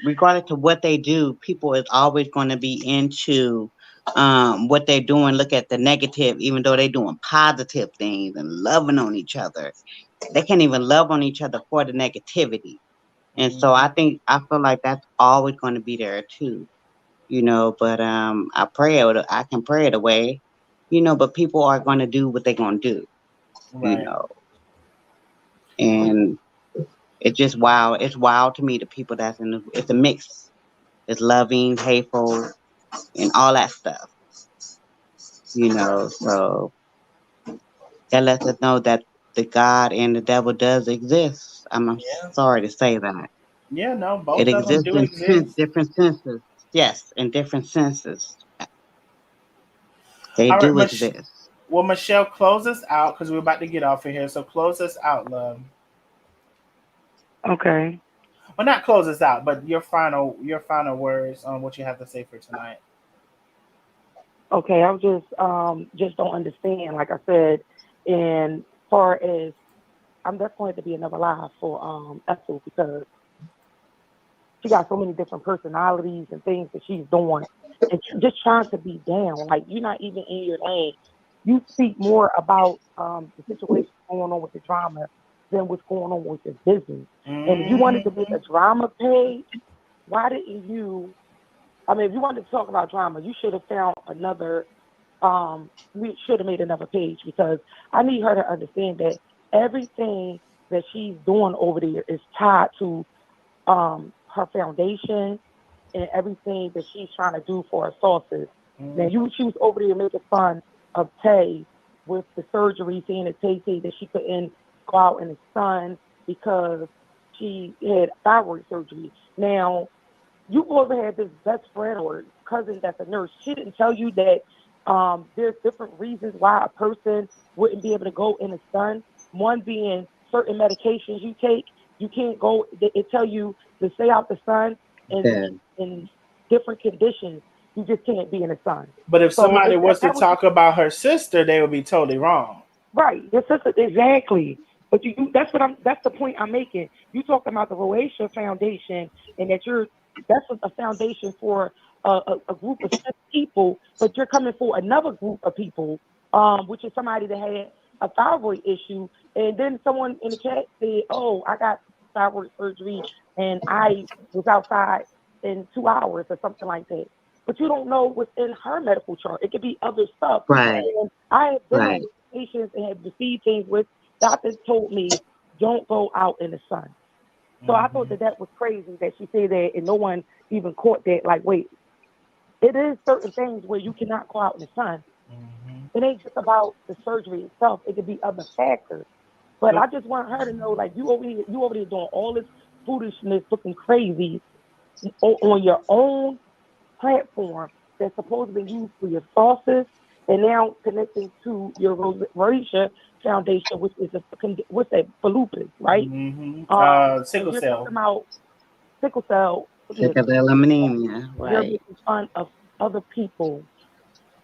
regardless of what they do, people is always going to be into what they're doing. Look at the negative, even though they're doing positive things and loving on each other. They can't even love on each other for the negativity. And so I feel like that's always going to be there too. But I can pray it away. But people are going to do what they're going to do. You Right. know, Well, and it's just wild. It's wild to me the people that's in it's a mix. It's loving, hateful, and all that stuff. So that lets us know that the God and the devil does exist. I'm yeah. sorry to say that. Yeah, no, It both of them exists do in exist. different senses. Yes, in different senses. They All right, do exist. well, Michelle, close us out because we're about to get off of here. So close us out, love. Okay. Well, not close us out, but your final words on what you have to say for tonight. Okay. I just don't understand. Like I said, and far as I'm definitely going to be another live for Ethel because she got so many different personalities and things that she's doing, and just trying to be down. Like you're not even in your lane. You speak more about the situation going on with the drama than what's going on with your business. And if you wanted to make Mm-hmm. a drama page, why didn't you? I mean, if you wanted to talk about drama, you should have found another. We should have made another page because I need her to understand that everything that she's doing over there is tied to her foundation and everything that she's trying to do for her sauces. Now she was over there making fun of Tay with the surgery, saying that Tay said that she couldn't go out in the sun because she had thyroid surgery. Now you ever had this best friend or cousin that's a nurse? She didn't tell you that there's different reasons why a person wouldn't be able to go in the sun. One being certain medications you take, you can't go. It tell you to stay out the sun, and Yeah. in different conditions, you just can't be in the sun. But if So somebody was to that was talk about her sister, they would be totally wrong. right. Your sister, exactly. But that's what I'm. That's the point I'm making. You talking about the Croatia Foundation, and that that's a foundation for a group of 6 people, but you're coming for another group of people, which is somebody that had a thyroid issue, and then someone in the chat said, "Oh, I got thyroid surgery, and I was outside in 2 hours or something like that." But you don't know what's in her medical chart. It could be other stuff. Right. And I have been Right. on patients and have received things with doctors told me don't go out in the sun. So I thought that that was crazy that she said that, and no one even caught that. Like, wait, it is certain things where you cannot go out in the sun. It ain't just about the surgery itself. It could be other factors. But I just want her to know, like, you over here doing all this foolishness, looking crazy on your own platform that's supposed to be used for your sauces, and now connecting to your Rosacea Foundation, which is what's that, for lupus, right? And Sickle you're cell. talking about sickle cell. Sick of the anemia. You're Right. making fun of other people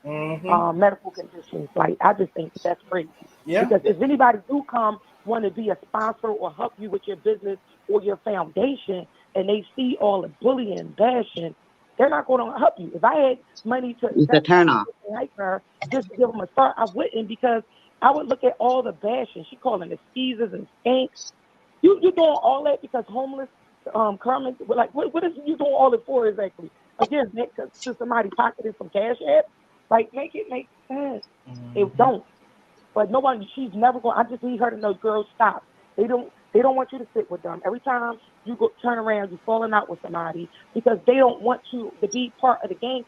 Mm-hmm. medical conditions. Like I just think that's crazy. Yeah. Because if anybody do come want to be a sponsor or help you with your business or your foundation, and they see all the bullying and bashing, they're not going to help you. If I had money to It's a invest turn off. in like her, just to give them a start, I wouldn't because I would look at all the bashing. She calling the skeezers and skanks. You doing all that because homeless Carmen, like what is you doing all it for exactly? Again, to somebody pocketing some cash app, like make it make sense. It Mm-hmm. don't. But no one, she's never going. I just need her to know, girl, stop. They don't want you to sit with them. Every time you go turn around, you're falling out with somebody because they don't want you to be part of the gang.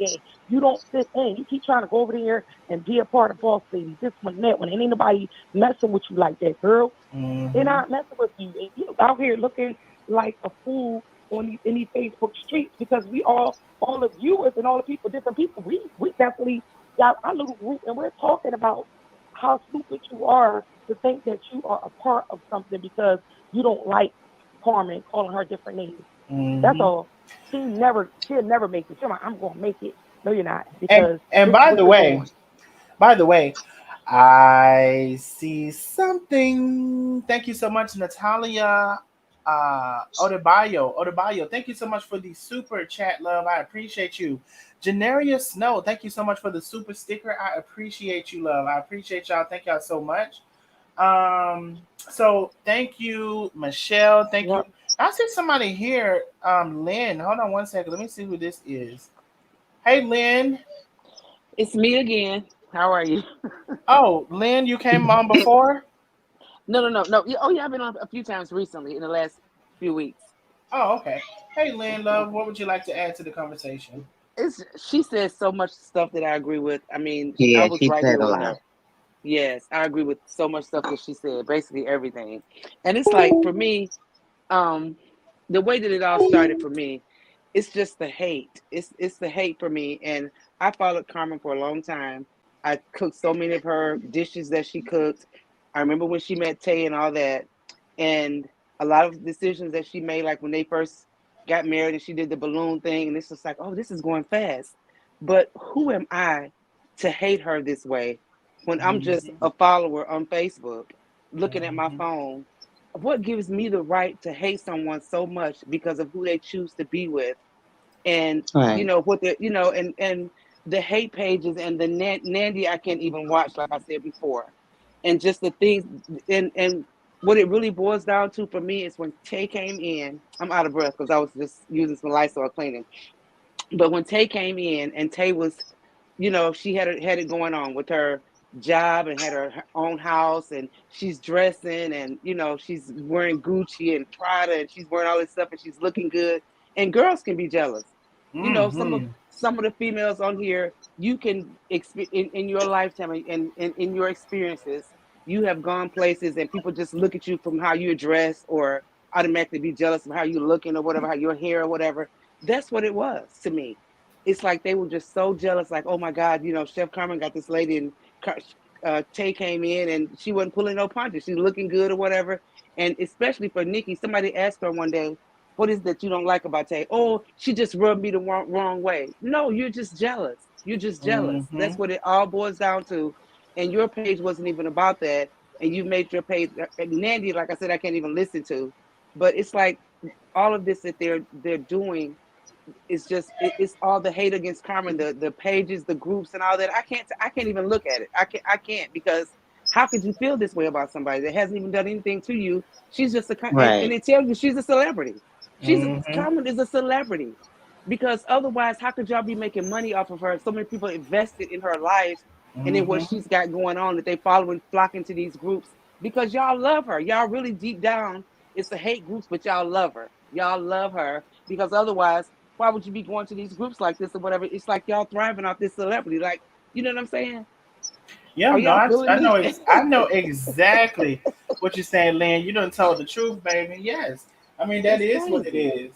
You don't fit in. You keep trying to go over there and be a part of boss lady, this one, that one. Ain't nobody messing with you like that, girl. They're Mm-hmm. not messing with you. And you out here looking like a fool on in these Facebook streets because we all the viewers and all the people, different people, we definitely got our little group and we're talking about how stupid you are to think that you are a part of something because you don't like Carmen calling her different names. That's Mm-hmm. all. She'll never make it. She's like, I'm gonna make it. No, you're not, And because and this is by what the you're way, doing. by the way, I see something. Thank you so much, Natalia. Odebayo, thank you so much for the super chat, love. I appreciate you. Janaria Snow, thank you so much for the super sticker. I appreciate you, love. I appreciate y'all. Thank y'all so much. So thank you, Michelle. Thank you. Yep. I see somebody here. Lynn. Hold on one second. Let me see who this is. Hey, Lynn. It's me again. How are you? Oh, Lynn, you came on before. No. Oh, yeah, I've been on a few times recently in the last few weeks. Oh, okay. Hey, Lynn, love. What would you like to add to the conversation? She says so much stuff that I agree with. I mean, I Yeah, was she right said here a with lot. her. Yes, I agree with so much stuff that she said, basically everything. And it's like for me, um, the way that it all started for me, it's just the hate. It's the hate for me. And I followed Carmen for a long time. I cooked so many of her dishes that she cooked. I remember when she met Tay and all that. And a lot of decisions that she made, like when they first got married and she did the balloon thing, and it's just like, oh, this is going fast. But who am I to hate her this way when I'm just Mm-hmm. a follower on Facebook looking at my Mm-hmm. phone? What gives me the right to hate someone so much because of who they choose to be with? And Right. what the and the hate pages and the Nandi I can't even watch, like I said before. And just the things, and what it really boils down to for me is when Tay came in. I'm out of breath because I was just using some Lysol cleaning. But when Tay came in and Tay was, she had it going on with her job and had her own house, and she's dressing, and she's wearing Gucci and Prada, and she's wearing all this stuff, and she's looking good. And girls can be jealous. Some of Mm-hmm. the females on here, you can in your lifetime and in your experiences, you have gone places and people just look at you from how you dress or automatically be jealous of how you're looking or whatever, how your hair or whatever. That's what it was to me. It's like they were just so jealous, like, oh my God, Chef Carmen got this lady, and Tay came in and she wasn't pulling no punches. She's looking good or whatever. And especially for Nikki, somebody asked her one day, what is that you don't like about Tay? Oh, she just rubbed me the wrong way. No, you're just jealous. You're just jealous. Mm-hmm. That's what it all boils down to. And your page wasn't even about that. And you made your page, and Nandi, like I said, I can't even listen to. But it's like all of this that they're doing, it's all the hate against Carmen, the pages, the groups, and all that. I can't even look at it. I can't, because how could you feel this way about somebody that hasn't even done anything to you? She's just and Right. they tell you she's a celebrity. Mm-hmm. Carmen is a celebrity, because otherwise, how could y'all be making money off of her? So many people invested in her life and in what Mm-hmm. she's got going on, that they following, flocking to these groups because y'all love her. Y'all really deep down, it's the hate groups, but y'all love her. Y'all love her because otherwise, why would you be going to these groups like this or whatever? It's like y'all thriving off this celebrity. Like, you know what I'm saying? Yeah, Are no, y'all I, feeling I know me? I know exactly what you're saying, Lynn. You done told the truth, baby. Yes, I mean that It's is what it crazy. is.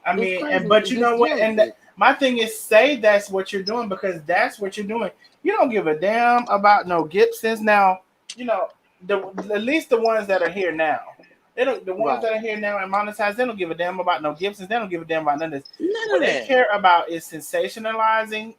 I It's mean, and crazy. but It's you know just what? And jealousy. my thing is, say that's what you're doing because that's what you're doing. You don't give a damn about no Gibsons. Now, you know the at least the ones that are here now. They don't. The ones Right. that are here now and monetized. They don't give a damn about no Gibsons. They don't give a damn about none of this. None What of they that. care about is sensationalizing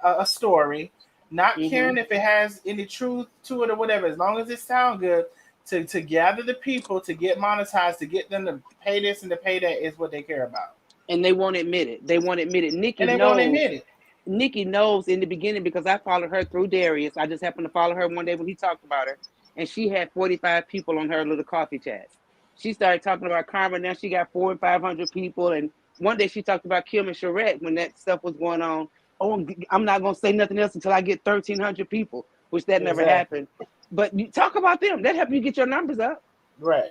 a story, not Hmm. caring if it has any truth to it or whatever, as long as it sounds good, to gather the people, to get monetized, to get them to pay this and to pay that is what they care about. And they won't admit it. They won't admit it. And they won't admit it. Nikki knows in the beginning, because I followed her through Darius. I just happened to follow her one day when he talked about her, and she had 45 people on her little coffee chats. She started talking about Carmen. Now she got 400 and 500 people. And one day she talked about Kim and Charette when that stuff was going on. Oh, I'm not gonna say nothing else until I get 1,300 people, which that never Exactly. happened. But you talk about them. That help you get your numbers up. Right.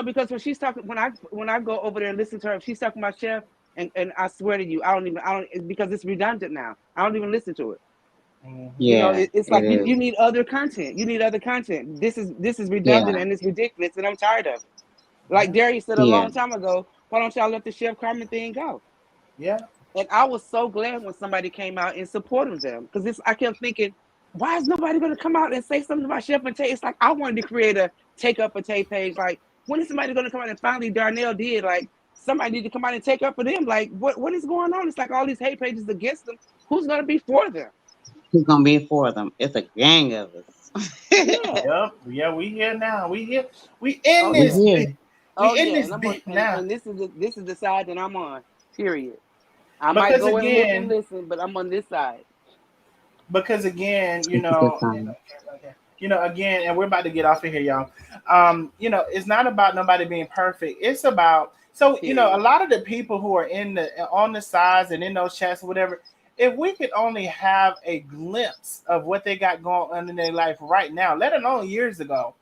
Because when she's talking, when I go over there and listen to her, if she's talking about Chef, and I swear to you, I don't, because it's redundant now. I don't even listen to it. Hmm. Yeah, It's it like you is. need other content. You need other content. This is redundant Yeah, and it's ridiculous, and I'm tired of it. Like Yeah. Darius said a yeah. long time ago, why don't y'all let the Chef Carmen thing go? Yeah. And I was so glad when somebody came out and supported them, because I kept thinking, why is nobody going to come out and say something about Chef and Tay? It's like I wanted to create a take up a Tay page. Like, when is somebody going to come out? And finally, Darnell did. Like, somebody need to come out and take up for them. Like, what is going on? It's like all these hate pages against them. Who's going to be for them? Who's gonna be for them? It's a gang of us. Yeah. Yep. Yeah, we here now. We here. We in Oh We this yeah. bit. here. Oh We in yeah. this And I'm on, bit now. and this is the side that I'm on. Period. I might Because go and look and again, listen, but I'm on this side. because again, It's a good time. again, and we're about to get off of here, y'all. It's not about nobody being perfect. It's about a Period. lot of the people who are in the on the sides and in those chats or whatever. If we could only have a glimpse of what they got going on in their life right now, let alone years ago,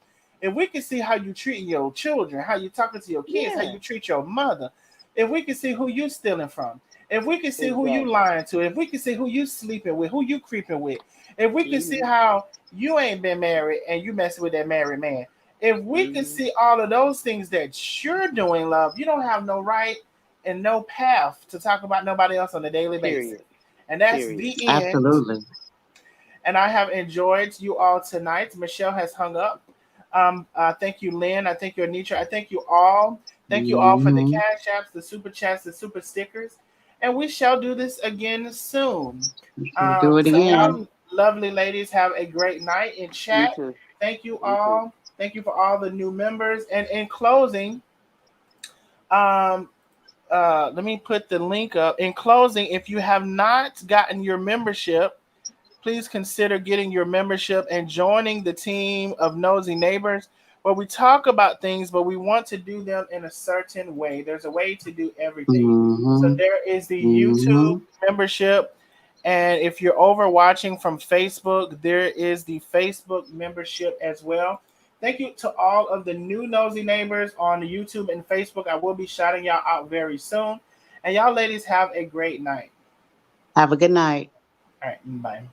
if we could see how you treating your children, how you talking to your kids, how Yeah. you treat your mother, if we could see who you stealing from, if we could see who you Exactly. lying to, if we could see who you sleeping with, who you creeping with, if we could see Mhm. how you ain't been married and you messing with that married man, if we could Mhm. see all of those things that you're doing, love, you don't have no right and no path to talk about nobody else on a daily basis. Period. And that's Period. the end. Absolutely. And I have enjoyed you all tonight. Michelle has hung up. Thank you, Lynn. I thank you, Anitra. I thank you all. Thank you all for the Hmm. cash apps, the super chats, the super stickers. And we shall do this again soon. We'll do it So, again. y'all, lovely ladies, have a great night in You chat. too. Thank you You too. all. Thank you for all the new members. And in closing, um, let me put the link up. In closing, if you have not gotten your membership, please consider getting your membership and joining the team of Nosy Neighbors, where we talk about things, but we want to do them in a certain way. There's a way to do everything. So Hmm. there is the YouTube Hmm. membership. And if you're over watching from Facebook, there is the Facebook membership as well. Thank you to all of the new Nosy Neighbors on the YouTube and Facebook. I will be shouting y'all out very soon. And y'all ladies have a great night. Have a good night. All right, bye.